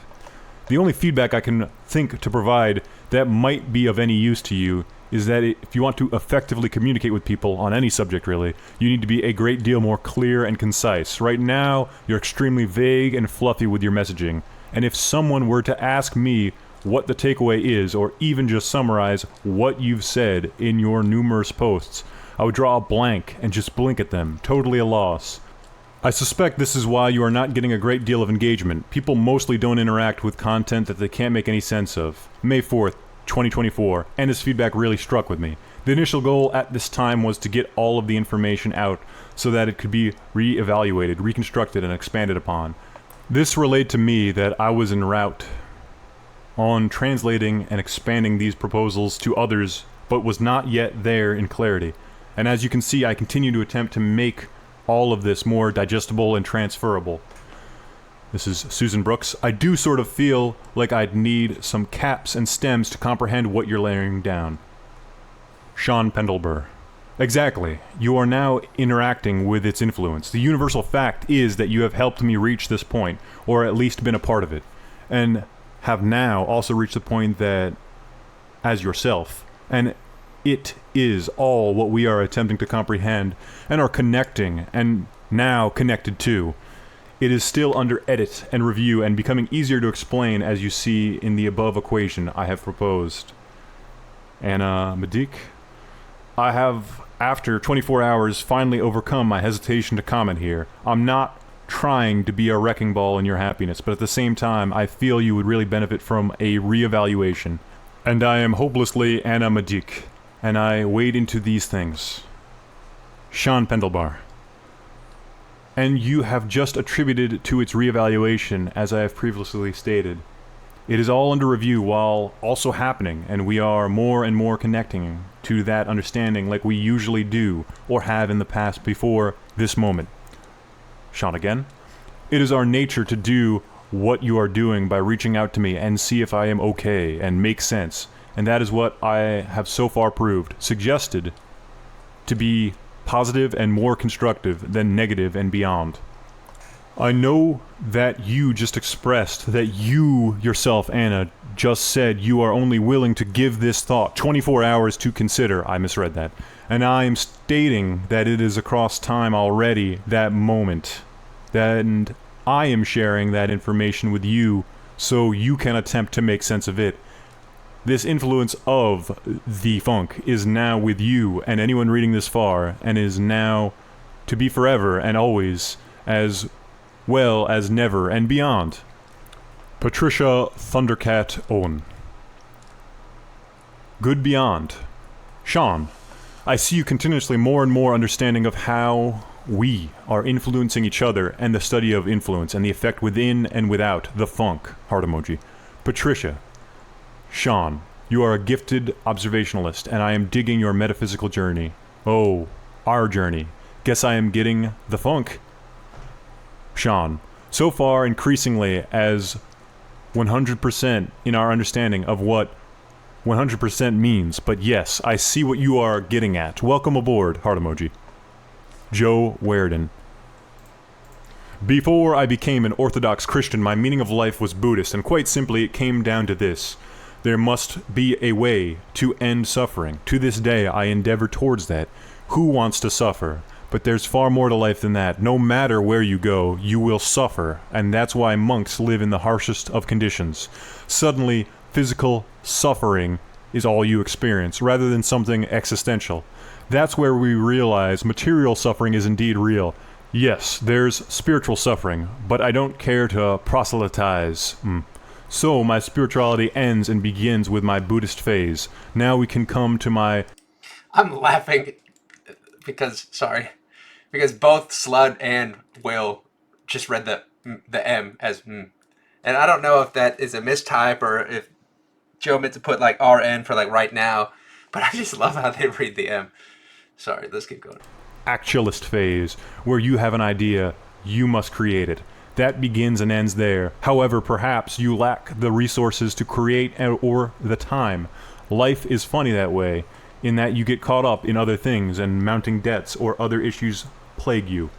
The only feedback I can think to provide that might be of any use to you is that if you want to effectively communicate with people on any subject really, you need to be a great deal more clear and concise. Right now, you're extremely vague and fluffy with your messaging, and if someone were to ask me what the takeaway is, or even just summarize what you've said in your numerous posts, I would draw a blank and just blink at them, totally a loss. I suspect this is why you are not getting a great deal of engagement. People mostly don't interact with content that they can't make any sense of. May 4th, 2024, and his feedback really struck with me. The initial goal at this time was to get all of the information out so that it could be re-evaluated, reconstructed, and expanded upon. This relayed to me that I was en route on translating and expanding these proposals to others, but was not yet there in clarity. And as you can see, I continue to attempt to make all of this more digestible and transferable. This is Susan Brooks. I do sort of feel like I'd need some caps and stems to comprehend what you're laying down. Sean Pendelbur. Exactly. You are now interacting with its influence. The universal fact is that you have helped me reach this point, or at least been a part of it, and have now also reached the point that, as yourself, and it is all what we are attempting to comprehend and are connecting and now connected to. It is still under edit and review and becoming easier to explain as you see in the above equation I have proposed. Anna Medik, I have, after 24 hours, finally overcome my hesitation to comment here. I'm not trying to be a wrecking ball in your happiness, but at the same time, I feel you would really benefit from a reevaluation. And I am hopelessly Anna Medik, and I wade into these things. Sean Pendelbar. And you have just attributed to its reevaluation, as I have previously stated. It is all under review while also happening, and we are more and more connecting to that understanding like we usually do, or have in the past before this moment. Sean again. It is our nature to do what you are doing by reaching out to me and see if I am okay and make sense, and that is what I have so far proved, suggested to be positive and more constructive than negative and beyond. I know that you just expressed that you yourself, Anna, just said you are only willing to give this thought 24 hours to consider. I misread that. And I am stating that it is across time already, that moment. And I am sharing that information with you so you can attempt to make sense of it. This influence of the funk is now with you and anyone reading this far, and is now to be forever and always, as well as never and beyond. Patricia Thundercat Owen. Good beyond. Sean, I see you continuously more and more understanding of how we are influencing each other and the study of influence and the effect within and without the funk. Heart emoji. Patricia. Sean, you are a gifted observationalist, and I am digging your metaphysical journey. Oh, our journey. Guess I am getting the funk. Sean, so far increasingly as 100% in our understanding of what 100% means, but yes, I see what you are getting at. Welcome aboard, heart emoji. Joe Werden. Before I became an Orthodox Christian, my meaning of life was Buddhist, and quite simply it came down to this. There must be a way to end suffering. To this day, I endeavor towards that. Who wants to suffer? But there's far more to life than that. No matter where you go, you will suffer, and that's why monks live in the harshest of conditions. Suddenly, physical suffering is all you experience, rather than something existential. That's where we realize material suffering is indeed real. Yes, there's spiritual suffering, but I don't care to proselytize. So my spirituality ends and begins with my Buddhist phase. Now we can come to my... I'm laughing because both Slud and Will just read the M as and I don't know if that is a mistype or if Joe meant to put like RN for like right now, but I just love how they read the M. Sorry, let's keep going. Actualist phase, where you have an idea, you must create it. That begins and ends there. However, perhaps you lack the resources to create or the time. Life is funny that way, in that you get caught up in other things and mounting debts or other issues plague you.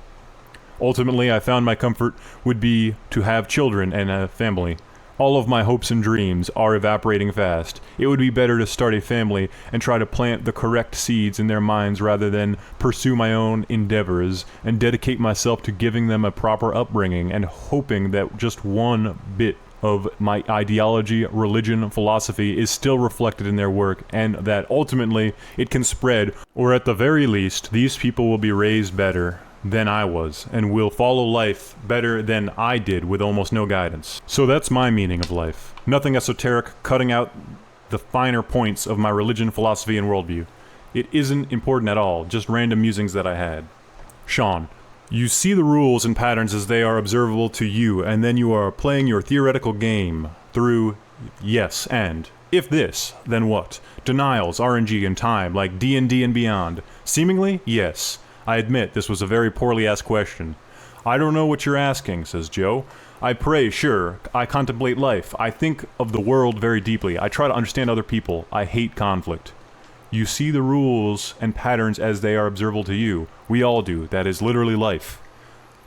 Ultimately, I found my comfort would be to have children and a family. All of my hopes and dreams are evaporating fast. It would be better to start a family and try to plant the correct seeds in their minds rather than pursue my own endeavors and dedicate myself to giving them a proper upbringing and hoping that just one bit of my ideology, religion, philosophy is still reflected in their work, and that ultimately it can spread, or at the very least, these people will be raised better than I was, and will follow life better than I did with almost no guidance. So that's my meaning of life. Nothing esoteric, cutting out the finer points of my religion, philosophy, and worldview. It isn't important at all, just random musings that I had. Sean, you see the rules and patterns as they are observable to you, and then you are playing your theoretical game through yes and. If this, then what? Denials, RNG, and time, like D&D and beyond. Seemingly, yes. I admit this was a very poorly asked question. I don't know what you're asking, says Joe. I pray, sure. I contemplate life. I think of the world very deeply. I try to understand other people. I hate conflict. You see the rules and patterns as they are observable to you. We all do. That is literally life.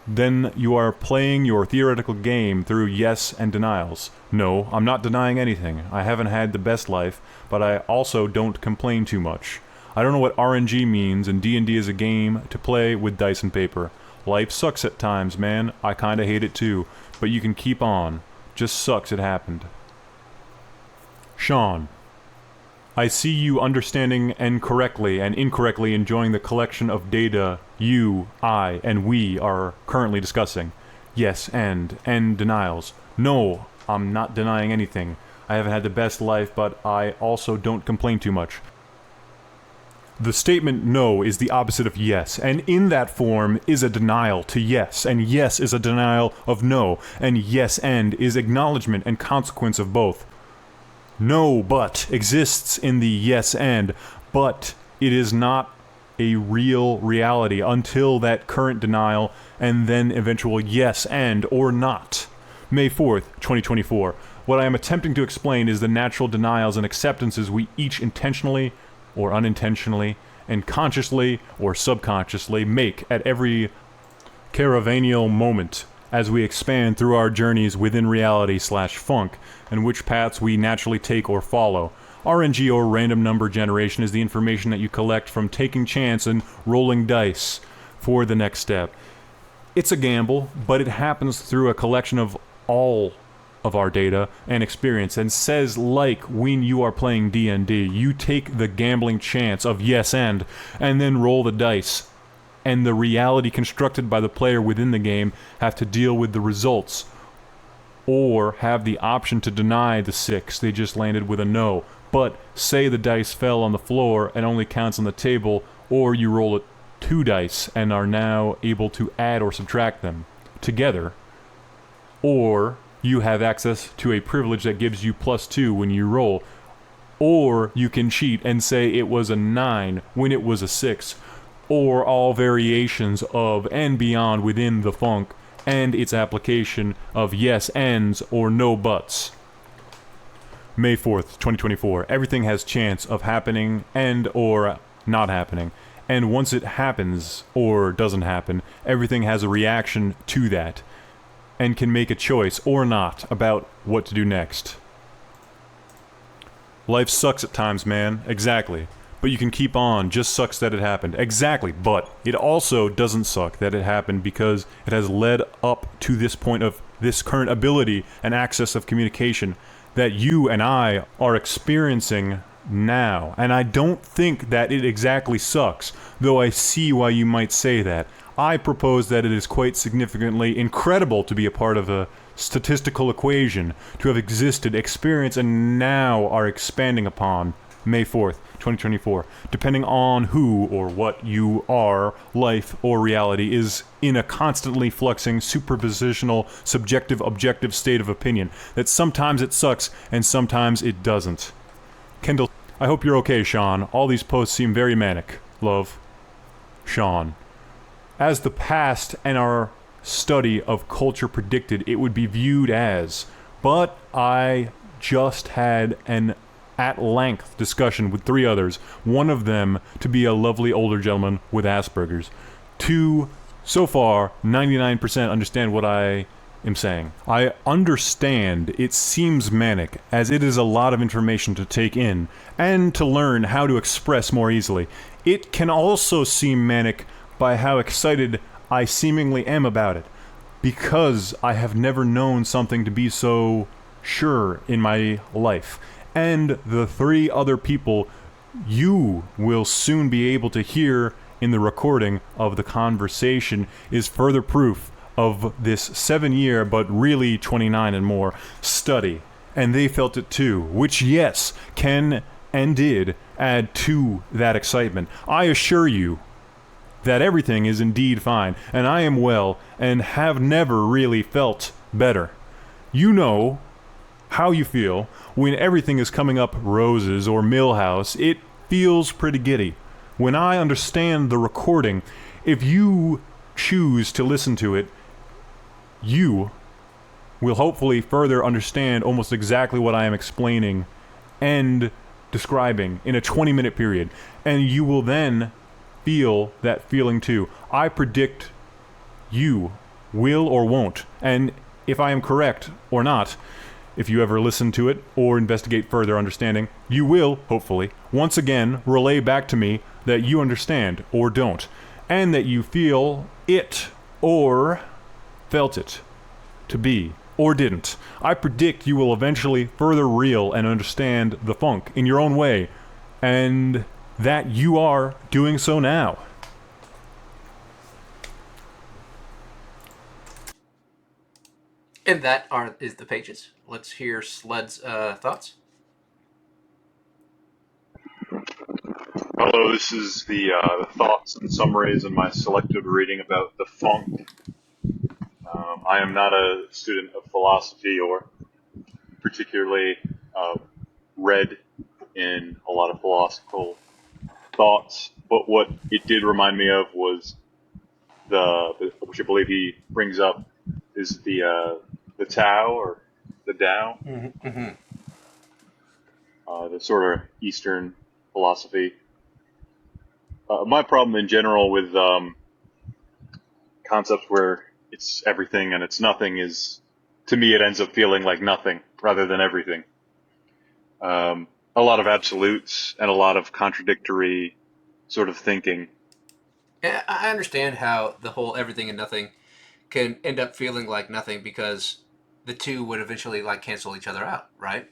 Then you are playing your theoretical game through yes and denials. No, I'm not denying anything. I haven't had the best life, but I also don't complain too much. I don't know what RNG means, and D&D is a game to play with dice and paper. Life sucks at times, man. I kinda hate it too. But you can keep on. Just sucks it happened. Sean. I see you understanding and correctly and incorrectly enjoying the collection of data you, I, and we are currently discussing. Yes, and denials. No, I'm not denying anything. I haven't had the best life, but I also don't complain too much. The statement no is the opposite of yes, and in that form is a denial to yes, and yes is a denial of no, and yes and is acknowledgement and consequence of both. No but exists in the yes and, but it is not a real reality until that current denial and then eventual yes and or not. May 4th, 2024. What I am attempting to explain is the natural denials and acceptances we each intentionally or unintentionally and consciously or subconsciously make at every caravanial moment as we expand through our journeys within reality/funk, and which paths we naturally take or follow. RNG or random number generation is the information that you collect from taking chance and rolling dice for the next step. It's a gamble, but it happens through a collection of all of our data and experience, and says like when you are playing D&D, you take the gambling chance of yes and then roll the dice, and the reality constructed by the player within the game have to deal with the results, or have the option to deny the 6 they just landed with a no. But say the dice fell on the floor and only counts on the table, or you roll 2 dice and are now able to add or subtract them together, or you have access to a privilege that gives you +2 when you roll, or you can cheat and say it was a 9 when it was a 6, or all variations of and beyond within the funk and its application of yes ands or no buts. May 4th, 2024. Everything has chance of happening and or not happening. And once it happens or doesn't happen, everything has a reaction to that and can make a choice or not about what to do next. Life sucks at times, man. Exactly. But you can keep on. Just sucks that it happened. Exactly. But it also doesn't suck that it happened because it has led up to this point of this current ability and access of communication that you and I are experiencing now. And I don't think that it exactly sucks, though I see why you might say that. I propose that it is quite significantly incredible to be a part of a statistical equation, to have existed, experienced, and now are expanding upon. May 4th, 2024. Depending on who or what you are, life or reality is in a constantly fluxing, superpositional, subjective, objective state of opinion that sometimes it sucks and sometimes it doesn't. Kendall, I hope you're okay, Sean. All these posts seem very manic. Love, Sean. As the past and our study of culture predicted, it would be viewed as, but I just had an at-length discussion with 3 others, one of them to be a lovely older gentleman with Asperger's. 2, so far, 99% understand what I am saying. I understand it seems manic, as it is a lot of information to take in, and to learn how to express more easily. It can also seem manic by how excited I seemingly am about it, because I have never known something to be so sure in my life. And the 3 other people you will soon be able to hear in the recording of the conversation is further proof of this 7-year, but really 29 and more, study. And they felt it too, which, yes, can and did add to that excitement. I assure you that everything is indeed fine, and I am well, and have never really felt better. You know how you feel when everything is coming up roses or Millhouse. It feels pretty giddy. When I understand the recording, if you choose to listen to it, you will hopefully further understand almost exactly what I am explaining, and describing in a 20-minute period, and you will then feel that feeling too. I predict you will or won't, and if I am correct or not, if you ever listen to it or investigate further understanding, you will, hopefully, once again relay back to me that you understand or don't, and that you feel it or felt it to be or didn't. I predict you will eventually further reel and understand the funk in your own way, and that you are doing so now. And that is the pages. Let's hear Slud's thoughts. Hello, this is the thoughts and summaries in my selective reading about the funk. I am not a student of philosophy or particularly read in a lot of philosophical thoughts, but what it did remind me of was which I believe he brings up, is the Tao or the Tao, the sort of Eastern philosophy. My problem in general with concepts where it's everything and it's nothing is, to me, it ends up feeling like nothing rather than everything. A lot of absolutes and a lot of contradictory sort of thinking. I understand how the whole everything and nothing can end up feeling like nothing because the two would eventually like cancel each other out, right?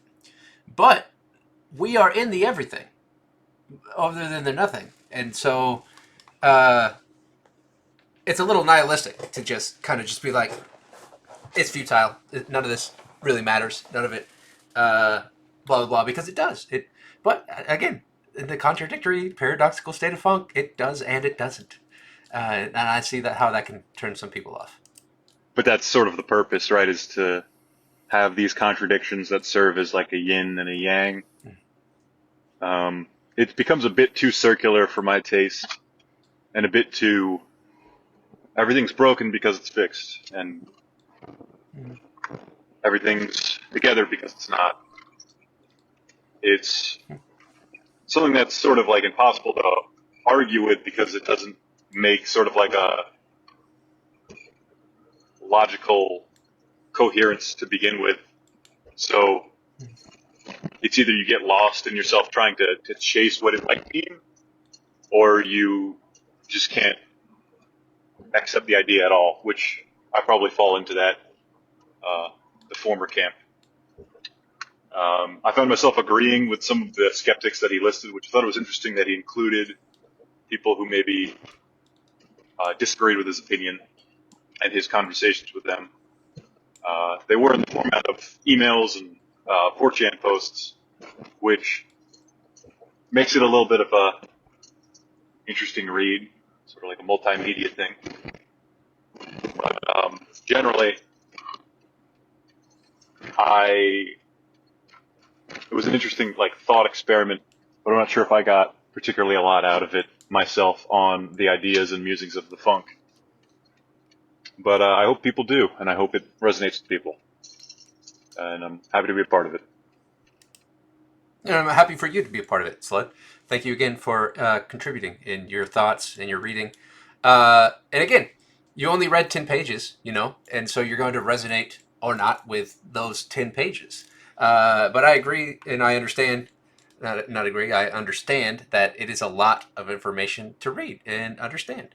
But we are in the everything other than the nothing. And so it's a little nihilistic to just kind of just be like, it's futile. None of this really matters. None of it, blah blah blah, because it does. But again, in the contradictory, paradoxical state of funk, it does and it doesn't. And I see that how that can turn some people off. But that's sort of the purpose, right? Is to have these contradictions that serve as like a yin and a yang. It becomes a bit too circular for my taste, and a bit too everything's broken because it's fixed, and everything's together because it's not. It's something that's sort of like impossible to argue with because it doesn't make sort of like a logical coherence to begin with. So it's either you get lost in yourself trying to chase what it might mean, or you just can't accept the idea at all, which I probably fall into that, the former camp. I found myself agreeing with some of the skeptics that he listed, which I thought it was interesting that he included people who maybe disagreed with his opinion and his conversations with them. They were in the format of emails and 4chan posts, which makes it a little bit of a interesting read, sort of like a multimedia thing. But generally, it was an interesting like thought experiment, but I'm not sure if I got particularly a lot out of it myself on the ideas and musings of the funk. But I hope people do, and I hope it resonates with people. And I'm happy to be a part of it. And I'm happy for you to be a part of it, Slud. Thank you again for contributing in your thoughts and your reading. And again, you only read 10 pages, and so you're going to resonate or not with those 10 pages. But I agree and I understand, not agree, I understand that it is a lot of information to read and understand.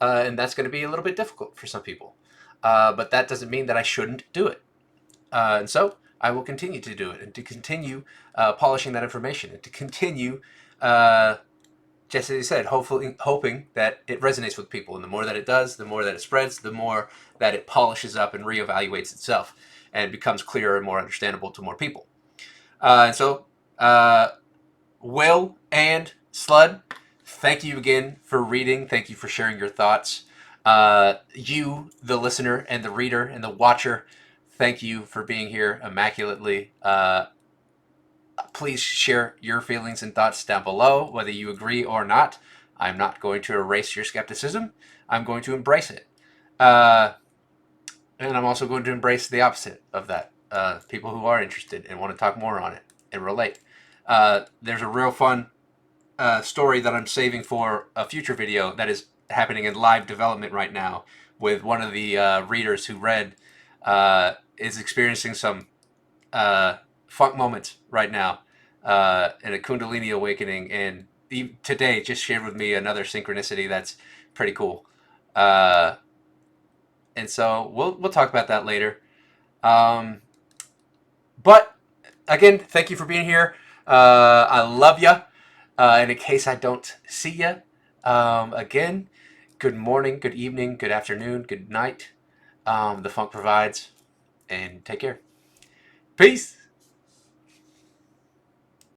And that's going to be a little bit difficult for some people. But that doesn't mean that I shouldn't do it. And so I will continue to do it and to continue polishing that information and to continue, just as you said, hoping that it resonates with people. And the more that it does, the more that it spreads, the more that it polishes up and reevaluates itself and becomes clearer and more understandable to more people. And so, Will and Slud, thank you again for reading. Thank you for sharing your thoughts. You, the listener and the reader and the watcher, thank you for being here immaculately. Please share your feelings and thoughts down below, whether you agree or not. I'm not going to erase your skepticism. I'm going to embrace it. And I'm also going to embrace the opposite of that. People who are interested and want to talk more on it and relate. There's a real fun story that I'm saving for a future video that is happening in live development right now with one of the readers who read is experiencing some funk moments right now and a Kundalini awakening. And today just shared with me another synchronicity that's pretty cool. And so we'll talk about that later. But again, thank you for being here. I love you. And in case I don't see you again, good morning, good evening, good afternoon, good night. The funk provides, and take care. Peace.